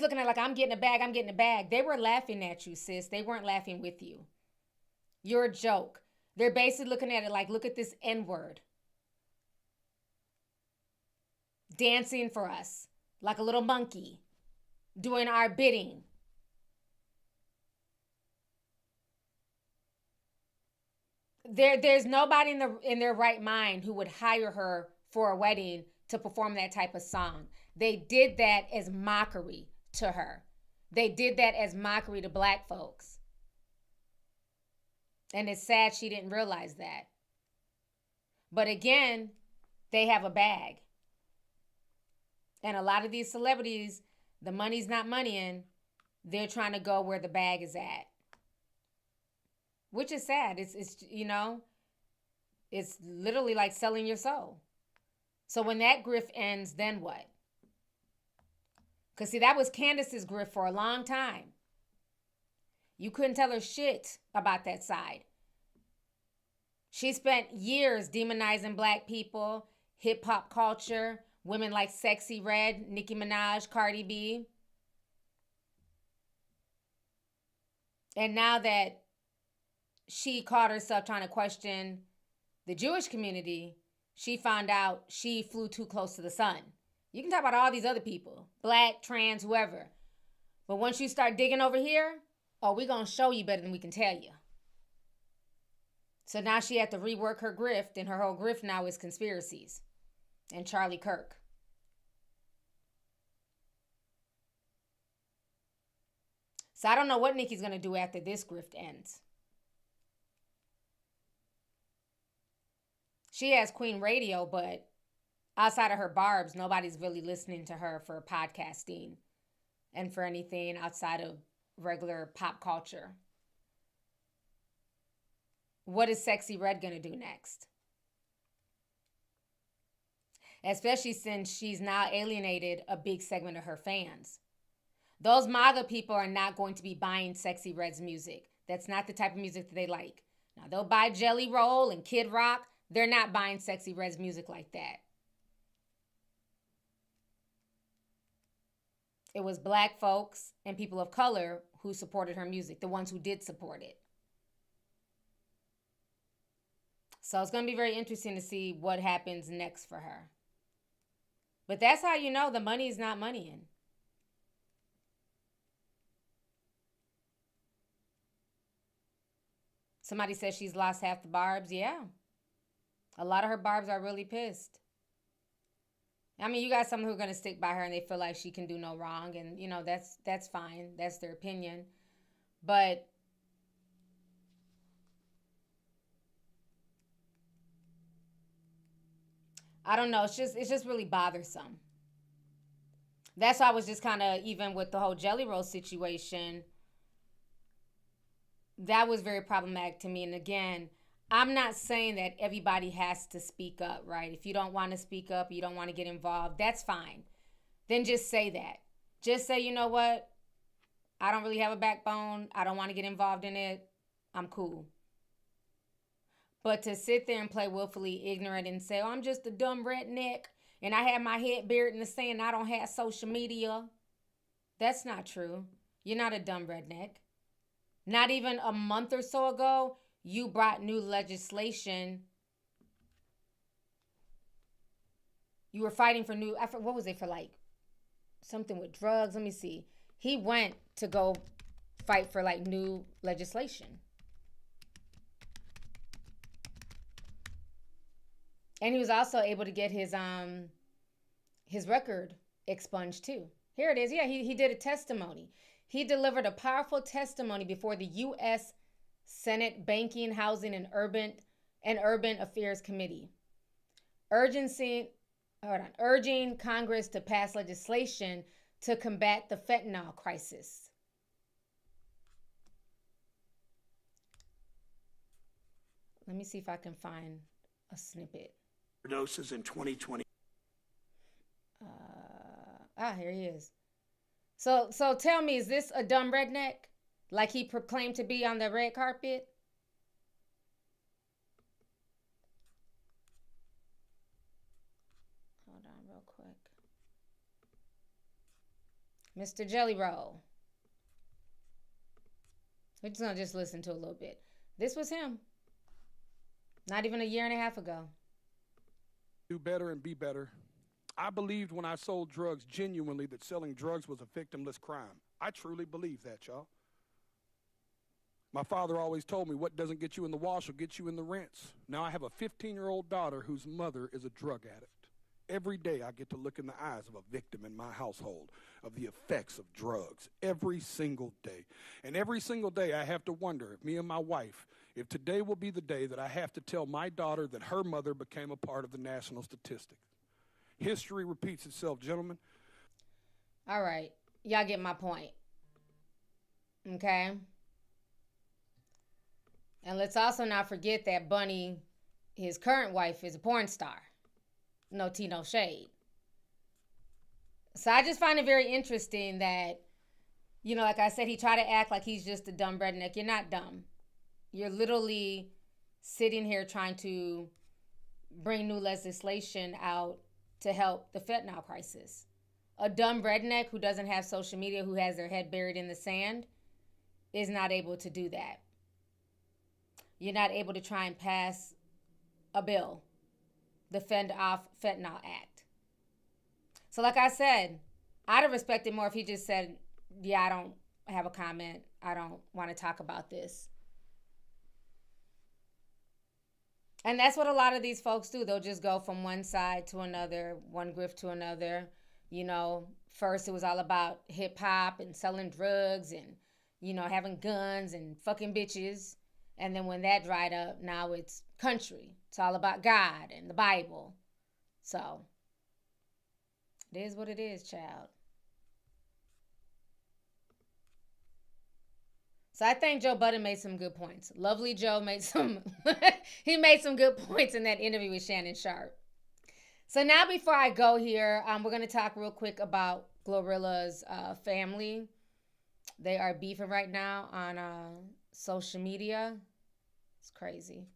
looking at like, I'm getting a bag, I'm getting a bag. They were laughing at you, sis. They weren't laughing with you. You're a joke. They're basically looking at it like, look at this N-word. Dancing for us like a little monkey, doing our bidding. There's nobody in their right mind who would hire her for a wedding to perform that type of song. They did that as mockery to her. They did that as mockery to black folks. And it's sad she didn't realize that. But again, they have a bag. And a lot of these celebrities, the money's not money in, they're trying to go where the bag is at. Which is sad. It's you know, it's literally like selling your soul. So when that grift ends, then what? Because see, that was Candace's grift for a long time. You couldn't tell her shit about that side. She spent years demonizing black people, hip hop culture, women like Sexy Red, Nicki Minaj, Cardi B. And now that she caught herself trying to question the Jewish community, she found out she flew too close to the sun. You can talk about all these other people, black, trans, whoever. But once you start digging over here, oh, we're going to show you better than we can tell you. So now she had to rework her grift, and her whole grift now is conspiracies and Charlie Kirk. So I don't know what Nicki's going to do after this grift ends. She has Queen Radio, but outside of her barbs, nobody's really listening to her for podcasting and for anything outside of regular pop culture. What is Sexy Red going to do next? Especially since she's now alienated a big segment of her fans. Those MAGA people are not going to be buying Sexy Red's music. That's not the type of music that they like. Now, they'll buy Jelly Roll and Kid Rock. They're not buying Sexy Red's music like that. It was black folks and people of color who supported her music, the ones who did support it. So it's going to be very interesting to see what happens next for her. But that's how you know the money is not moneying. Somebody says she's lost half the barbs. Yeah. A lot of her barbs are really pissed. I mean, you got some who are going to stick by her and they feel like she can do no wrong. And, you know, that's fine. That's their opinion. But I don't know. It's just really bothersome. That's why I was just kind of, even with the whole Jelly Roll situation, that was very problematic to me. And again, I'm not saying that everybody has to speak up, right? If you don't want to speak up, you don't want to get involved, that's fine. Then just say that. Just say, you know what? I don't really have a backbone. I don't want to get involved in it. I'm cool. But to sit there and play willfully ignorant and say, oh, I'm just a dumb redneck and I have my head buried in the sand and I don't have social media. That's not true. You're not a dumb redneck. Not even a month or so ago, you brought new legislation. You were fighting for new, what was it for, like something with drugs? Let me see. He went to go fight for like new legislation. And he was also able to get his record expunged too. Here it is. Yeah, he did a testimony. He delivered a powerful testimony before the U.S. Senate Banking, Housing, and Urban Affairs Committee, urging Congress to pass legislation to combat the fentanyl crisis. Let me see if I can find a snippet. Doses in 2020. Here he is. So tell me, is this a dumb redneck like he proclaimed to be on the red carpet? Hold on real quick. Mr. Jelly Roll. We're just going to just listen to a little bit. This was him. Not even a year and a half ago. Do better and be better. I believed when I sold drugs genuinely that selling drugs was a victimless crime. I truly believe that, y'all. My father always told me what doesn't get you in the wash will get you in the rinse. Now I have a 15-year-old daughter whose mother is a drug addict. Every day I get to look in the eyes of a victim in my household of the effects of drugs. Every single day. And every single day I have to wonder, if me and my wife, if today will be the day that I have to tell my daughter that her mother became a part of the national statistic. History repeats itself, gentlemen. All right. Y'all get my point. Okay? And let's also not forget that Bunny, his current wife, is a porn star. No tea, no shade. So I just find it very interesting that, you know, like I said, he tried to act like he's just a dumb redneck. You're not dumb. You're literally sitting here trying to bring new legislation out to help the fentanyl crisis. A dumb redneck who doesn't have social media, who has their head buried in the sand, is not able to do that. You're not able to try and pass a bill, the Fend Off Fentanyl Act. So like I said, I'd have respected more if he just said, yeah, I don't have a comment. I don't want to talk about this. And that's what a lot of these folks do. They'll just go from one side to another, one grift to another. You know, first it was all about hip hop and selling drugs and, you know, having guns and fucking bitches. And then when that dried up, now it's country. It's all about God and the Bible. So it is what it is, child. So I think Joe Budden made some good points. Lovely Joe made some, he made some good points in that interview with Shannon Sharp. So now before I go here, we're going to talk real quick about Glorilla's family. They are beefing right now on social media. It's crazy.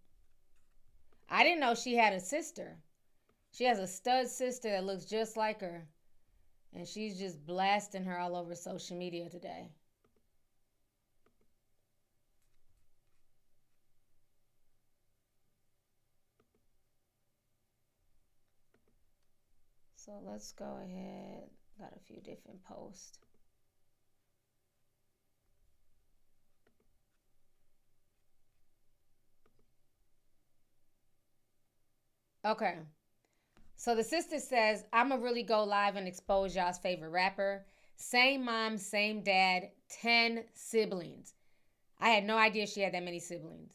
I didn't know she had a sister. She has a stud sister that looks just like her. And she's just blasting her all over social media today. So let's go ahead. Got a few different posts. Okay. So the sister says, I'ma really go live and expose y'all's favorite rapper. Same mom, same dad, 10 siblings. I had no idea she had that many siblings.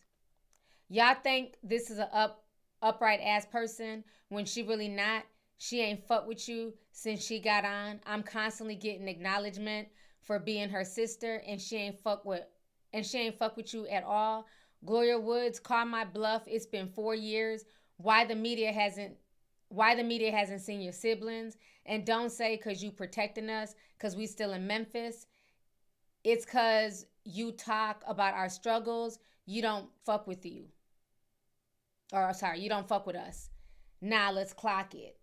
Y'all think this is a upright ass person when she really not? She ain't fuck with you since she got on. I'm constantly getting acknowledgement for being her sister, and she ain't fuck with you at all. Gloria Woods, call my bluff. It's been 4 years. Why the media hasn't seen your siblings? And don't say because you protecting us because we still in Memphis. It's because you talk about our struggles. You don't fuck with you. Or sorry, you don't fuck with us. Nah, let's clock it.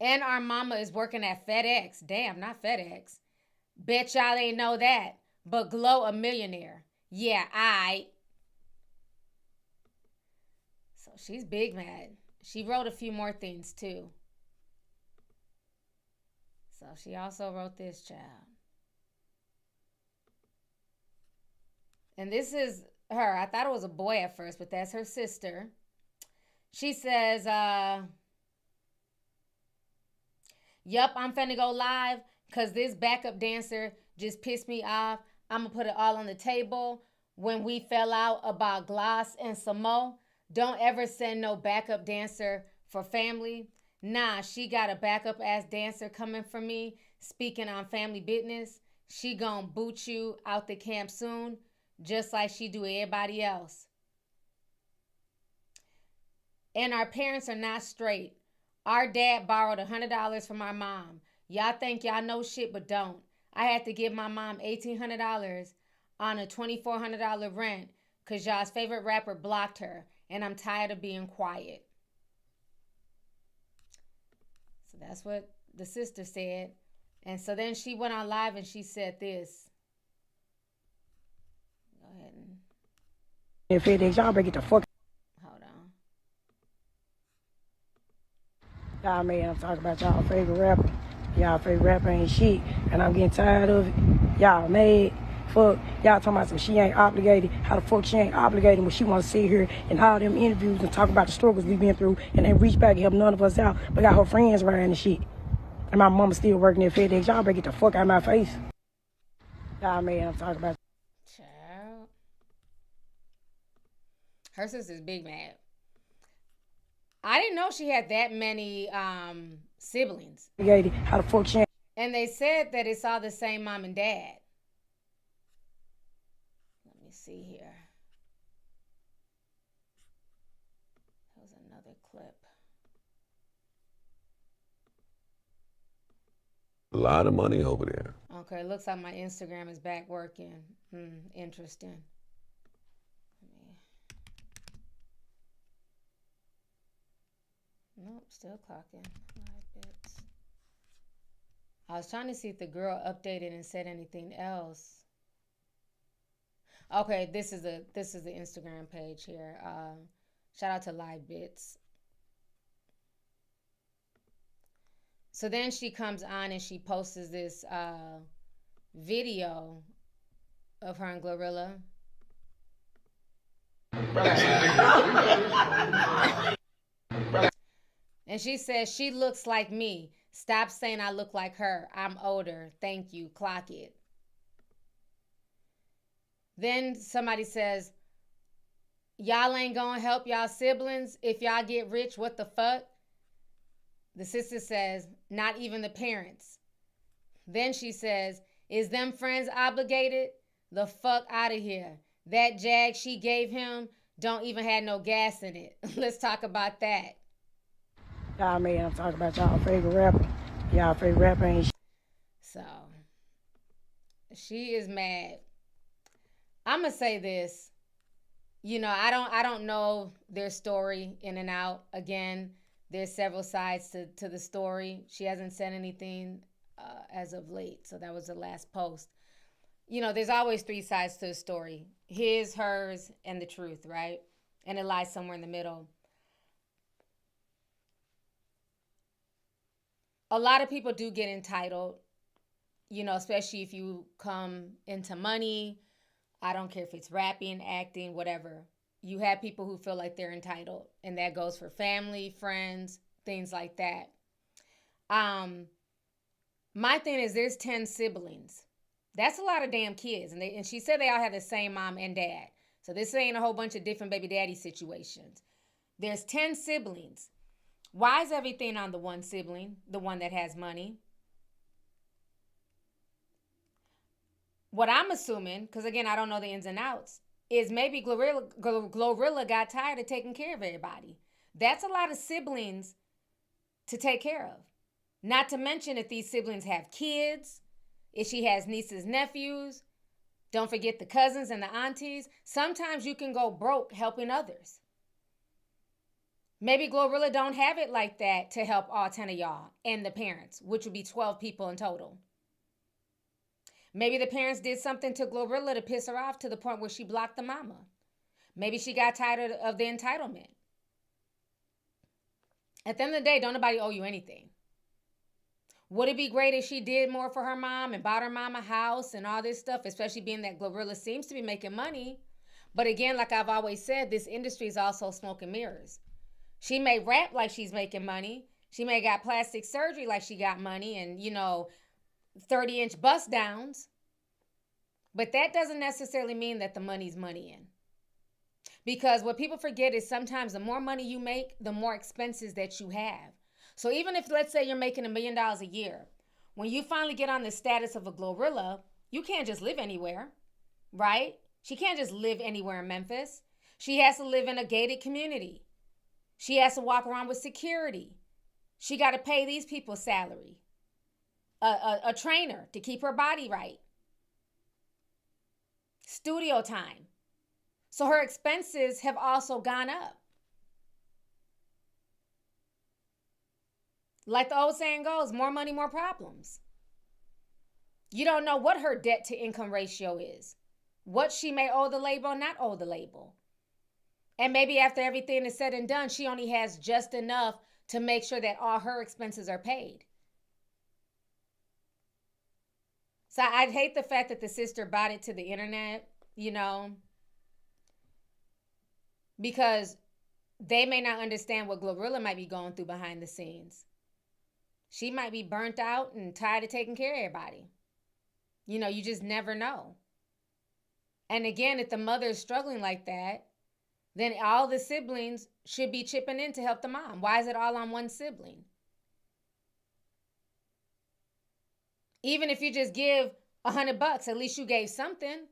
And our mama is working at FedEx. Damn, not FedEx. Bet y'all ain't know that. But Glow a millionaire. Yeah, So she's big mad. She wrote a few more things too. So she also wrote this, child. And this is her. I thought it was a boy at first, but that's her sister. She says, yup, I'm finna go live because this backup dancer just pissed me off. I'm going to put it all on the table. When we fell out about Gloss and Samo, don't ever send no backup dancer for family. Nah, she got a backup ass dancer coming for me. Speaking on family business, she gonna boot you out the camp soon, just like she do everybody else. And our parents are not straight. Our dad borrowed $100 from our mom. Y'all think y'all know shit, but don't. I had to give my mom $1,800 on a $2,400 rent because y'all's favorite rapper blocked her, and I'm tired of being quiet. So that's what the sister said. And so then she went on live and she said this. Go ahead and... If it is, y'all better get the fuck. Hold on. Y'all man, I'm talking about y'all favorite rapper. Y'all favorite rapper ain't shit, and I'm getting tired of it. Y'all mad. Fuck, y'all talking about some she ain't obligated. How the fuck she ain't obligated when she want to sit here and all them interviews and talk about the struggles we been through and then reach back and help none of us out, but got her friends riding and shit. And my mama still working at FedEx. Y'all better get the fuck out of my face. Y'all man, I'm talking about. Child. Her sister's big mad. I didn't know she had that many siblings. How the fuck she ain't. And they said that it's all the same mom and dad. Let me see here. That was another clip. A lot of money over there. Okay, looks like my Instagram is back working. Interesting. Nope, still clocking. Live bits. I was trying to see if the girl updated and said anything else. Okay, this is the Instagram page here. Shout out to Live Bits. So then she comes on and she posts this video of her and Glorilla. And she says, she looks like me. Stop saying I look like her. I'm older. Thank you. Clock it. Then somebody says, y'all ain't gonna help y'all siblings if y'all get rich. What the fuck? The sister says, not even the parents. Then she says, is them friends obligated? The fuck out of here. That Jag she gave him don't even have no gas in it. Let's talk about that. Y'all man, I'm talking about y'all favorite rapper. Y'all favorite rapper ain't shit. So, she is mad. I'm gonna say this. You know, I don't know their story in and out. Again, There's several sides to the story. She hasn't said anything as of late, so that was the last post. You know, there's always three sides to a story: his, hers, and the truth, right? And it lies somewhere in the middle. A lot of people do get entitled, you know, especially if you come into money. I don't care if it's rapping, acting, whatever. You have people who feel like they're entitled, and that goes for family, friends, things like that. My thing is, there's 10 siblings. That's a lot of damn kids. And she said they all have the same mom and dad. So this ain't a whole bunch of different baby daddy situations. There's 10 siblings. Why is everything on the one sibling, the one that has money? What I'm assuming, because again, I don't know the ins and outs, is maybe Glorilla got tired of taking care of everybody. That's a lot of siblings to take care of. Not to mention if these siblings have kids, if she has nieces, nephews, don't forget the cousins and the aunties. Sometimes you can go broke helping others. Maybe Glorilla don't have it like that to help all 10 of y'all and the parents, which would be 12 people in total. Maybe the parents did something to Glorilla to piss her off to the point where she blocked the mama. Maybe she got tired of the entitlement. At the end of the day, don't nobody owe you anything. Would it be great if she did more for her mom and bought her mom a house and all this stuff, especially being that Glorilla seems to be making money? But again, like I've always said, this industry is also smoke and mirrors. She may rap like she's making money. She may got plastic surgery like she got money and, 30-inch bust downs. But that doesn't necessarily mean that the money's money in. Because what people forget is sometimes the more money you make, the more expenses that you have. So even if, let's say, you're making $1 million a year, when you finally get on the status of a Glorilla, you can't just live anywhere, right? She can't just live anywhere in Memphis. She has to live in a gated community. She has to walk around with security. She got to pay these people's salary. A trainer to keep her body right. Studio time. So her expenses have also gone up. Like the old saying goes, more money, more problems. You don't know what her debt to income ratio is. What she may owe the label or not owe the label. And maybe after everything is said and done, she only has just enough to make sure that all her expenses are paid. So I'd hate the fact that the sister bought it to the internet, because they may not understand what Glorilla might be going through behind the scenes. She might be burnt out and tired of taking care of everybody. You just never know. And again, if the mother is struggling like that, then all the siblings should be chipping in to help the mom. Why is it all on one sibling? Even if you just give $100, at least you gave something.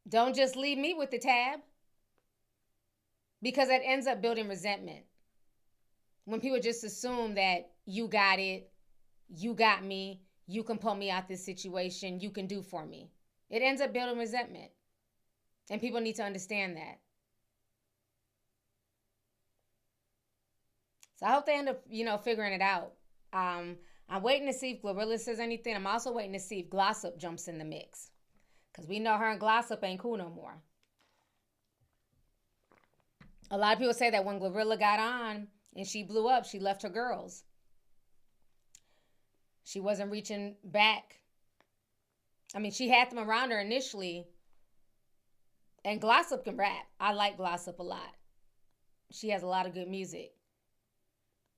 Don't just leave me with the tab. Because that ends up building resentment. When people just assume that you got it, you got me, you can pull me out this situation, you can do for me. It ends up building resentment. And people need to understand that. So I hope they end up, figuring it out. I'm waiting to see if Glorilla says anything. I'm also waiting to see if Glossop jumps in the mix. Because we know her and Glossop ain't cool no more. A lot of people say that when Glorilla got on and she blew up, she left her girls. She wasn't reaching back. I mean, she had them around her initially. And Glossop can rap. I like Glossop a lot. She has a lot of good music.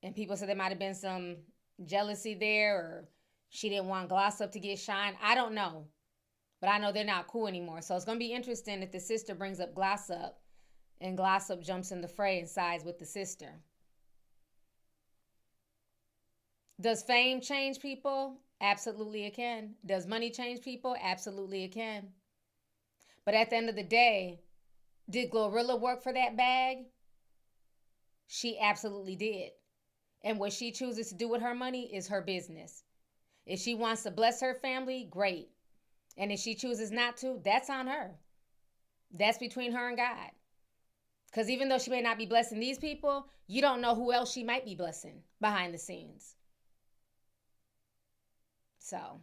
And people said there might have been some jealousy there, or she didn't want Glossop to get shine. I don't know. But I know they're not cool anymore. So it's going to be interesting if the sister brings up Glossop and Glossop jumps in the fray and sides with the sister. Does fame change people? Absolutely it can. Does money change people? Absolutely it can. But at the end of the day, did Glorilla work for that bag? She absolutely did. And what she chooses to do with her money is her business. If she wants to bless her family, great. And if she chooses not to, that's on her. That's between her and God. Because even though she may not be blessing these people, you don't know who else she might be blessing behind the scenes. So,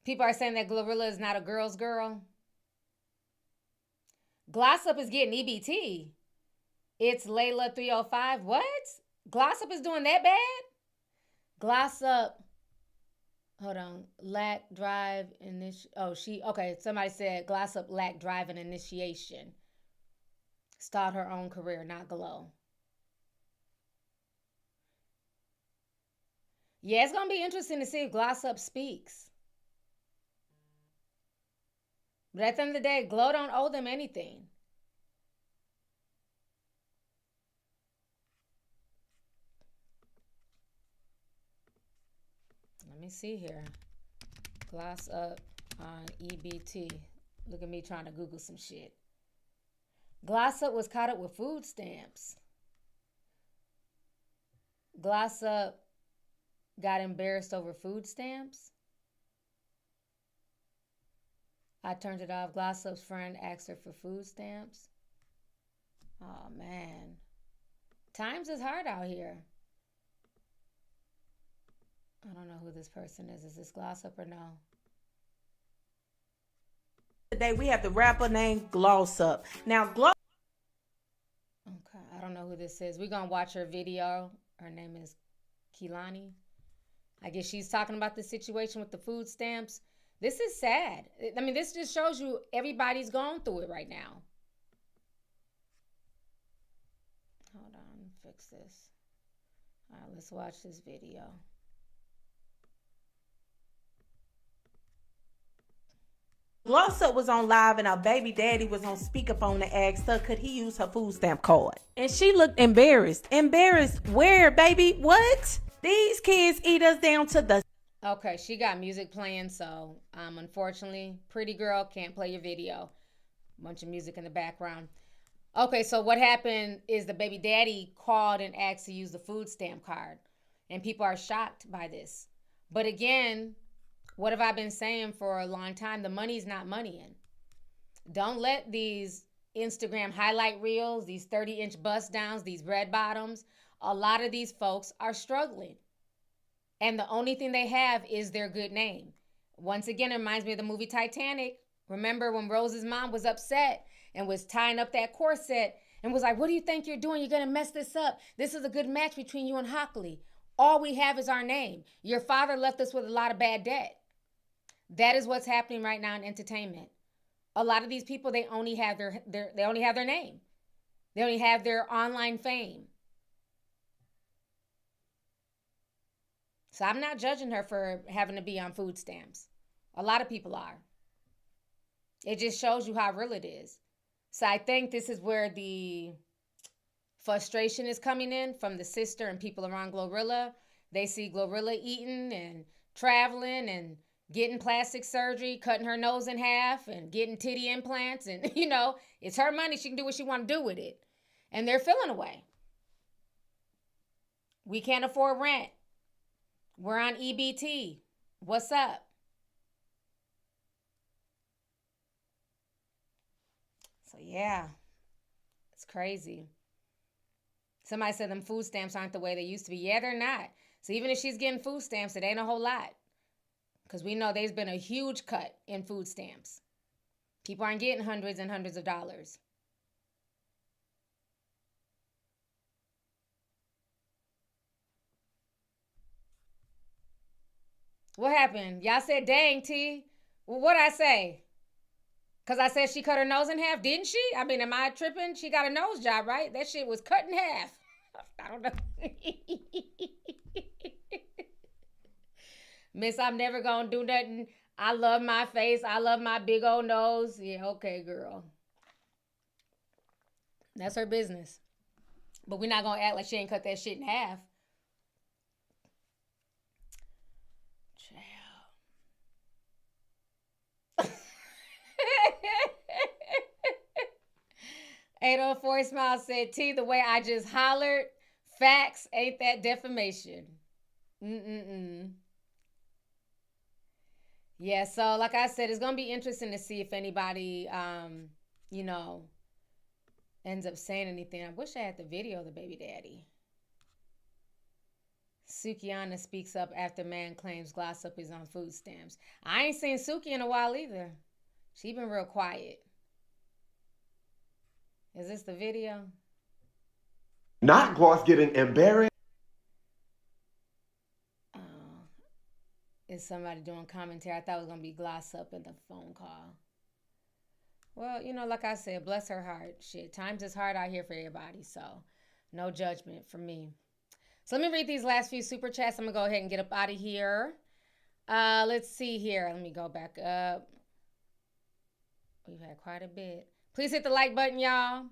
people are saying that Glorilla is not a girl's girl. Glossop is getting EBT. It's Layla 305. What? Glossop is doing that bad? Glossop. Hold on. Lack drive okay. Somebody said Glossop lack drive and initiation. Start her own career, not Glow. Yeah, it's going to be interesting to see if Glossop speaks. But at the end of the day, Glow don't owe them anything. Let me see here. Glossop on EBT. Look at me trying to Google some shit. Glossop was caught up with food stamps. Glossop got embarrassed over food stamps. I turned it off. Glossop's friend asked her for food stamps. Oh, man. Times is hard out here. I don't know who this person is. Is this Glossop or no? Today we have the rapper named Glossop. Now, Okay, I don't know who this is. We're going to watch her video. Her name is Kehlani. I guess she's talking about the situation with the food stamps. This is sad. I mean, this just shows you everybody's going through it right now. Hold on, fix this. All right, let's watch this video. Glossop was on live and her baby daddy was on speakerphone and asked her, could he use her food stamp card? And she looked embarrassed. Embarrassed where, baby? What? These kids eat us down to the... Okay, she got music playing, so unfortunately, pretty girl, can't play your video. Bunch of music in the background. Okay, so what happened is the baby daddy called and asked to use the food stamp card. And people are shocked by this. But again, what have I been saying for a long time? The money's not moneying. Don't let these Instagram highlight reels, these 30-inch bust downs, these red bottoms, a lot of these folks are struggling. And the only thing they have is their good name. Once again, it reminds me of the movie Titanic. Remember when Rose's mom was upset and was tying up that corset and was like, what do you think you're doing? You're going to mess this up. This is a good match between you and Hockley. All we have is our name. Your father left us with a lot of bad debt. That is what's happening right now in entertainment. A lot of these people, they only have their name. They only have their online fame. So I'm not judging her for having to be on food stamps. A lot of people are. It just shows you how real it is. So I think this is where the frustration is coming in from the sister and people around Glorilla. They see Glorilla eating and traveling and getting plastic surgery, cutting her nose in half and getting titty implants. And, you know, it's her money. She can do what she want to do with it. And they're feeling away. We can't afford rent. We're on EBT. What's up? So, yeah, it's crazy. Somebody said them food stamps aren't the way they used to be. Yeah, they're not. So even if she's getting food stamps, it ain't a whole lot. Because we know there's been a huge cut in food stamps. People aren't getting hundreds and hundreds of dollars. What happened? Y'all said, dang, T. Well, what'd I say? Because I said she cut her nose in half, didn't she? I mean, am I tripping? She got a nose job, right? That shit was cut in half. I don't know. Miss, I'm never going to do nothing. I love my face. I love my big old nose. Yeah, okay, girl. That's her business. But we're not going to act like she ain't cut that shit in half. 804 Smile said, T, the way I just hollered, facts, ain't that defamation? Yeah, so like I said, it's going to be interesting to see if anybody you know, ends up saying anything. I wish I had the video of the baby daddy. Sukiana speaks up after man claims Glossop is on food stamps. I ain't seen Suki in a while either. She been real quiet. Is this the video? Not Gloss getting embarrassed. Is somebody doing commentary? I thought it was going to be Glossop in the phone call. Well, you know, like I said, bless her heart. Shit, times is hard out here for everybody, so no judgment from me. So let me read these last few super chats. I'm going to go ahead and get up out of here. Let's see here. Let me go back up. We've had quite a bit. Please hit the like button, y'all.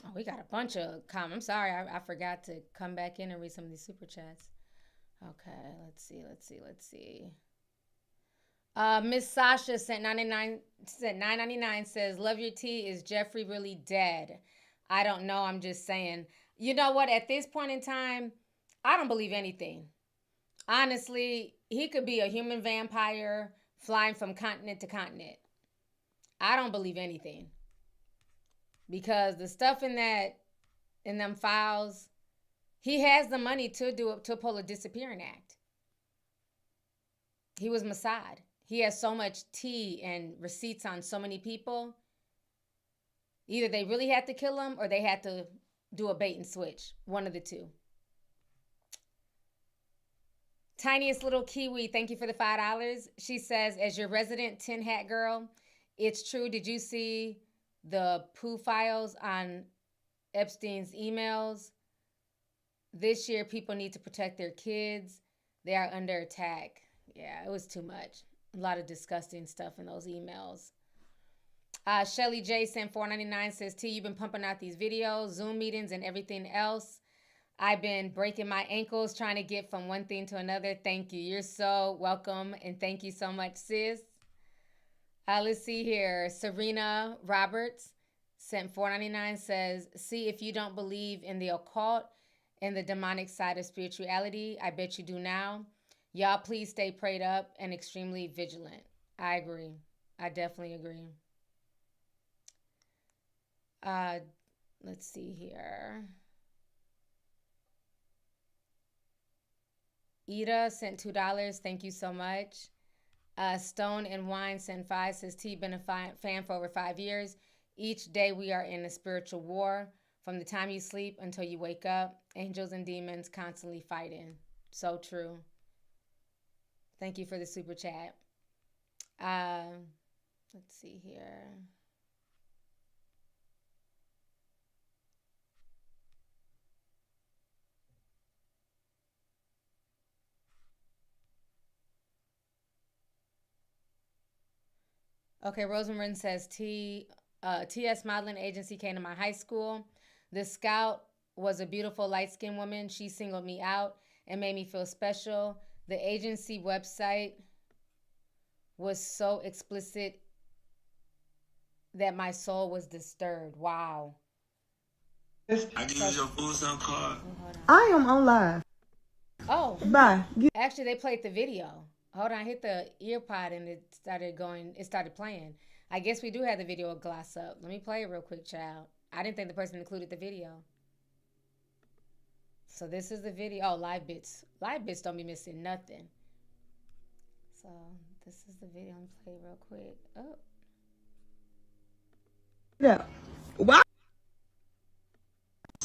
Oh, we got a bunch of comments. I'm sorry, I forgot to come back in and read some of these super chats. Okay, let's see. Miss Sasha sent $9.99 says, love your tea. Is Jeffrey really dead? I don't know. I'm just saying. You know what? At this point in time, I don't believe anything. Honestly, he could be a human vampire flying from continent to continent. I don't believe anything. Because the stuff in them files, he has the money to pull a disappearing act. He was Mossad. He has so much tea and receipts on so many people. Either they really had to kill him or they had to do a bait and switch. One of the two. Tiniest little Kiwi, thank you for the $5. She says, as your resident tin hat girl, it's true. Did you see the poo files on Epstein's emails? This year, people need to protect their kids. They are under attack. Yeah, it was too much. A lot of disgusting stuff in those emails. Shelly J sent $4.99 says, T, you've been pumping out these videos, Zoom meetings, and everything else. I've been breaking my ankles trying to get from one thing to another. Thank you. You're so welcome, and thank you so much, sis. Let's see here. Serena Roberts sent $4.99 says, see, if you don't believe in the occult and the demonic side of spirituality, I bet you do now. Y'all please stay prayed up and extremely vigilant. I agree. I definitely agree. Let's see here. Ida sent $2. Thank you so much. Stone and Wine sent 5 says, T, been a fan for over 5 years. Each day we are in a spiritual war. From the time you sleep until you wake up, angels and demons constantly fighting. So true. Thank you for the super chat. Let's see here. Okay, Rosamund says, TS Modeling Agency came to my high school. The scout was a beautiful light-skinned woman. She singled me out and made me feel special. The agency website was so explicit that my soul was disturbed. Wow. I can use your food stamp card. I am on live. Oh. Bye. Actually, they played the video. Hold on, I hit the ear pod and it started playing. I guess we do have the video of Glossop. Let me play it real quick, child. I didn't think the person included the video. So this is the video. Oh, live bits. Live bits don't be missing nothing. So this is the video. I'm play real quick. Oh. Yeah. Why?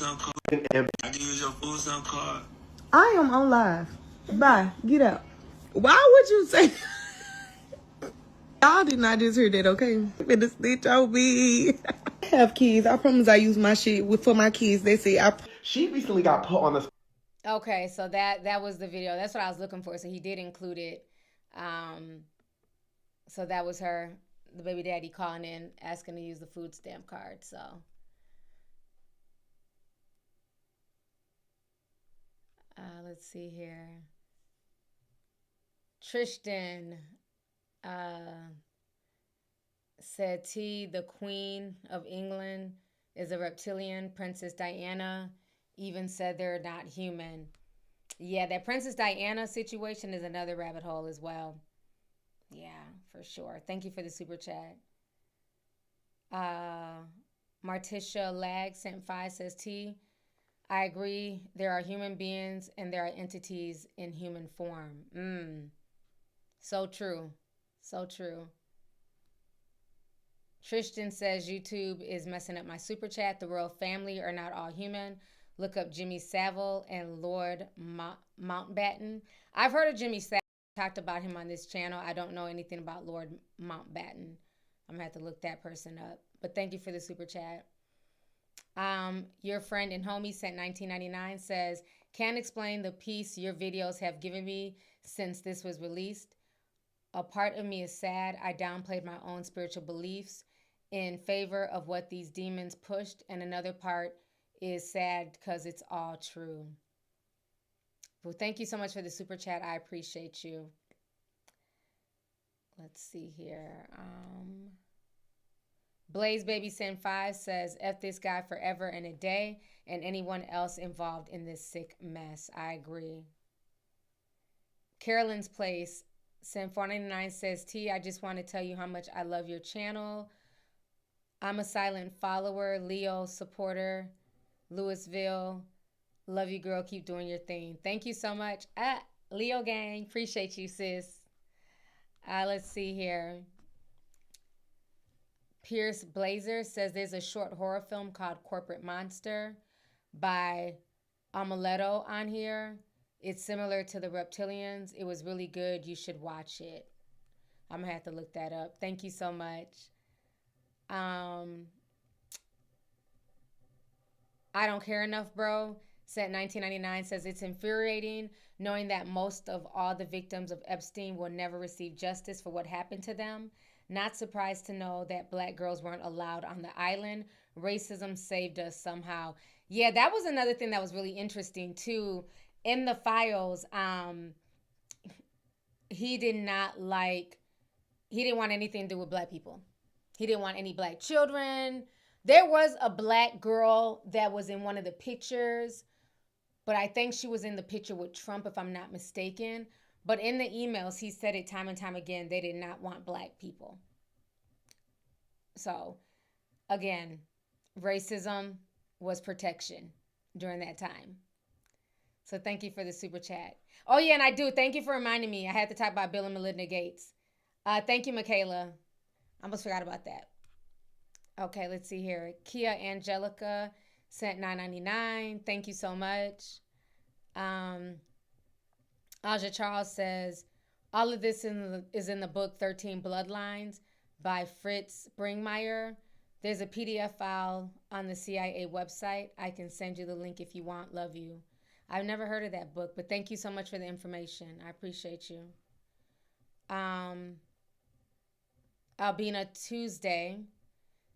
I can use your food stamp card. I am on live. Bye. Get out. Why would you say? Y'all did not just hear that, okay? Better snitch on me. I have kids. I promise I use my shit for my kids. They say She recently got put on the. Okay, so that was the video. That's what I was looking for. So he did include it. So that was her, the baby daddy, calling in asking to use the food stamp card. So. Let's see here. Tristan said, T, the Queen of England, is a reptilian. Princess Diana even said they're not human. Yeah, that Princess Diana situation is another rabbit hole as well. Yeah, for sure. Thank you for the super chat. Martisha Lag sent 5, says T. I agree. There are human beings and there are entities in human form. So true. So true. Tristan says YouTube is messing up my super chat. The royal family are not all human. Look up Jimmy Savile and Lord Mountbatten. I've heard of Jimmy Savile. I talked about him on this channel. I don't know anything about Lord Mountbatten. I'm going to have to look that person up. But thank you for the super chat. Your friend and homie sent 1999 says, can't explain the peace your videos have given me since this was released. A part of me is sad. I downplayed my own spiritual beliefs in favor of what these demons pushed. And another part is sad because it's all true. Well, thank you so much for the super chat. I appreciate you. Let's see here. Blaze Baby Sin 5 says, F this guy forever and a day and anyone else involved in this sick mess. I agree. Carolyn's Place Sin 499 says, T, I just want to tell you how much I love your channel. I'm a silent follower, Leo supporter, Louisville. Love you, girl. Keep doing your thing. Thank you so much. Leo gang. Appreciate you, sis. Let's see here. Pierce Blazer says there's a short horror film called Corporate Monster by Amuleto on here. It's similar to the Reptilians. It was really good. You should watch it. I'm going to have to look that up. Thank you so much. I Don't Care Enough, Bro. Set 1999 says it's infuriating knowing that most of all the victims of Epstein will never receive justice for what happened to them. Not surprised to know that black girls weren't allowed on the island. Racism saved us somehow. Yeah, that was another thing that was really interesting too. In the files, he didn't want anything to do with black people. He didn't want any black children. There was a black girl that was in one of the pictures, but I think she was in the picture with Trump, if I'm not mistaken. But in the emails, he said it time and time again, they did not want black people. So, again, racism was protection during that time. So thank you for the super chat. Oh, yeah, and I do. Thank you for reminding me. I had to talk about Bill and Melinda Gates. Thank you, Michaela. I almost forgot about that. Okay, let's see here. Kia Angelica sent $9.99. Thank you so much. Aja Charles says, all of this is in the book 13 Bloodlines by Fritz Springmeier. There's a PDF file on the CIA website. I can send you the link if you want. Love you. I've never heard of that book, but thank you so much for the information. I appreciate you. Albina Tuesday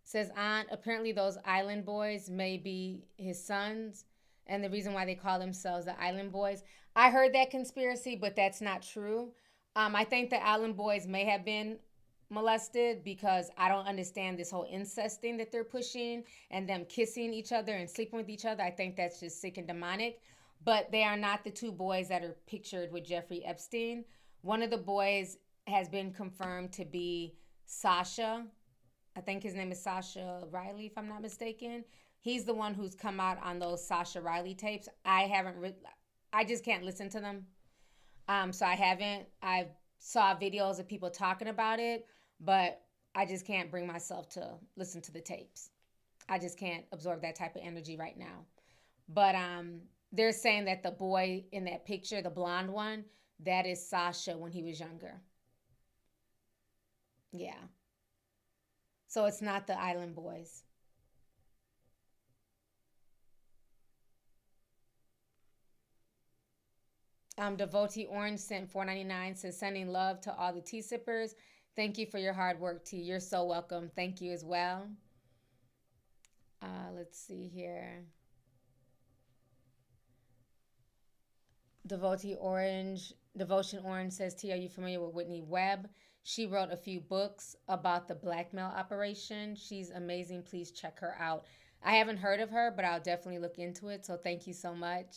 says, Aunt, apparently those island boys may be his sons, and the reason why they call themselves the Island Boys. I heard that conspiracy, but that's not true. I think the Island Boys may have been molested because I don't understand this whole incest thing that they're pushing and them kissing each other and sleeping with each other. I think that's just sick and demonic. But they are not the two boys that are pictured with Jeffrey Epstein. One of the boys has been confirmed to be Sasha. I think his name is Sasha Riley, if I'm not mistaken. He's the one who's come out on those Sasha Riley tapes. I just can't listen to them. So I haven't. I saw videos of people talking about it, but I just can't bring myself to listen to the tapes. I just can't absorb that type of energy right now. But they're saying that the boy in that picture, the blonde one, that is Sasha when he was younger. Yeah. So it's not the Island Boys. Devotee Orange sent $4.99, says sending love to all the tea sippers. Thank you for your hard work, T. You're so welcome. Thank you as well. Let's see here. Devotion Orange says, T, are you familiar with Whitney Webb? She wrote a few books about the blackmail operation. She's amazing. Please check her out. I haven't heard of her, but I'll definitely look into it. So thank you so much.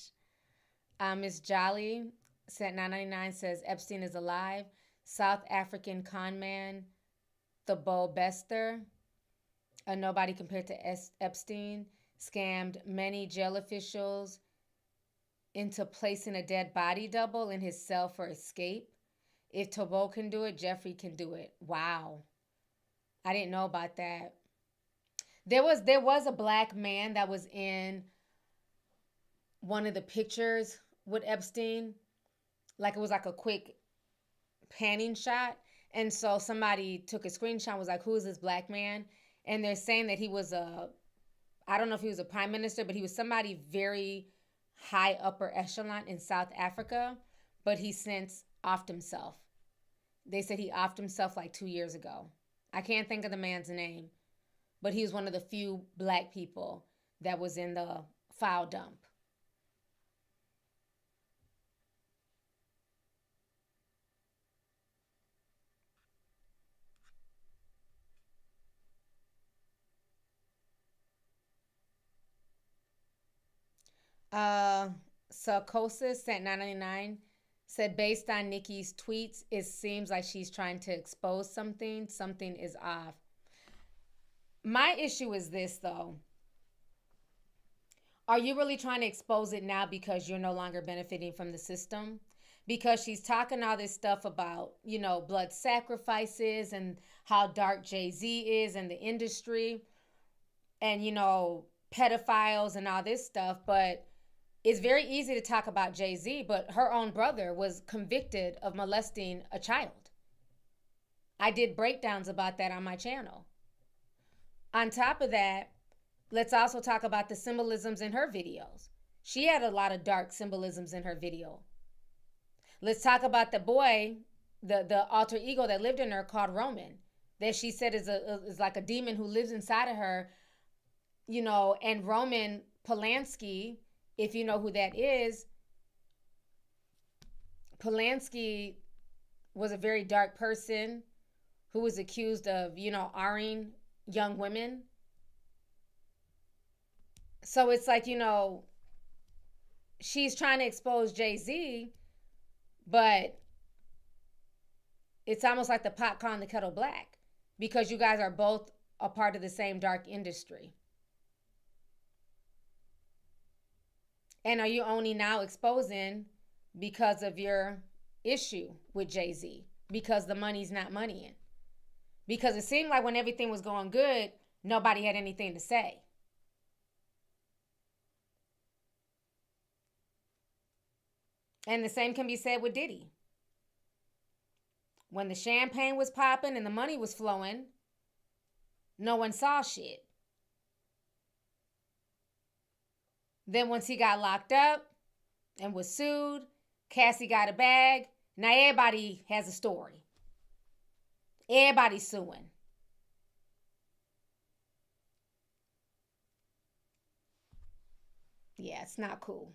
Miss Jolly sent 999 says Epstein is alive. South African con man, Thabo Bester, a nobody compared to Epstein, scammed many jail officials into placing a dead body double in his cell for escape. If Thabo can do it, Jeffrey can do it. Wow. I didn't know about that. There was a black man that was in one of the pictures with Epstein. Like it was like a quick panning shot. And so somebody took a screenshot and was like, who is this black man? And they're saying that he was I don't know if he was a prime minister, but he was somebody very high upper echelon in South Africa, but he since offed himself. They said he offed himself like 2 years ago. I can't think of the man's name, but he was one of the few black people that was in the file dump. Sarkosis sent 999 said based on Nicki's tweets, it seems like she's trying to expose something. Something is off. My issue is this though. Are you really trying to expose it now because you're no longer benefiting from the system? Because she's talking all this stuff about, you know, blood sacrifices and how dark Jay-Z is and the industry and, you know, pedophiles and all this stuff, but it's very easy to talk about Jay-Z, but her own brother was convicted of molesting a child. I did breakdowns about that on my channel. On top of that, let's also talk about the symbolisms in her videos. She had a lot of dark symbolisms in her video. Let's talk about the boy, the alter ego that lived in her called Roman, that she said is like a demon who lives inside of her, you know, and Roman Polanski, if you know who that is, Polanski was a very dark person who was accused of, you know, R-ing young women. So it's like, you know, she's trying to expose Jay-Z, but it's almost like the pot calling the kettle black because you guys are both a part of the same dark industry. And are you only now exposing because of your issue with Jay-Z? Because the money's not moneying? Because it seemed like when everything was going good, nobody had anything to say. And the same can be said with Diddy. When the champagne was popping and the money was flowing, no one saw shit. Then once he got locked up and was sued, Cassie got a bag. Now everybody has a story. Everybody's suing. Yeah, it's not cool.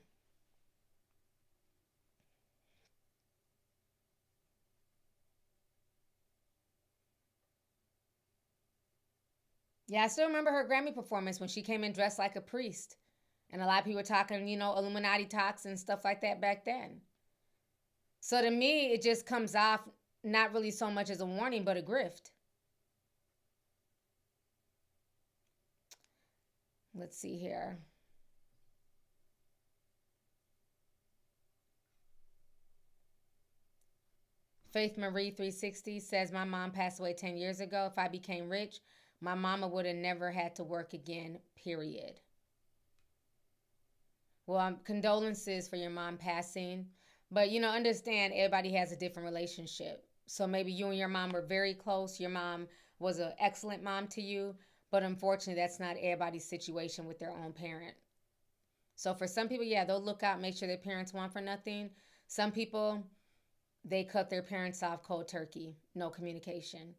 Yeah, I still remember her Grammy performance when she came in dressed like a priest. And a lot of people were talking, you know, Illuminati talks and stuff like that back then. So to me, it just comes off not really so much as a warning, but a grift. Let's see here. Faith Marie 360 says, my mom passed away 10 years ago. If I became rich, my mama would have never had to work again, period. Well, condolences for your mom passing. But, you know, understand everybody has a different relationship. So maybe you and your mom were very close. Your mom was an excellent mom to you. But unfortunately, that's not everybody's situation with their own parent. So for some people, yeah, they'll look out, make sure their parents want for nothing. Some people, they cut their parents off cold turkey, no communication.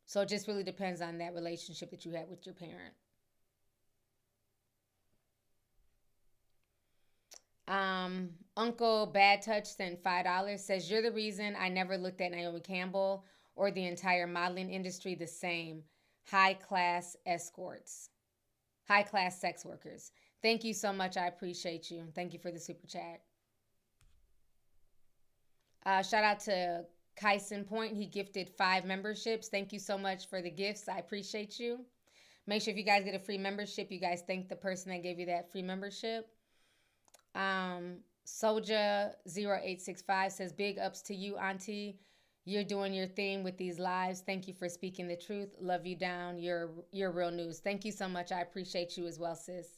So it just really depends on that relationship that you have with your parent. Uncle Bad Touch sent $5, says, you're the reason I never looked at Naomi Campbell or the entire modeling industry the same. High class escorts. high-class sex workers. Thank you so much. I appreciate you. Thank you for the super chat. Shout out to Kyson Point. He gifted 5 memberships. Thank you so much for the gifts. I appreciate you. Make sure if you guys get a free membership, you guys thank the person that gave you that free membership. Soja0865 says, big ups to you, Auntie. You're doing your thing with these lives. Thank you for speaking the truth. Love you down. You're real news. Thank you so much. I appreciate you as well, sis.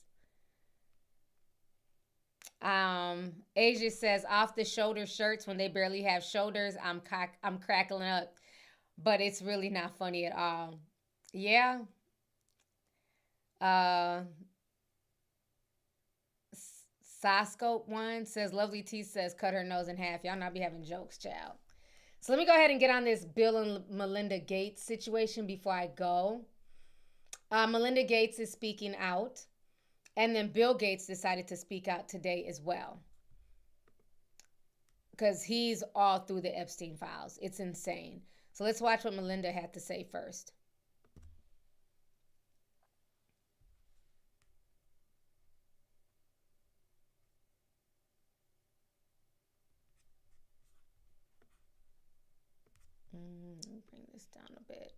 Asia says, off the shoulder shirts when they barely have shoulders, I'm crackling up, but it's really not funny at all. Yeah. Sascope 1 says, Lovely T says, cut her nose in half. Y'all not be having jokes, child. So let me go ahead and get on this Bill and Melinda Gates situation before I go. Melinda Gates is speaking out. And then Bill Gates decided to speak out today as well. Because he's all through the Epstein files. It's insane. So let's watch what Melinda had to say first. Let me bring this down a bit.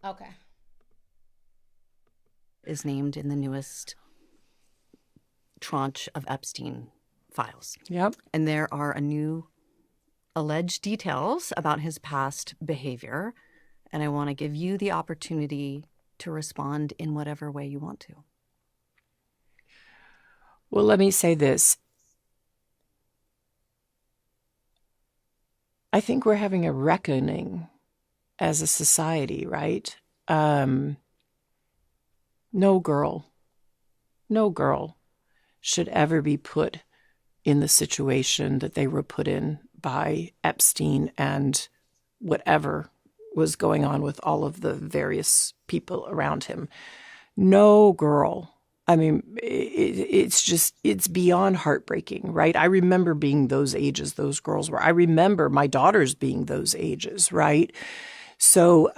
Okay. Is named in the newest tranche of Epstein files. Yep. And there are a new alleged details about his past behavior. And I want to give you the opportunity to respond in whatever way you want to. Well, let me say this. I think we're having a reckoning as a society, right? No girl should ever be put in the situation that they were put in by Epstein and whatever was going on with all of the various people around him. No girl. I mean, it's beyond heartbreaking, right? I remember being those ages those girls were. I remember my daughters being those ages, right? So,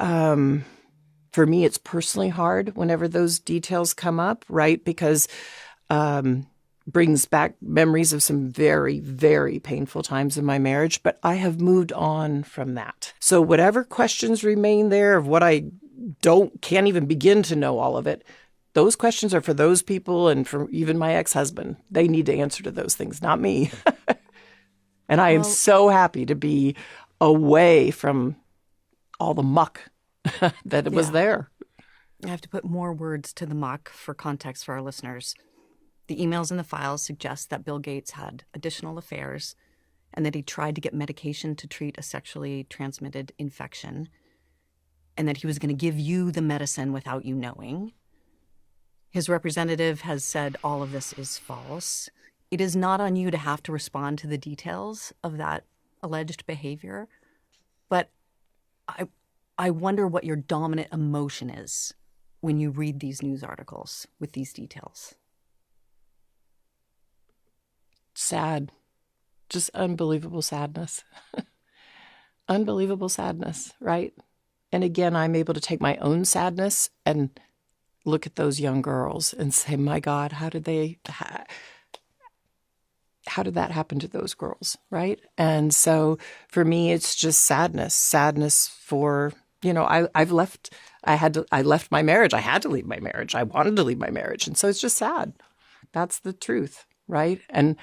for me, it's personally hard whenever those details come up, right? Because brings back memories of some very, very painful times in my marriage. But I have moved on from that. So whatever questions remain there of what I can't even begin to know all of it, those questions are for those people and for even my ex-husband. They need to answer to those things, not me. And I am so happy to be away from all the muck that it was there. I have to put more words to the muck for context for our listeners. The emails in the files suggest that Bill Gates had additional affairs and that he tried to get medication to treat a sexually transmitted infection and that he was going to give you the medicine without you knowing. His representative has said all of this is false. It is not on you to have to respond to the details of that alleged behavior, but I wonder what your dominant emotion is when you read these news articles with these details. Sad. Just unbelievable sadness. Unbelievable sadness, right? And again, I'm able to take my own sadness and look at those young girls and say, my God, how did that happen to those girls, right? And so for me, it's just sadness for, I left my marriage. I had to leave my marriage. I wanted to leave my marriage. And so it's just sad. That's the truth, right? And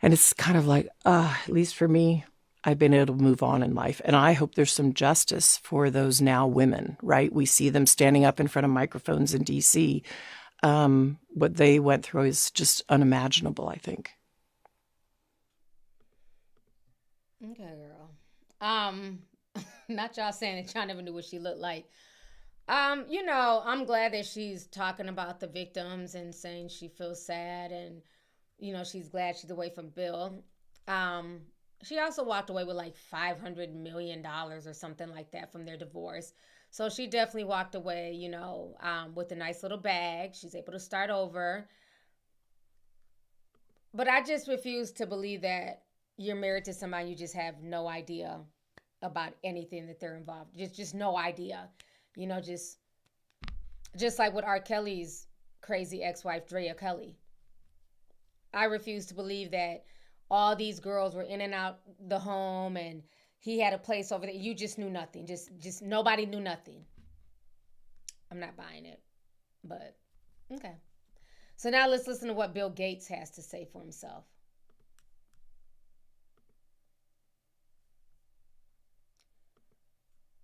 it's kind of like, at least for me, I've been able to move on in life. And I hope there's some justice for those now women, right? We see them standing up in front of microphones in D.C. What they went through is just unimaginable, I think. Okay, girl. Not y'all saying that y'all never knew what she looked like. I'm glad that she's talking about the victims and saying she feels sad and, she's glad she's away from Bill. She also walked away with like $500 million or something like that from their divorce. So she definitely walked away, with a nice little bag. She's able to start over. But I just refuse to believe that you're married to somebody you just have no idea about anything that they're involved. Just no idea. Just like with R. Kelly's crazy ex-wife, Drea Kelly. I refuse to believe that all these girls were in and out the home and he had a place over there. You just knew nothing. Just nobody knew nothing. I'm not buying it, but okay. So now let's listen to what Bill Gates has to say for himself.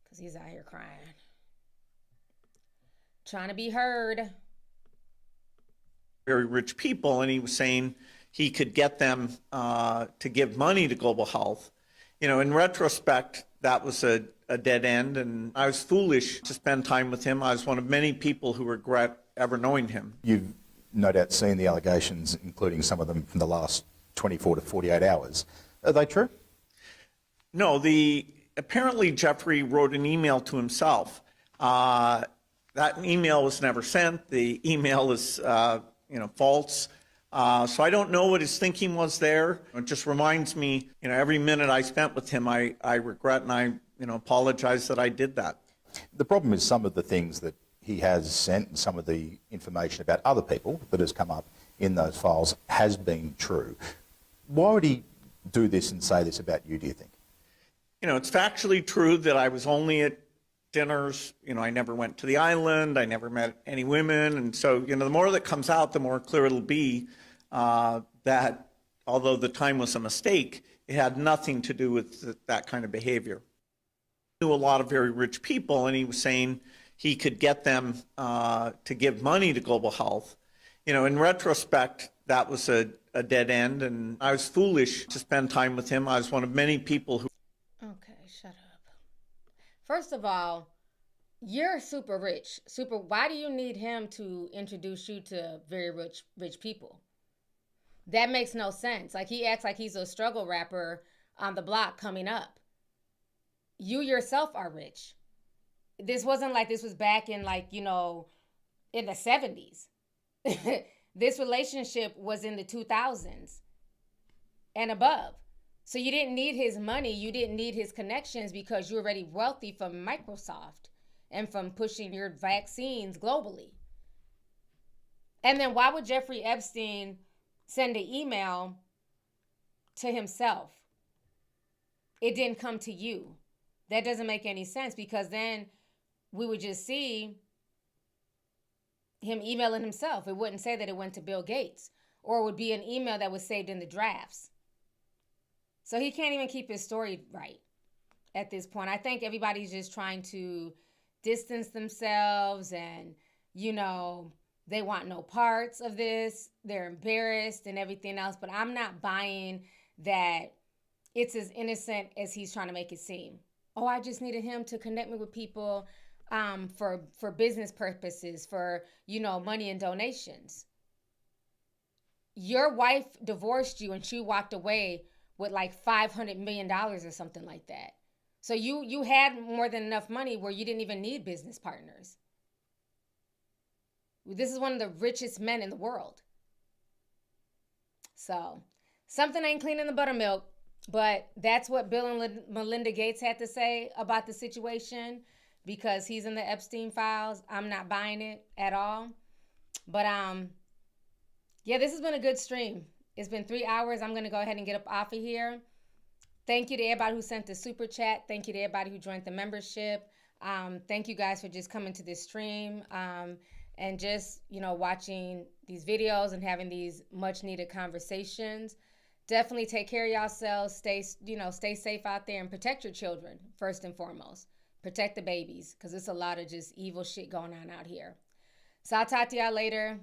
Because he's out here crying. Trying to be heard. Very rich people, and he was saying he could get them to give money to global health. You know, in retrospect, that was a dead end, and I was foolish to spend time with him. I was one of many people who regret ever knowing him. You've no doubt seen the allegations, including some of them from the last 24 to 48 hours. Are they true? No, apparently Jeffrey wrote an email to himself. That email was never sent. The email is, false. So I don't know what his thinking was there. It just reminds me, every minute I spent with him, I regret and I, apologize that I did that. The problem is some of the things that he has sent and some of the information about other people that has come up in those files has been true. Why would he do this and say this about you, do you think? It's factually true that I was only at dinners. I never went to the island. I never met any women. And so, the more that comes out, the more clear it'll be that although the time was a mistake, it had nothing to do with that kind of behavior. He knew a lot of very rich people, and he was saying he could get them to give money to global health. In retrospect, that was a dead end, and I was foolish to spend time with him. I was one of many people who... Okay, shut up. First of all, you're super rich. Why do you need him to introduce you to very rich people? That makes no sense. Like, he acts like he's a struggle rapper on the block coming up. You yourself are rich. This wasn't like this was back in in the 70s. This relationship was in the 2000s and above. So you didn't need his money. You didn't need his connections because you're already wealthy from Microsoft and from pushing your vaccines globally. And then why would Jeffrey Epstein send an email to himself? It didn't come to you. That doesn't make any sense, because then we would just see him emailing himself. It wouldn't say that it went to Bill Gates, or it would be an email that was saved in the drafts. So he can't even keep his story right at this point. I think everybody's just trying to distance themselves and, they want no parts of this. They're embarrassed and everything else. But I'm not buying that it's as innocent as he's trying to make it seem. Oh, I just needed him to connect me with people for business purposes, for, money and donations. Your wife divorced you and she walked away with like $500 million or something like that. So you had more than enough money where you didn't even need business partners. This is one of the richest men in the world. So something ain't clean in the buttermilk, but that's what Bill and Melinda Gates had to say about the situation, because he's in the Epstein files. I'm not buying it at all. But this has been a good stream. It's been 3 hours. I'm going to go ahead and get up off of here. Thank you to everybody who sent the super chat. Thank you to everybody who joined the membership. Thank you guys for just coming to this stream and just, watching these videos and having these much needed conversations. Definitely take care of yourselves. Stay safe out there and protect your children first and foremost. Protect the babies, because there's a lot of just evil shit going on out here. So I'll talk to y'all later.